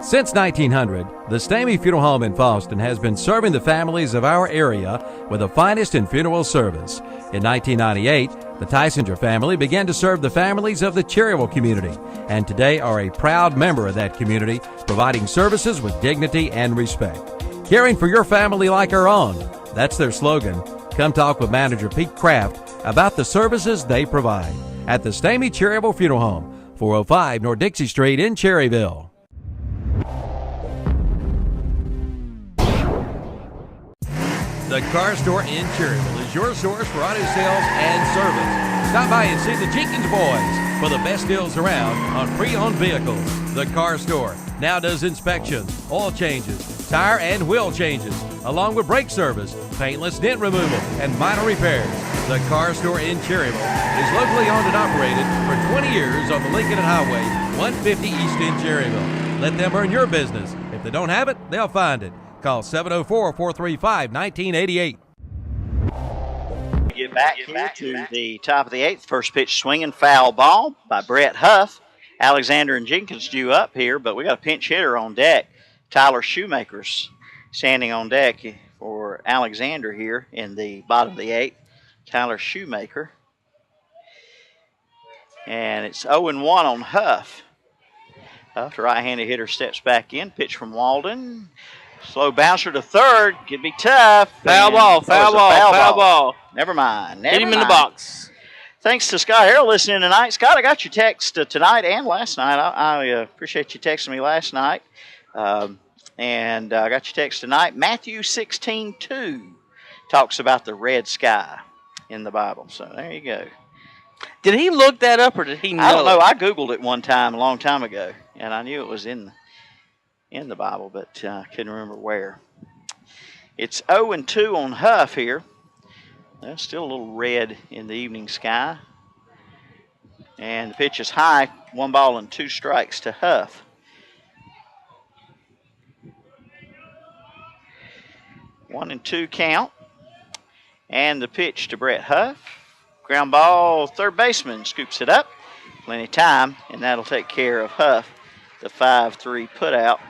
Since 1900, the Stamey Funeral Home in Fallston has been serving the families of our area with the finest in funeral service. In 1998, the Tysinger family began to serve the families of the Cherryville community, and today are a proud member of that community, providing services with dignity and respect. Caring for your family like our own. That's their slogan. Come talk with manager Pete Kraft about the services they provide at the Stamey Cherryville Funeral Home, 405 North Dixie Street in Cherryville. The Car Store in Cherryville is your source for auto sales and service. Stop by and see the Jenkins boys for the best deals around on pre-owned vehicles. The Car Store now does inspections, oil changes, tire and wheel changes, along with brake service, paintless dent removal, and minor repairs. The Car Store in Cherryville is locally owned and operated for 20 years on the Lincoln and Highway 150 East in Cherryville. Let them earn your business. If they don't have it, they'll find it. Call 704-435-1988. Get back to the top of the 8th. First pitch swinging foul ball by Brett Huff. Alexander and Jenkins due up here, but we got a pinch hitter on deck. Tyler Shoemaker's standing on deck for Alexander here in the bottom of the 8th. Tyler Shoemaker. And it's 0-1 on Huff. Huff, the right-handed hitter, steps back in. Pitch from Walden. Slow bouncer to third. Could be tough. Foul ball. Never mind. Hit him in the box. Thanks to Scott Harrell listening tonight. Scott, I got your text tonight and last night. I appreciate you texting me last night. And I got your text tonight. Matthew 16:2 talks about the red sky in the Bible. So there you go. Did he look that up or did he know? I don't know. I Googled it one time a long time ago, and I knew it was in the Bible, but couldn't remember where. It's 0-2 on Huff here. There's still a little red in the evening sky. And the pitch is high. 1 ball and 2 strikes to Huff. 1-2 count. And the pitch to Brett Huff. Ground ball, third baseman scoops it up. Plenty of time, and that'll take care of Huff. The 5-3 put out.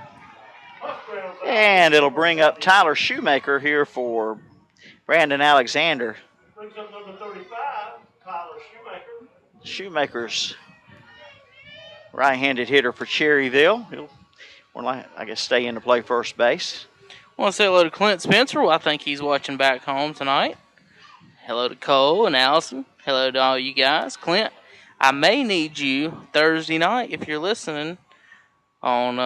And it'll bring up Tyler Shoemaker here for Brandon Alexander. Brings up number 35, Tyler Shoemaker. Shoemaker's right-handed hitter for Cherryville. He'll, I guess, stay in to play first base. I want to say hello to Clint Spencer. I think he's watching back home tonight. Hello to Cole and Allison. Hello to all you guys. Clint, I may need you Thursday night if you're listening on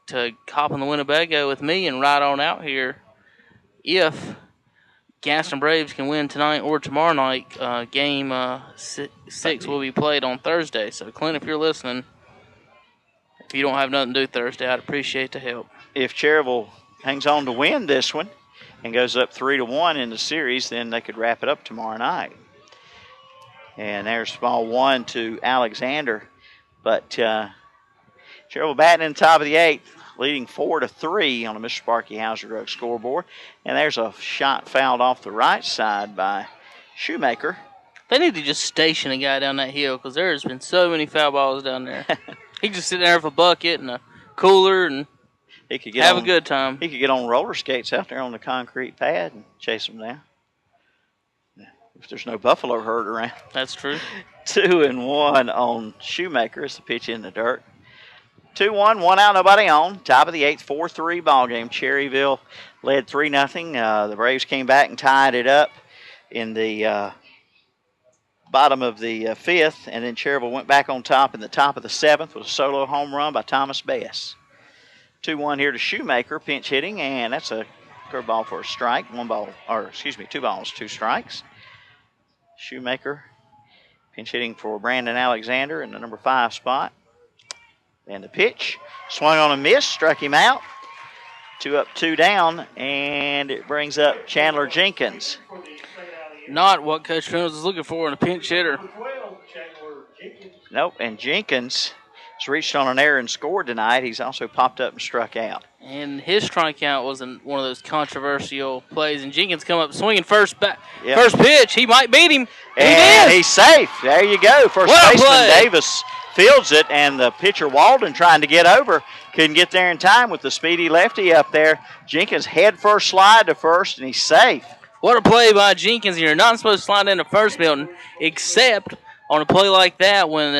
to hop on the Winnebago with me and ride on out here. If Gaston Braves can win tonight or tomorrow night, game 6 will be played on Thursday. So, Clint, if you're listening, if you don't have nothing to do Thursday, I'd appreciate the help. If Cherryville hangs on to win this one and goes up 3-1 in the series, then they could wrap it up tomorrow night. And there's ball 1 to Alexander. But Cherryville batting in the top of the 8th, leading 4-3 on the Mr. Sparky Hauser Drug scoreboard. And there's a shot fouled off the right side by Shoemaker. They need to just station a guy down that hill because there's been so many foul balls down there. He just sit there with a bucket and a cooler and he could have a good time. He could get on roller skates out there on the concrete pad and chase them down. If there's no buffalo herd around. That's true. 2-1 on Shoemaker as the pitch in the dirt. 2-1, 1 out, nobody on. Top of the 8th, 4-3 ball game. Cherryville led 3-0. The Braves came back and tied it up in the bottom of the 5th, and then Cherryville went back on top in the top of the 7th with a solo home run by Thomas Bess. 2-1 here to Shoemaker, pinch hitting, and that's a curveball for a strike. 2 balls, 2 strikes. Shoemaker pinch hitting for Brandon Alexander in the number 5 spot. And the pitch, swung on a miss, struck him out. 2 up, 2 down, and it brings up Chandler Jenkins. Not what Coach Reynolds was looking for in a pinch hitter. Nope, and Jenkins has reached on an error and scored tonight. He's also popped up and struck out. And his strikeout was one of those controversial plays. And Jenkins come up swinging first pitch. He might beat him. And he's safe. There you go. First baseman Davis fields it, and the pitcher Walden trying to get over. Couldn't get there in time with the speedy lefty up there. Jenkins head first slide to first, and he's safe. What a play by Jenkins. You're not supposed to slide into first, Milton, except on a play like that when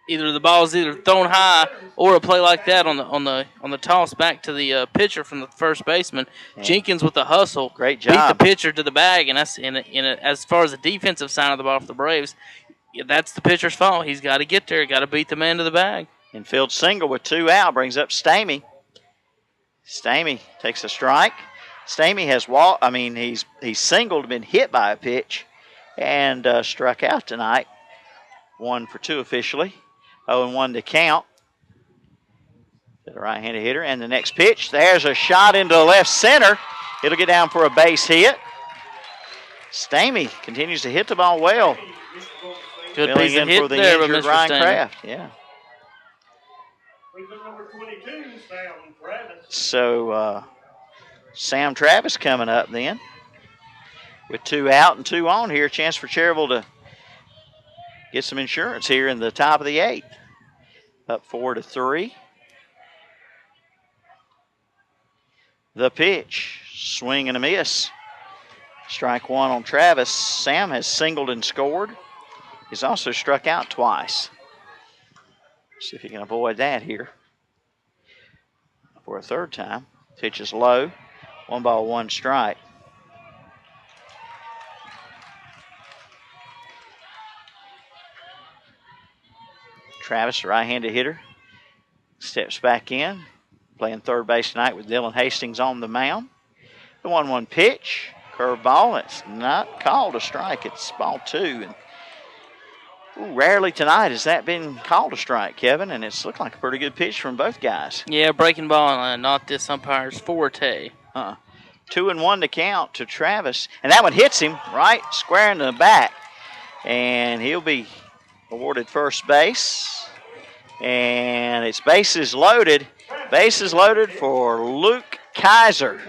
either the ball is thrown high or a play like that on the toss back to the pitcher from the first baseman. Yeah. Jenkins with the hustle. Great job. Beat the pitcher to the bag, and that's as far as the defensive side of the ball for the Braves, that's the pitcher's fault. He's got to get there. Got to beat the man to the bag. Infield single with 2 out brings up Stamey. Stamey takes a strike. Stamey has he's singled, been hit by a pitch, and struck out tonight. 1 for 2 officially. 0-1 to count. To the right-handed hitter. And the next pitch, there's a shot into the left center. It'll get down for a base hit. Stamey continues to hit the ball well. Good filling in hit for the there, injured Mr. Ryan Stamey. Kraft. Yeah. So Sam Travis coming up then. With 2 out and 2 on here. Chance for Cherryville to get some insurance here in the top of the 8th. Up 4-3. The pitch. Swing and a miss. Strike 1 on Travis. Sam has singled and scored. He's also struck out twice. See if he can avoid that here. For a third time. Pitch is low. 1 ball, 1 strike. Travis, the right-handed hitter, steps back in, playing third base tonight with Dylan Hastings on the mound. The 1-1 pitch, curveball. It's not called a strike. It's ball 2. And rarely tonight has that been called a strike, Kevin, and it's looked like a pretty good pitch from both guys. Yeah, breaking ball, not this umpire's forte. 2-1 to count to Travis, and that one hits him right square in the back, and he'll be awarded first base, and it's bases loaded. Bases loaded for Luke Kaiser.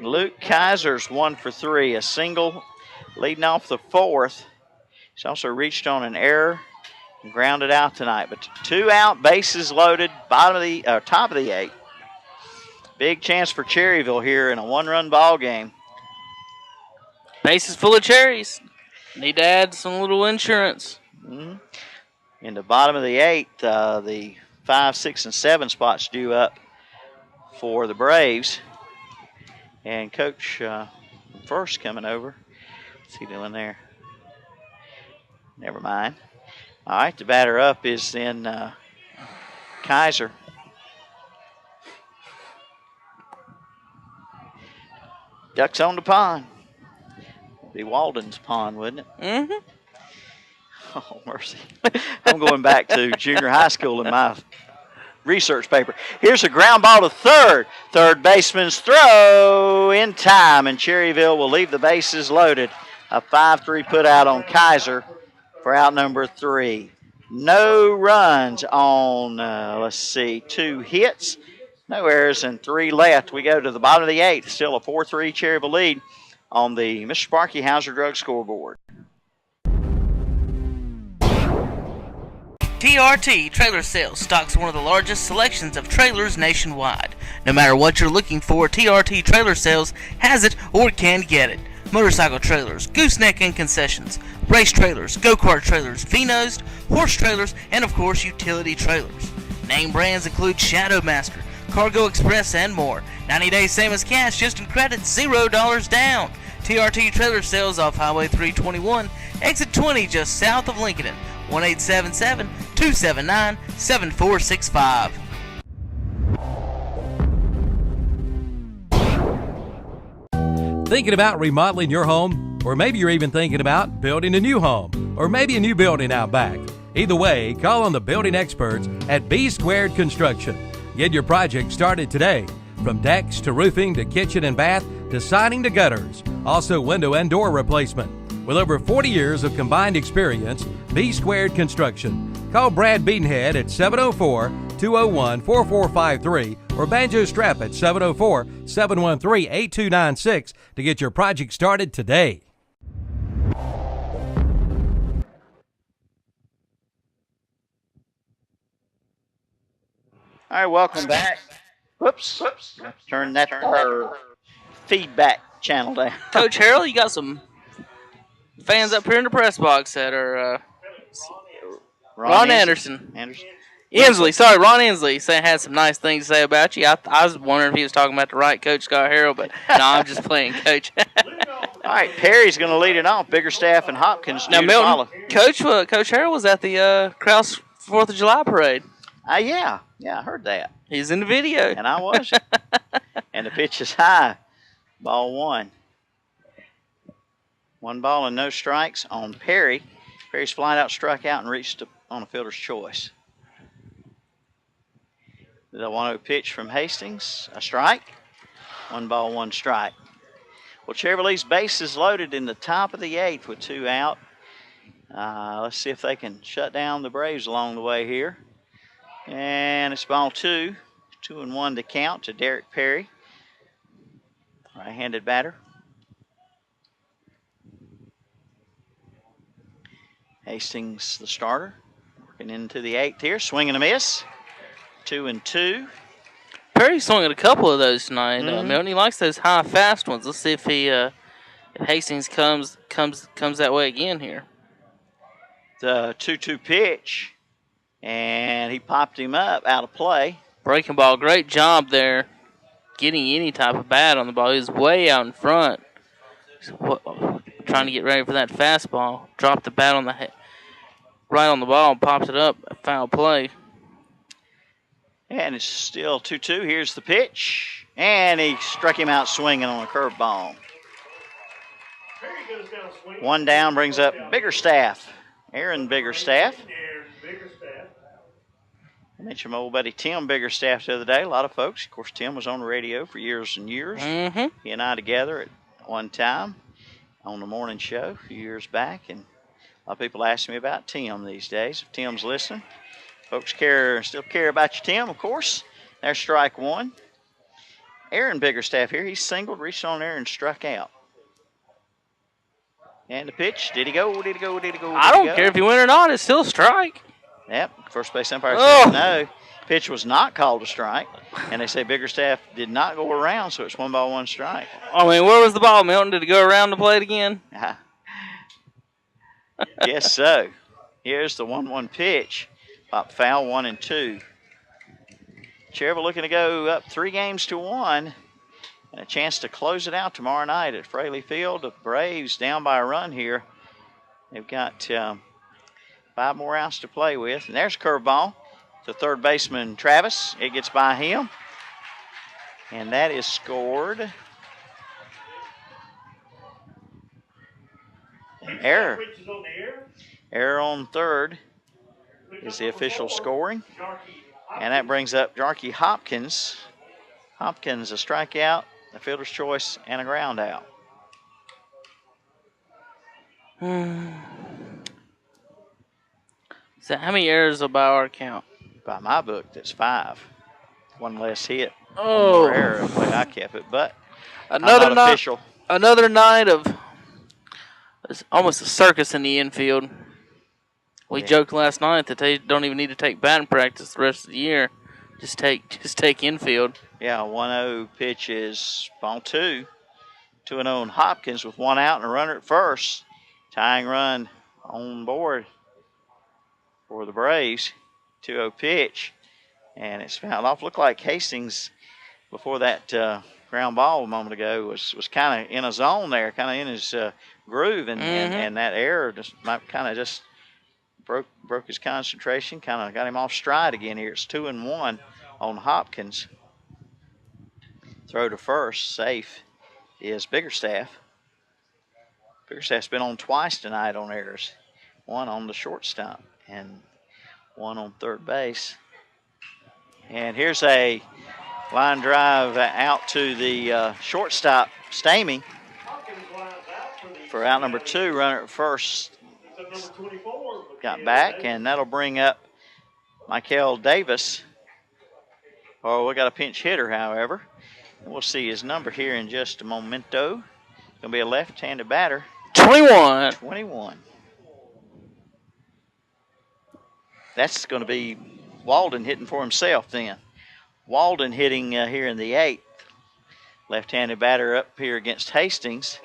Luke Kaiser's 1 for 3, a single leading off the fourth. He's also reached on an error and grounded out tonight. But 2 out, bases loaded, top of the 8th. Big chance for Cherryville here in a 1-run ball game. Bases full of cherries. Need to add some little insurance. Mm-hmm. In the bottom of the 8th, the 5, 6, and 7 spots due up for the Braves. And Coach first coming over. What's he doing there? Never mind. All right, the batter up is then Kaiser. Ducks on the pond. Be Walden's pond, wouldn't it? Mm-hmm. Oh, mercy. I'm going back to junior high school in my research paper. Here's a ground ball to third. Third baseman's throw in time, and Cherryville will leave the bases loaded. A 5-3 put out on Kaiser for out number 3. No runs on, 2 hits, no errors, and 3 left. We go to the bottom of the 8th. Still a 4-3 Cherryville lead on the Mr. Sparky Hauser Drug scoreboard. TRT Trailer Sales stocks one of the largest selections of trailers nationwide. No matter what you're looking for, TRT Trailer Sales has it or can get it. Motorcycle trailers, gooseneck and concessions, race trailers, go-kart trailers, Phenos, horse trailers, and of course utility trailers. Name brands include Shadowmaster, Cargo Express, and more. 90 days same as cash, just in credit, $0 down. TRT Trailer Sales off Highway 321, exit 20 just south of Lincoln. 1-877-279-7465. Thinking about remodeling your home? Or maybe you're even thinking about building a new home, or maybe a new building out back. Either way, call on the building experts at B Squared Construction. Get your project started today. From decks to roofing to kitchen and bath to siding to gutters. Also window and door replacement. With over 40 years of combined experience, B Squared Construction. Call Brad Beatonhead at 704-201-4453 or Banjo Strap at 704-713-8296 to get your project started today. All right, welcome back. Whoops. Turn that feedback channel down. Coach Harold, you got some fans up here in the press box that are Ron Anderson. Inslee. Ron Inslee had some nice things to say about you. I was wondering if he was talking about the right Coach Scott Harold, but no, I'm just playing, Coach. All right, Perry's going to lead it off. Biggerstaff and Hopkins now, Milton, Coach Harold was at the Krause 4th of July parade. Yeah, I heard that. He's in the video. And I was. And the pitch is high. Ball 1. 1 ball and no strikes on Perry. Perry's flying out, struck out, and reached on a fielder's choice. The 1-0 pitch from Hastings. A strike. 1 ball, 1 strike. Well, Cherryville's base is loaded in the top of the 8th with 2 out. Let's see if they can shut down the Braves along the way here. And it's ball 2. 2-1 to count to Derek Perry. Right-handed batter. Hastings, the starter, working into the 8th here. Swing and a miss. 2-2. Perry swung at a couple of those tonight. Milton, he likes those high, fast ones. Let's see if if Hastings comes that way again here. The 2-2 pitch. And he popped him up out of play. Breaking ball, great job there. Getting any type of bat on the ball. He was way out in front. Trying to get ready for that fastball. Dropped the bat on the head, right on the ball and popped it up. A foul play. And it's still 2-2. Here's the pitch. And he struck him out swinging on a curveball. 1 down brings up Biggerstaff. Aaron Biggerstaff. I mentioned my old buddy Tim Biggerstaff the other day. A lot of folks. Of course, Tim was on the radio for years and years. Mm-hmm. He and I together at one time on the morning show a few years back. And a lot of people ask me about Tim these days. If Tim's listening, folks still care about you, Tim, of course. There's strike 1. Aaron Biggerstaff here. He singled, reached on there, and struck out. And the pitch. Did he go? Did he go? Did he go? I don't care if he went or not. It's still a strike. Yep. First base umpire said no. Pitch was not called a strike. And they say Biggerstaff did not go around, so it's 1-1 strike. I mean, where was the ball, Milton? Did it go around to play it again? Yes, so. Here's the 1-1 pitch. Pop foul, 1-2. Cherryville looking to go up 3-1 and a chance to close it out tomorrow night at Fraley Field. The Braves down by a run here. They've got 5 more outs to play with. And there's a curveball to third baseman Travis. It gets by him. And that is scored. An error. Error on third is the official scoring. And that brings up Jarkey Hopkins. Hopkins, a strikeout, a fielder's choice, and a ground out. So how many errors by our count? By my book, that's 5. One less hit. Oh. One more error, the way I kept it. But another not official. Another night of it's almost a circus in the infield. We joked last night that they don't even need to take batting practice the rest of the year. Just take infield. Yeah, 1-0 pitch is ball 2. 2-0 on Hopkins with 1 out and a runner at first. Tying run on board for the Braves. 2-0 pitch. And it's fouled off. Looked like Hastings, before that ground ball a moment ago, was kind of in a zone there, kind of in his groove. And that error just kind of just broke his concentration, kind of got him off stride again here. It's 2-1 on Hopkins. Throw to first, safe, is Biggerstaff. Biggerstaff's been on twice tonight on errors. 1 on the shortstop and 1 on third base. And here's a line drive out to the shortstop, Stamey, for out number 2, runner at first. Got back, and that'll bring up Michael Davis. Oh, we got a pinch hitter, however. We'll see his number here in just a momento. Going to be a left-handed batter. 21. That's going to be Walden hitting for himself then. Walden hitting here in the 8th. Left-handed batter up here against Hastings.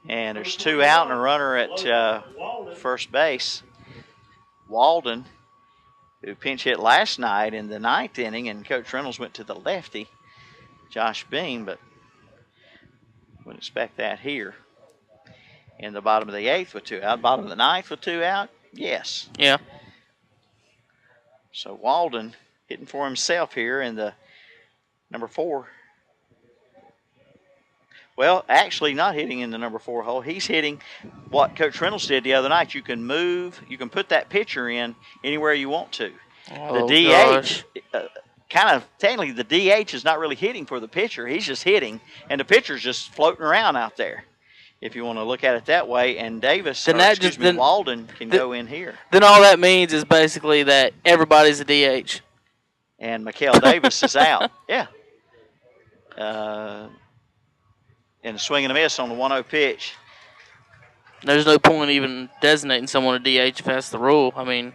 And there's 2 out and a runner at first base. Walden, who pinch hit last night in the 9th inning, and Coach Reynolds went to the lefty, Josh Beam, but wouldn't expect that here. In the bottom of the 8th with 2 out, bottom of the 9th with 2 out, yes. Yeah. So Walden hitting for himself here in the number 4. Well, actually not hitting in the number 4 hole. He's hitting what Coach Reynolds did the other night. You can move, you can put that pitcher in anywhere you want to. Oh, the DH, kind of, technically the DH is not really hitting for the pitcher. He's just hitting, and the pitcher's just floating around out there, if you want to look at it that way. And Davis, Walden can go in here. Then all that means is basically that everybody's a DH. And Mikael Davis is out. Yeah. And a swing and a miss on the 1-0 pitch. There's no point even designating someone a DH if that's the rule. I mean,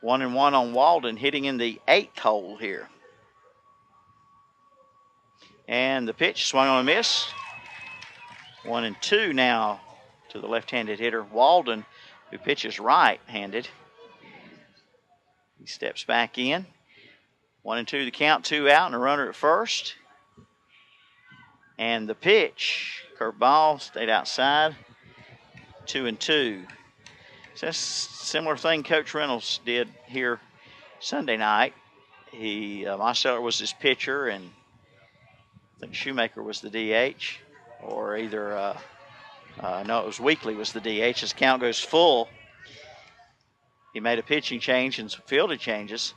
1-1 on Walden, hitting in the 8th hole here. And the pitch swung on a miss. 1-2 now to the left-handed hitter Walden, who pitches right-handed. He steps back in. 1-2 the count, 2 out and a runner at first. And the pitch, curveball, stayed outside. 2-2. So that's a similar thing Coach Reynolds did here Sunday night. Mosteller was his pitcher, and I think Shoemaker was the DH, or either no, it was Weekly was the DH. His count goes full. He made a pitching change and some fielding changes.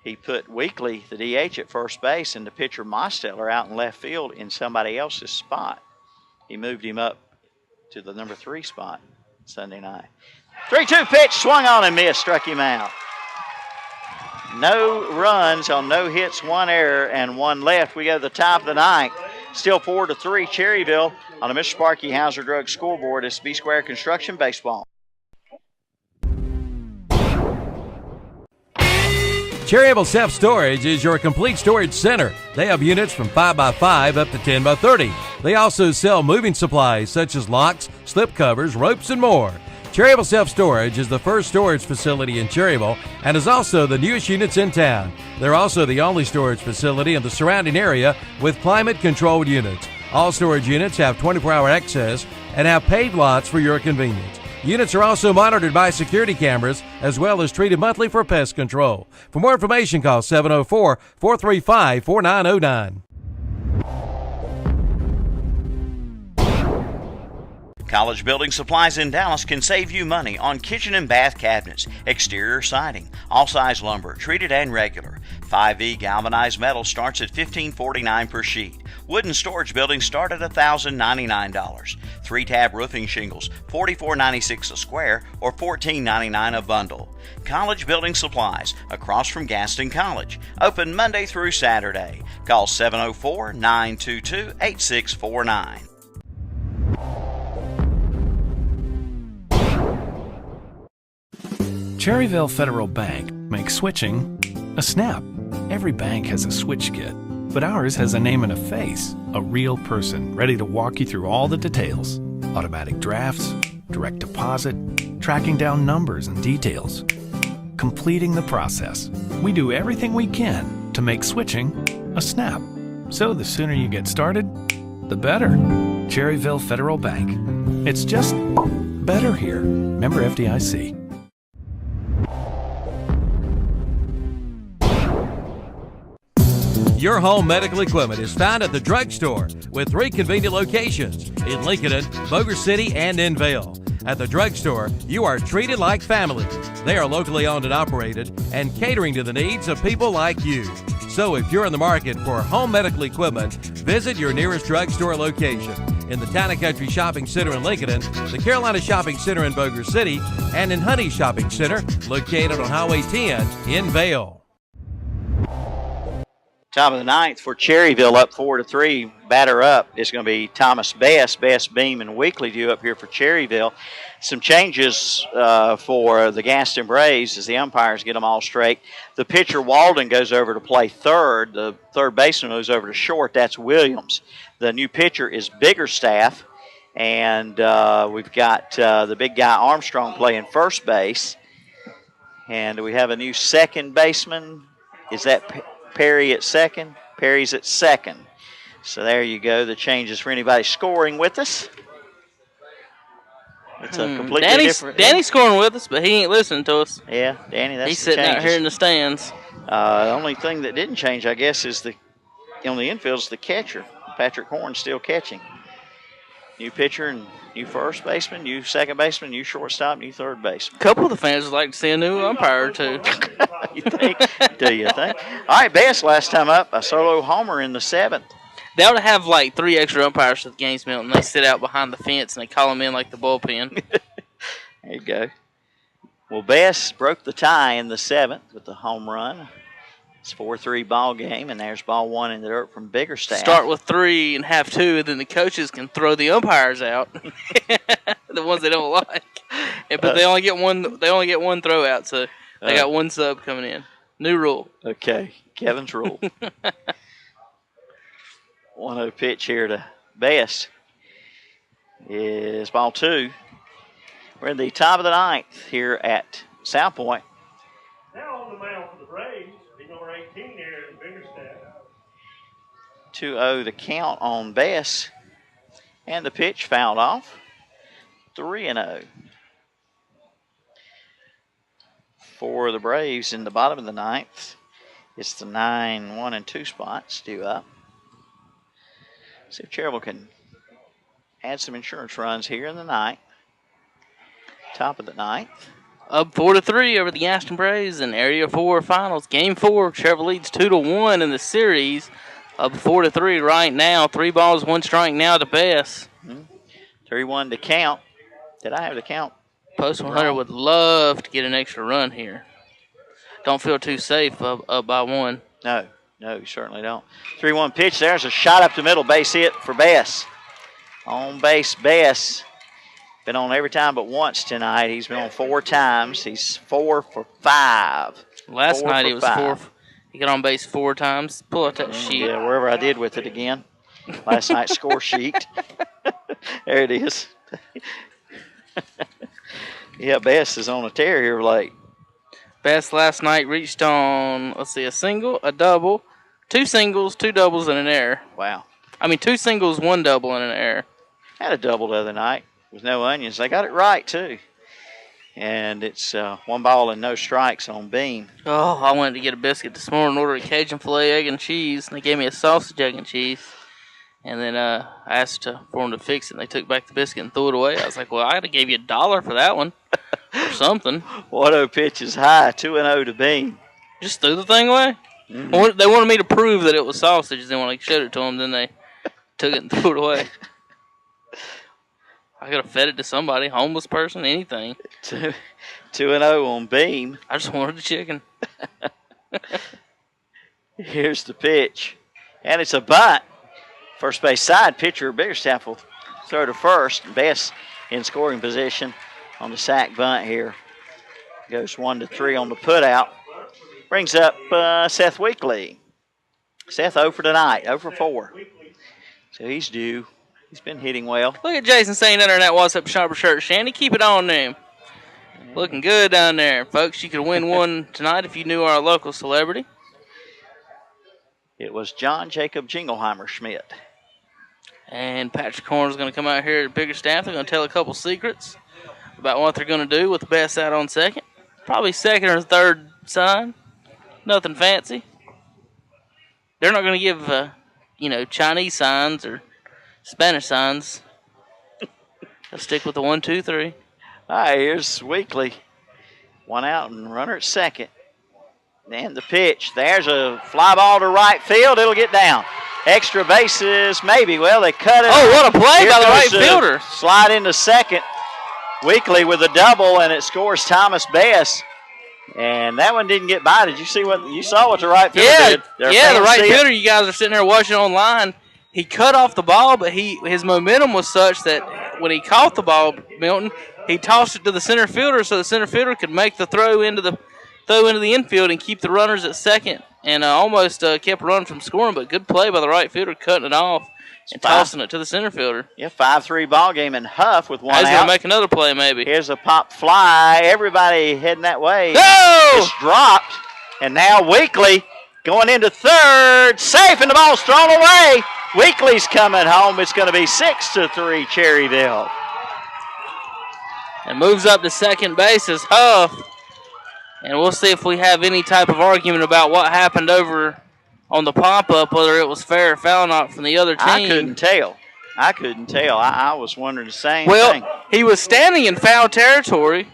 He put Weekly, the DH, at first base, and the pitcher Mosteller out in left field in somebody else's spot. He moved him up to the number 3 spot Sunday night. 3-2 pitch, swung on and missed, struck him out. No runs on no hits, 1 error, and 1 left. We go to the top of the ninth. Still 4-3, Cherryville on the Mr. Sparky Hauser Drug scoreboard. It's B Square Construction Baseball. Cherryville Self-Storage is your complete storage center. They have units from 5x5 up to 10x30. They also sell moving supplies such as locks, slip covers, ropes, and more. Cherryville Self-Storage is the first storage facility in Cherryville and is also the newest units in town. They're also the only storage facility in the surrounding area with climate-controlled units. All storage units have 24-hour access and have paved lots for your convenience. Units are also monitored by security cameras as well as treated monthly for pest control. For more information, call 704-435-4909. College Building Supplies in Dallas can save you money on kitchen and bath cabinets, exterior siding, all-size lumber, treated and regular. 5E galvanized metal starts at $15.49 per sheet. Wooden storage buildings start at $1,099. 3-tab roofing shingles, $44.96 a square or $14.99 a bundle. College Building Supplies, across from Gaston College. Open Monday through Saturday. Call 704-922-8649. Cherryville Federal Bank makes switching a snap. Every bank has a switch kit, but ours has a name and a face, a real person ready to walk you through all the details. Automatic drafts, direct deposit, tracking down numbers and details. Completing the process. We do everything we can to make switching a snap. So the sooner you get started, the better. Cherryville Federal Bank. It's just better here. Member FDIC. Your home medical equipment is found at the drugstore with 3 convenient locations in Lincoln, Boger City, and in Vail. At the drugstore, you are treated like family. They are locally owned and operated and catering to the needs of people like you. So if you're in the market for home medical equipment, visit your nearest drugstore location in the Town & Country Shopping Center in Lincoln, the Carolina Shopping Center in Boger City, and in Honey Shopping Center, located on Highway 10 in Vail. Top of the ninth for Cherryville, up 4-3. Batter up is going to be Thomas Best. Best, Beam, and Weekly due up here for Cherryville. Some changes for the Gaston Braves as the umpires get them all straight. The pitcher, Walden, goes over to play third. The third baseman moves over to short. That's Williams. The new pitcher is Biggerstaff. And we've got the big guy, Armstrong, playing first base. And we have a new second baseman. Is that Perry at second? Perry's at second. So there you go. The changes for anybody scoring with us. It's a completely different. Danny's scoring with us, but he ain't listening to us. Yeah, Danny, that's He's sitting out here in the stands. The only thing that didn't change, I guess, is on the infield is the catcher. Patrick Horn still catching. New pitcher and new first baseman, new second baseman, new shortstop, new third baseman. A couple of the fans would like to see a new umpire or two. You think? Do you think? All right, Best last time up, a solo homer in the 7th. They ought to have like 3 extra umpires at the games, Milton. They sit out behind the fence and they call them in like the bullpen. There you go. Well, Best broke the tie in the 7th with the home run. It's 4-3 ball game, and there's ball 1 in the dirt from Biggerstaff. Start with 3 and have 2, and then the coaches can throw the umpires out, the ones they don't like. But they only get one. They only get one throw out, so they got one sub coming in. New rule. Okay, Kevin's rule. 1-0 pitch here to Best is ball 2. We're in the top of the 9th here at South Point. Now on the mound for the Braves, number 18 there is Biggerstaff. 2-0 the count on Best. And the pitch fouled off. 3-0. For the Braves in the bottom of the 9th. It's the 9, 1, and 2 spots due up. See if Cherryville can add some insurance runs here in the 9th. Top of the 9th. Up 4-3 over the Gaston Braves in Area 4 finals. Game 4, Cherryville leads 2-1 in the series. Up 4-3 right now. 3 balls, 1 strike now to Best. 3-1 to count. Did I have the count? Post 100 would love to get an extra run here. don't feel too safe up by one. No, you certainly don't. 3-1 pitch. There's a shot up the middle. Base hit for Bess. On base, Bess. Been on every time but once tonight. He's been on 4 times. He's 4 for 5. Last night he was 4. He got on base 4 times. Pull out that sheet. Yeah, wherever I did with it again. Last night's score sheet. There it is. Yeah, Bess is on a tear here late. Bess last night reached on, let's see, a single, a double, 2 singles, 2 doubles, and an error. Wow. I mean, 2 singles, 1 double, and an error. Had a double the other night with no onions. They got it right, too. And it's 1 ball and no strikes on Beam. Oh, I went to get a biscuit this morning and ordered a Cajun filet, egg, and cheese. And they gave me a sausage, egg, and cheese. And then I asked for them to fix it, and they took back the biscuit and threw it away. I was like, well, I'd have gave you $1 for that one or something. 1-0 pitch is high, 2-0 to Beam. Just threw the thing away? Mm-hmm. They wanted me to prove that it was sausage. Then when I showed it to them, then they took it and threw it away. I could have fed it to somebody, homeless person, anything. 2-0 on Beam. I just wanted the chicken. Here's the pitch. And it's a bunt. First base side, pitcher Biggerstaff will throw to first. Bess in scoring position on the sack bunt here. Goes 1-3 on the putout. Brings up Seth Weekly. Seth 0 for tonight, 0 for 4. So he's due. He's been hitting well. Look at Jason saying under that What's Up Shopper shirt. Shandy, keep it on there. Looking good down there. Folks, you could win one tonight if you knew our local celebrity. It was John Jacob Jingleheimer Schmidt. And Patrick Horn's going to come out here at Biggerstaff. They're going to tell a couple secrets about what they're going to do with the Bess out on second. Probably second or third sign. Nothing fancy. They're not going to give, Chinese signs or Spanish signs. They'll stick with the 1, 2, 3. All right, here's Weekly. 1 out and runner at second. And the pitch. There's a fly ball to right field. It'll get down. Extra bases, maybe. Well, they cut it. Oh, what a play by the right fielder. Slide into second. Weekly with a double, and it scores Thomas Bess. And that one didn't get by. Did you see what you saw? What the right fielder did? Yeah, the right fielder. You guys are sitting there watching online. He cut off the ball, but his momentum was such that when he caught the ball, Milton, he tossed it to the center fielder so the center fielder could make the throw into the infield and keep the runners at second, and almost kept running from scoring. But good play by the right fielder, cutting it off and tossing it to the center fielder. Yeah, 5-3 ball game, and Huff with 1 out. He's going to make another play, maybe. Here's a pop fly. Everybody heading that way. No! It's dropped, and now Weekly going into third. Safe, and the ball's thrown away. Weekly's coming home. It's going to be 6-3 Cherryville. And moves up to second base is Huff. And we'll see if we have any type of argument about what happened over on the pop-up, whether it was fair or foul or not from the other team. I couldn't tell. I was wondering the same thing. Well, he was standing in foul territory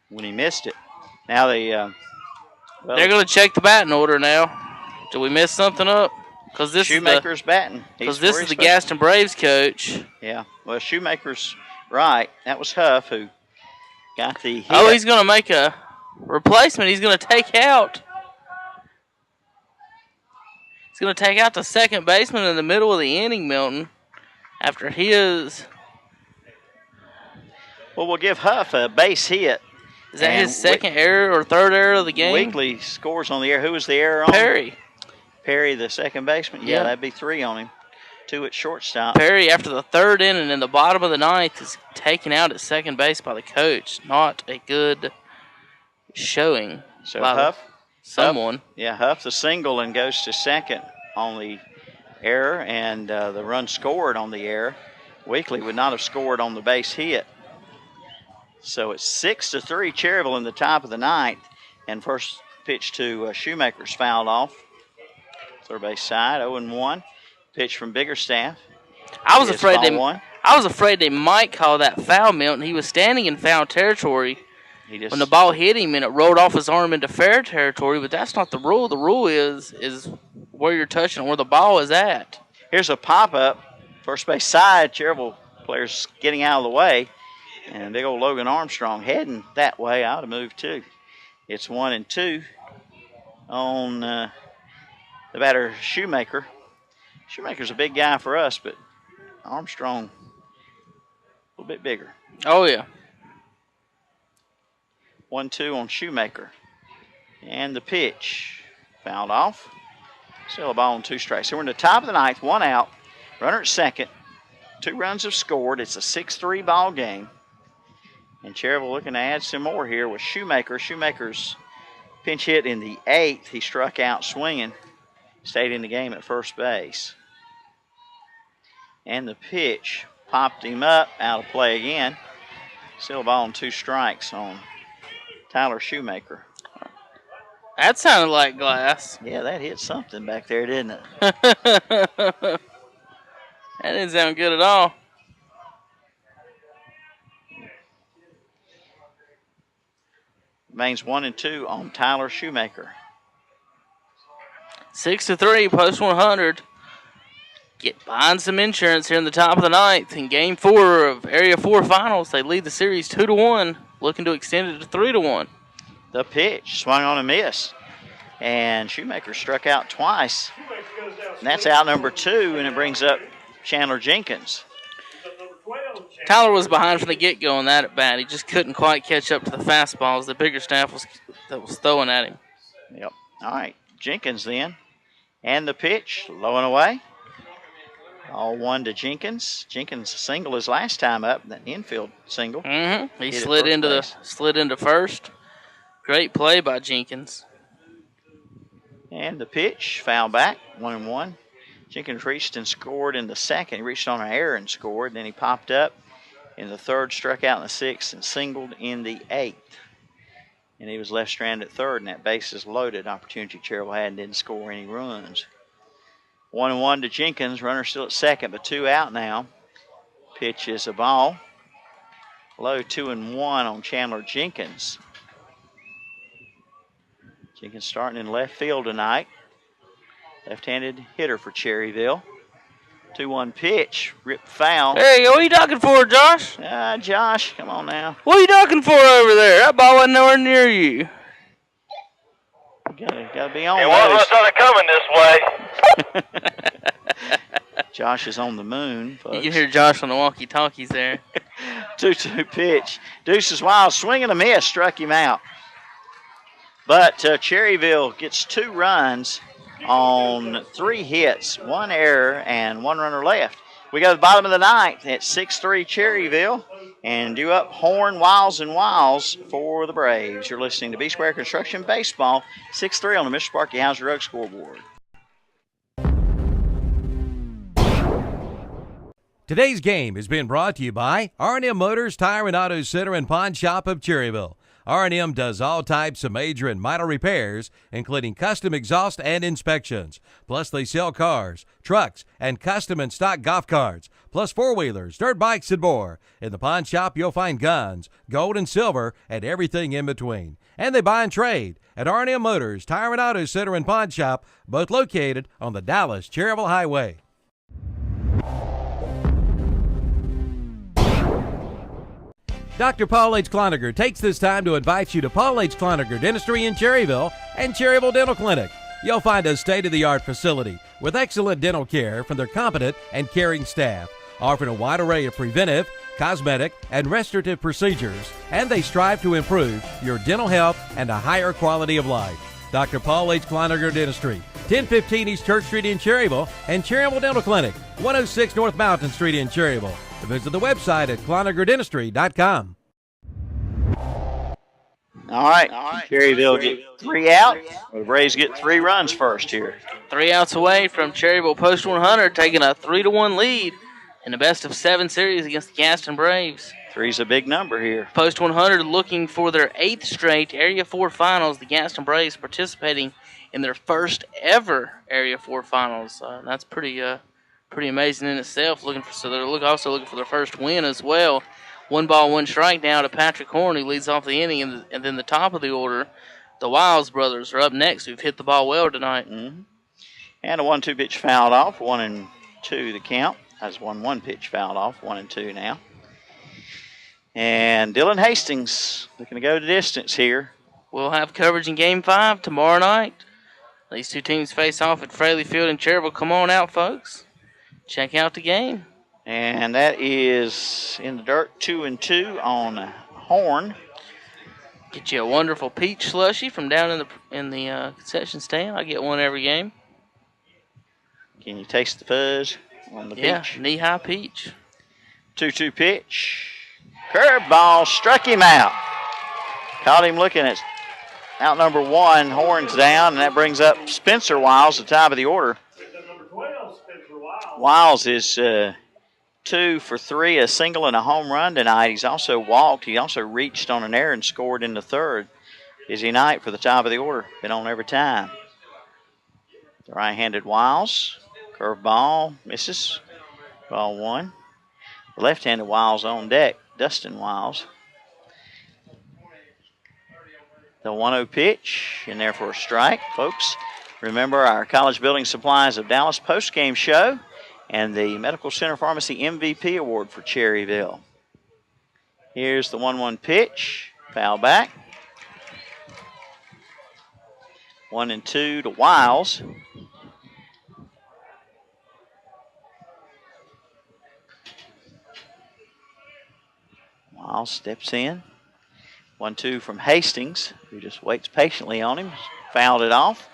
when he missed it. Now they're going to check the batting order now. Did we mess something up? Because this Shoemaker's batting. Because this is the Gaston Braves coach. Yeah. Well, Shoemaker's right. That was Huff who got the hit. Oh, he's going to make a replacement. He's going to take out. He's going to take out the second baseman in the middle of the inning, Milton, after his. Well, we'll give Huff a base hit. Is that his second error or third error of the game? Weekly scores on the error. Who was the error on? Perry, the second baseman. Yeah, that'd be 3 on him. 2 at shortstop. Perry, after the third inning in the bottom of the ninth, is taken out at second base by the coach. Not a good showing. So Huff, someone. Huff the single and goes to second on the error, and the run scored on the error. Weekly would not have scored on the base hit. So it's 6-3 Cherryville in the top of the ninth, and first pitch to Shoemaker's fouled off. Third base side, 0-1. Pitch from Biggerstaff. I was afraid they might call that foul, Milton. He was standing in foul territory when the ball hit him and it rolled off his arm into fair territory, but that's not the rule. The rule is where you're touching, where the ball is at. Here's a pop-up. First base side, Cherryville players getting out of the way, and big old Logan Armstrong heading that way. I ought to move too. It's 1-2. on the batter, Shoemaker. Shoemaker's a big guy for us, but Armstrong a little bit bigger. Oh, yeah. 1-2 on Shoemaker. And the pitch. Fouled off. Still a ball and 2 strikes. So we're in the top of the ninth, 1 out. Runner at second. 2 runs have scored. It's a 6-3 ball game. And Cherryville looking to add some more here with Shoemaker. Shoemaker's pinch hit in the 8th. He struck out swinging. Stayed in the game at first base. And the pitch popped him up. Out of play again. Still a ball and 2 strikes on Tyler Shoemaker. That sounded like glass. Yeah, that hit something back there, didn't it? That didn't sound good at all. Remains 1-2 on Tyler Shoemaker. 6-3, post 100. Buying some insurance here in the top of the ninth. In Game 4 of Area 4 Finals, they lead the series 2-1, looking to extend it to 3-1. The pitch swung on a miss, and Shoemaker struck out twice. And that's out number 2, and it brings up Chandler Jenkins. Tyler was behind from the get-go on that at bat. He just couldn't quite catch up to the fastballs the bigger staff was throwing at him. Yep. All right, Jenkins then. And the pitch, low and away. All 1 to Jenkins. Jenkins singled his last time up, that infield single. Mm-hmm. He slid into first. Great play by Jenkins. And the pitch, foul back, 1-1. Jenkins reached and scored in the second. He reached on an error and scored. Then he popped up in the third, struck out in the 6th, and singled in the 8th. And he was left stranded at third, and that base is loaded. Opportunity Cherryville had and didn't score any runs. 1-1 to Jenkins. Runner still at second, but 2 out now. Pitch is a ball. Low 2-1 on Chandler Jenkins. Jenkins starting in left field tonight. Left-handed hitter for Cherryville. 2-1 pitch, ripped foul. Hey, what are you ducking for, Josh? Josh, come on now. What are you ducking for over there? That ball wasn't nowhere near you. Gotta be on. It wasn't coming this way. Josh is on the moon, folks. You can hear Josh on the walkie-talkies there. 2-2 pitch. Deuces Wild swinging a miss, struck him out. But Cherryville gets 2 runs on 3 hits, 1 error, and 1 runner left. We go to the bottom of the ninth at 6-3 Cherryville, and due up Horn, Wiles, and Wiles for the Braves. You're listening to B-Square Construction Baseball, 6-3 on the Mr. Sparky Hauser Rugg scoreboard. Today's game is being brought to you by R&M Motors Tire and Auto Center and Pawn Shop of Cherryville. R&M does all types of major and minor repairs, including custom exhaust and inspections. Plus, they sell cars, trucks, and custom and stock golf carts, plus 4-wheelers, dirt bikes, and more. In the pawn shop, you'll find guns, gold and silver, and everything in between. And they buy and trade at R&M Motors Tire and Auto Center and Pawn Shop, both located on the Dallas-Cherryville Highway. Dr. Paul H. Cloninger takes this time to invite you to Paul H. Cloninger Dentistry in Cherryville and Cherryville Dental Clinic. You'll find a state-of-the-art facility with excellent dental care from their competent and caring staff, offering a wide array of preventive, cosmetic, and restorative procedures, and they strive to improve your dental health and a higher quality of life. Dr. Paul H. Cloninger Dentistry, 1015 East Church Street in Cherryville, and Cherryville Dental Clinic, 106 North Mountain Street in Cherryville. Visit the website at cloningerdentistry.com. All right. Cherryville get 3 out. The Braves get 3 runs first here. 3 outs away from Cherryville post 100, taking a 3-1 lead in the best of 7 series against the Gaston Braves. 3's a big number here. Post 100 looking for their 8th straight Area 4 Finals. The Gaston Braves participating in their first ever Area 4 Finals. That's pretty amazing in itself. They're also looking for their first win as well. 1 ball, 1 strike now to Patrick Horn, who leads off the inning, and then the top of the order, the Wiles brothers are up next, who've hit the ball well tonight. Mm-hmm. And a 1-2 pitch fouled off, 1-2 the count. That's 1-1 pitch fouled off, 1-2 now. And Dylan Hastings looking to go the distance here. We'll have coverage in Game 5 tomorrow night. These two teams face off at Fraley Field in Cherryville. Come on out, folks. Check out the game. And that is in the dirt, 2-2 on Horn. Get you a wonderful peach slushy from down in the concession stand. I get one every game. Can you taste the fuzz on the peach? Yeah, knee-high peach. 2-2 pitch. Curveball struck him out. Caught him looking at out number 1. Horns down, and that brings up Spencer Wiles, the top of the order. Wiles is 2 for 3, a single and a home run tonight. He's also walked. He also reached on an error and scored in the third. Busy night for the top of the order. Been on every time. The right-handed Wiles. Curveball misses. Ball 1. The left-handed Wiles on deck. Dustin Wiles. The 1-0 pitch in there for a strike. Folks, remember our College Building Supplies of Dallas post-game show and the Medical Center Pharmacy MVP Award for Cherryville. Here's the 1-1 pitch. Foul back. 1-2 to Wiles. Wiles steps in. 1-2 from Hastings, who just waits patiently on him. Fouled it off.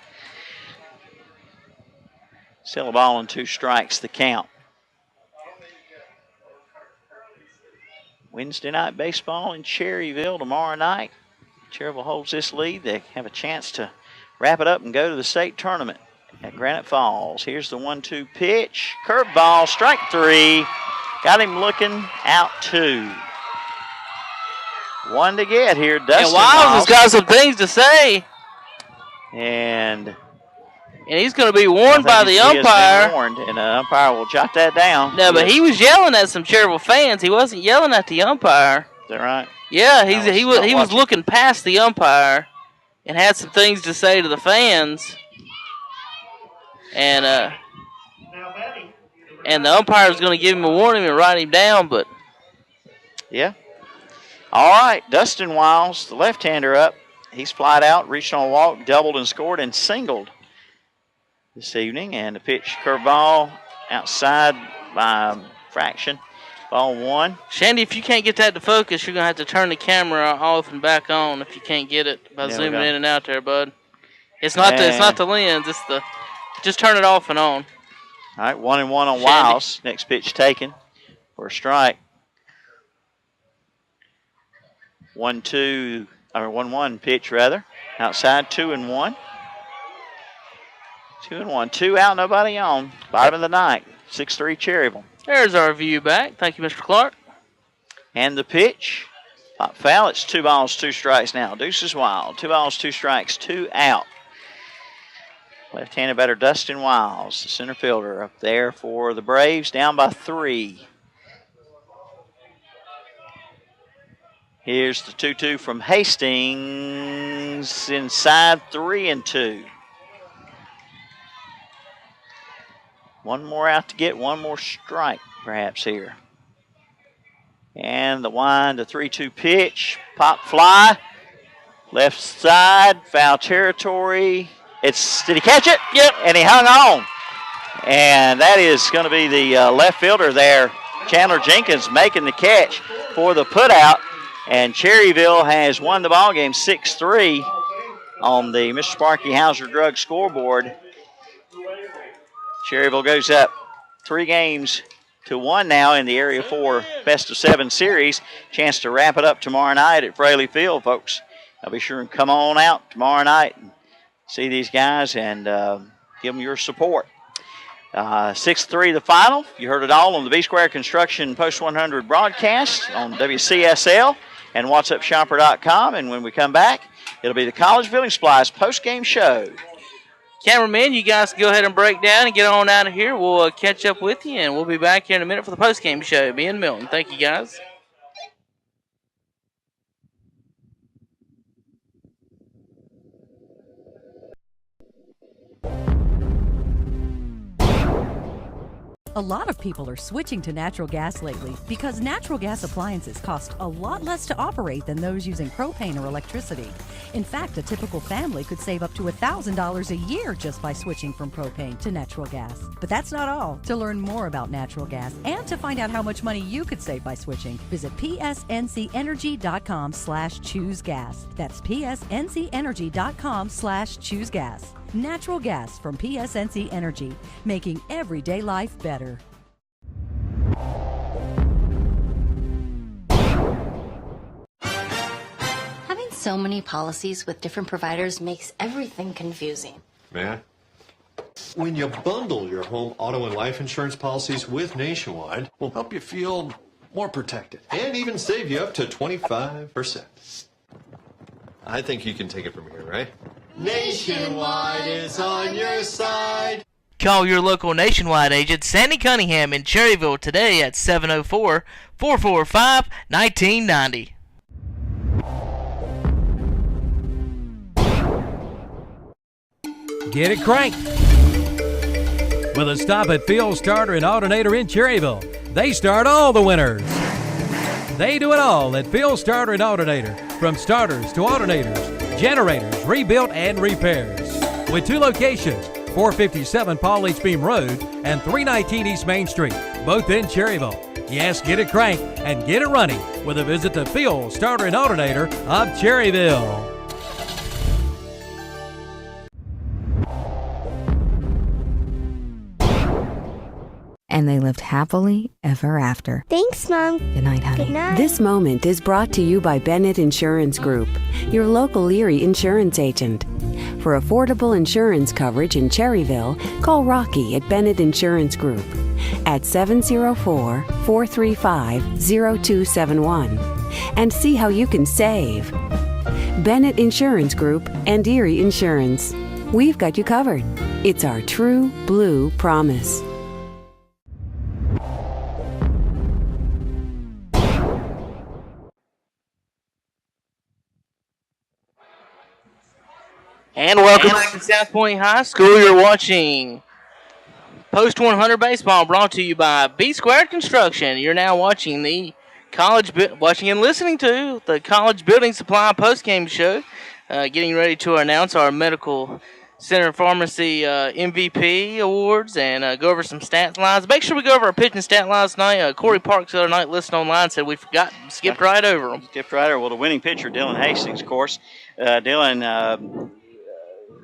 Still a ball and 2 strikes, the count. Wednesday night baseball in Cherryville tomorrow night. Cherryville holds this lead. They have a chance to wrap it up and go to the state tournament at Granite Falls. Here's the 1-2 pitch. Curveball, strike 3. Got him looking, out 2. 1 to get here. Dustin Wiles has got some things to say. And he's going to be warned by the umpire. Warned, and the umpire will jot that down. No, but he was yelling at some Cherryville fans. He wasn't yelling at the umpire. Is that right? Yeah, he was looking past the umpire and had some things to say to the fans. And the umpire was going to give him a warning and write him down, but yeah. All right, Dustin Wiles, the left-hander up. He's flied out, reached on a walk, doubled and scored and singled this evening. And the pitch, curveball, outside by a fraction. Ball 1. Shandy, if you can't get that to focus, you're going to have to turn the camera off and back on if you can't get it by zooming in and out there, bud. It's not the lens, just turn it off and on. All right, 1-1 on Wiles. Next pitch taken for a strike. 1-1 pitch rather. Outside, 2-1. 2-1. 2 out, nobody on. Bottom of the ninth. 6-3 Cherryville. There's our view back. Thank you, Mr. Clark. And the pitch. Pop foul. It's 2 balls, 2 strikes now. Deuces Wild. 2 balls, 2 strikes, 2 out. Left-handed batter Dustin Wiles, the center fielder up there for the Braves, down by 3. Here's the 2-2 from Hastings, inside 3-2. One more out to get, one more strike perhaps here. And the wind, the 3-2 pitch, pop fly, left side, foul territory. Did he catch it? Yep. And he hung on. And that is going to be the left fielder there, Chandler Jenkins, making the catch for the putout. And Cherryville has won the ball game 6-3 on the Mr. Sparky Hauser Drug scoreboard. Cherryville goes up 3-1 now in the Area 4 Best of 7 series. Chance to wrap it up tomorrow night at Fraley Field, folks. Now be sure and come on out tomorrow night and see these guys and give them your support. 6-3 the final. You heard it all on the B-Square Construction Post 100 broadcast on WCSL and WhatsUpShopper.com. And when we come back, it'll be the College Building Supplies post-game show. Cameraman, you guys go ahead and break down and get on out of here. We'll catch up with you, and we'll be back here in a minute for the post-game show. Me and Milton. Thank you, guys. A lot of people are switching to natural gas lately because natural gas appliances cost a lot less to operate than those using propane or electricity. In fact, a typical family could save up to $1,000 a year just by switching from propane to natural gas. But that's not all. To learn more about natural gas and to find out how much money you could save by switching, visit psncenergy.com/choosegas. That's psncenergy.com/choosegas. Natural gas from PSNC Energy, making everyday life better. Having so many policies with different providers makes everything confusing. Man, when you bundle your home, auto, and life insurance policies with Nationwide, will help you feel more protected and even save you up to 25%. I think you can take it from here, right? Nationwide is on your side. Call your local Nationwide agent, Sandy Cunningham in Cherryville today at 704-445-1990. Get it cranked with a stop at Phil Starter and Alternator in Cherryville. They start all the winners. They do it all at Phil Starter and Alternator, from starters to alternators, generators, rebuilt and repairs. With 2 locations, 457 Paul H. Beam Road and 319 East Main Street, both in Cherryville. Yes, get it cranked and get it running with a visit to Phil Starter and Alternator of Cherryville. And they lived happily ever after. Thanks, Mom. Good night, honey. Good night. This moment is brought to you by Bennett Insurance Group, your local Erie insurance agent. For affordable insurance coverage in Cherryville, call Rocky at Bennett Insurance Group at 704-435-0271 and see how you can save. Bennett Insurance Group and Erie Insurance. We've got you covered. It's our true blue promise. And welcome back to South Point High School. You're watching Post 100 Baseball, brought to you by B Squared Construction. You're now watching the watching and listening to the College Building Supply postgame show. Getting ready to announce our Medical Center Pharmacy MVP awards and go over some stat lines. Make sure we go over our pitching stat lines tonight. Corey Parks the other night listening online said we forgot, skipped right over them. Skipped right over. Well, the winning pitcher, Dylan Hastings, of course. Dylan,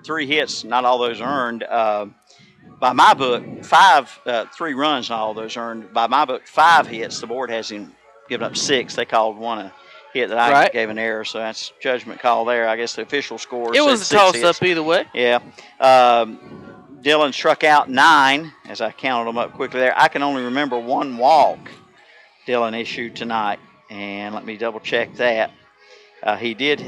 3 hits, not all those earned. By my book, 3 runs, not all those earned. By my book, 5 hits. The board has him given up 6. They called one a hit that I gave an error, so that's judgment call there. I guess the official score. It was a toss-up either way. Yeah. Dylan struck out 9, as I counted them up quickly there. I can only remember 1 walk Dylan issued tonight, and let me double-check that. He did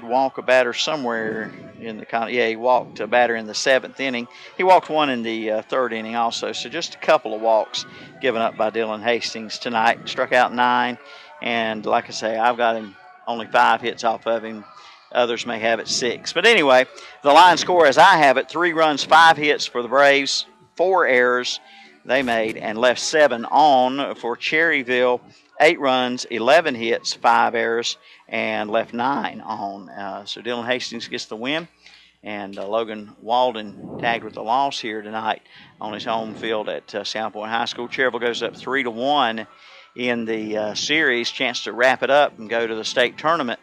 walk a batter somewhere in the he walked a batter in the 7th inning. He walked 1 in the 3rd inning also, so just a couple of walks given up by Dylan Hastings tonight. Struck out 9, and like I say, I've got him only 5 hits off of him. Others may have it 6. But anyway, the line score as I have it, 3 runs, 5 hits for the Braves, 4 errors they made, and left 7 on. For Cherryville, 8 runs, 11 hits, 5 errors, and left 9 on. So Dylan Hastings gets the win, and Logan Walden tagged with the loss here tonight on his home field at South Point High School. Cherryville goes up 3-1 in the series, chance to wrap it up and go to the state tournament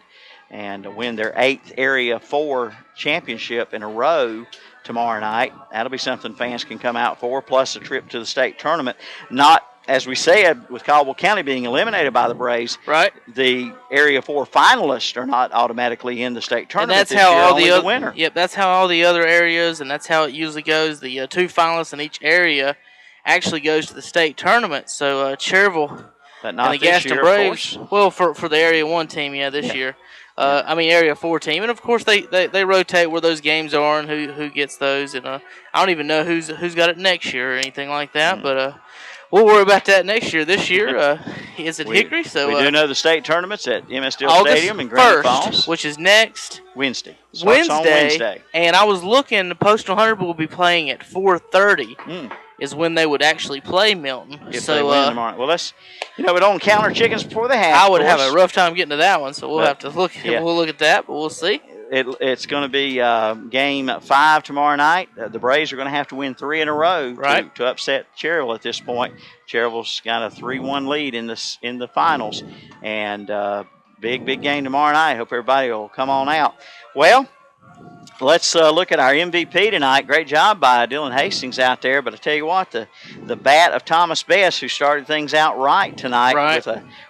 and win their 8th Area 4 championship in a row tomorrow night. That'll be something fans can come out for, plus a trip to the state tournament. Not, as we said, with Caldwell County being eliminated by the Braves, right? The Area 4 finalists are not automatically in the state tournament. And that's how all the winner. Yep, that's how all the other areas, and that's how it usually goes. The 2 finalists in each area actually goes to the state tournament. So Cherryville and the Gaston Braves, well, for the Area 1 team, this year. Area 4 team, and of course they rotate where those games are and who gets those, and I don't even know who's got it next year or anything like that. But we'll worry about that next year. This year, is at Hickory. So we do know the state tournaments at MSDL August Stadium in Granite 1st, Falls, which is next Wednesday. Starts on Wednesday. And I was looking. The Post 100 will be playing at 4:30. Is when they would actually play Milton. If they win tomorrow. Well, let's, we don't counter chickens before they hatch. I would have a rough time getting to that one, so we'll have to look. Yeah. We'll look at that, but we'll see. It's going to be game 5 tomorrow night. The Braves are going to have to win 3 in a row to upset Cherryville at this point. Cherryville's got a 3-1 lead in the finals, and big game tomorrow night. Hope everybody will come on out. Well, let's look at our MVP tonight. Great job by Dylan Hastings out there. But I tell you what, the bat of Thomas Best, who started things out right tonight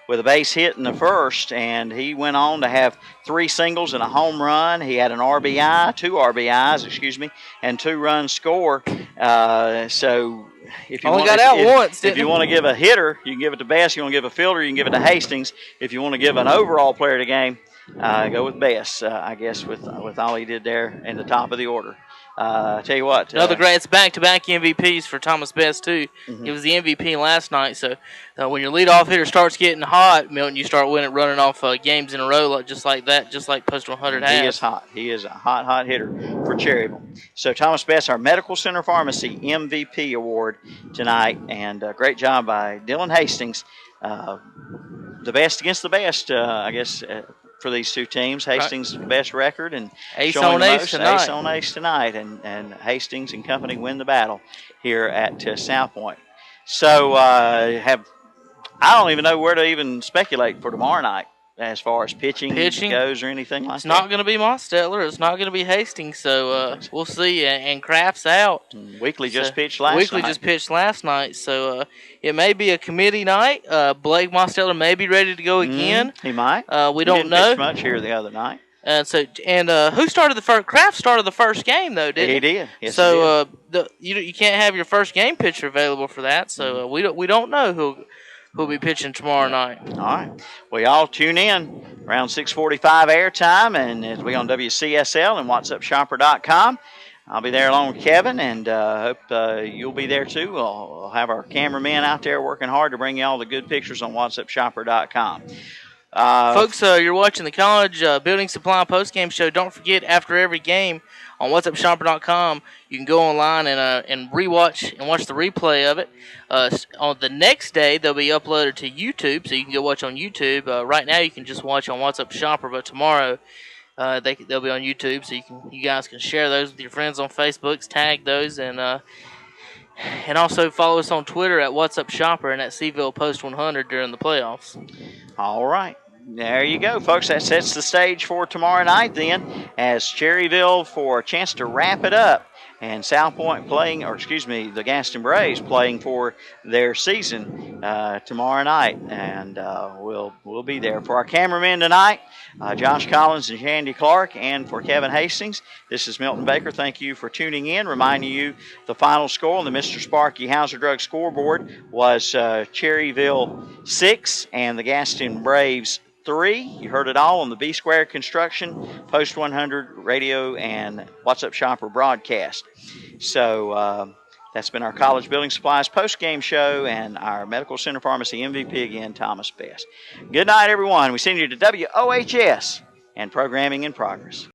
with a base hit in the first, and he went on to have 3 singles and a home run. He had an RBI, 2 RBIs, and 2 runs score. So if you want to give a hitter, you can give it to Best. You want to give a fielder, you can give it to Hastings. If you want to give an overall player of the game, go with Best, I guess, with all he did there in the top of the order. I tell you what. Another great. It's back-to-back MVPs for Thomas Best, too. He was the MVP last night. So when your leadoff hitter starts getting hot, Milton, you start running off games in a row just like that, just like Post 100 has. He is hot. He is a hot hitter for Cherryville. So Thomas Best, our Medical Center Pharmacy MVP award tonight. And great job by Dylan Hastings. The best against the best, I guess, for these two teams. Hastings' best record and ace showing on ace tonight. Ace on ace tonight, and Hastings and company win the battle here at South Point. So I don't even know where to even speculate for tomorrow night as far as pitching goes or anything like that. It's not going to be Mostetler. It's not going to be Hastings. So we'll see. And Kraft's out. Weekly just pitched last night. So it may be a committee night. Blake Mostetler may be ready to go again. He might. We don't know. He didn't pitch much here the other night. Who started the first? Kraft started the first game though, didn't he? He did. Yes, so you can't have your first game pitcher available for that. So we don't know who'll be pitching tomorrow night. All right. Well, y'all tune in around 6:45 airtime, and as we on WCSL and WhatsUpShopper.com. I'll be there along with Kevin, and hope you'll be there too. We'll have our cameraman out there working hard to bring you all the good pictures on WhatsUpShopper.com. Folks, you're watching the College Building Supply Postgame Show. Don't forget, after every game on WhatsUpShopper.com, you can go online and rewatch and watch the replay of it. On the next day, they'll be uploaded to YouTube, so you can go watch on YouTube. Right now, you can just watch on WhatsUp Shopper, but tomorrow they'll be on YouTube, so you guys can share those with your friends on Facebook, tag those, and also follow us on Twitter at WhatsUp Shopper and at Seville Post 100 during the playoffs. All right. There you go, folks. That sets the stage for tomorrow night then, as Cherryville for a chance to wrap it up. And South Point the Gaston Braves playing for their season tomorrow night. And we'll be there. For our cameramen tonight, Josh Collins and Shandy Clark, and for Kevin Hastings, this is Milton Baker. Thank you for tuning in. Reminding you the final score on the Mr. Sparky Hauser Drug scoreboard was Cherryville 6 and the Gaston Braves 3. You heard it all on the B Square Construction, Post 100 radio, and WhatsUp Shopper broadcast. So that's been our College Building Supplies post-game show and our Medical Center Pharmacy MVP again, Thomas Best. Good night, everyone. We send you to WOHS and Programming in Progress.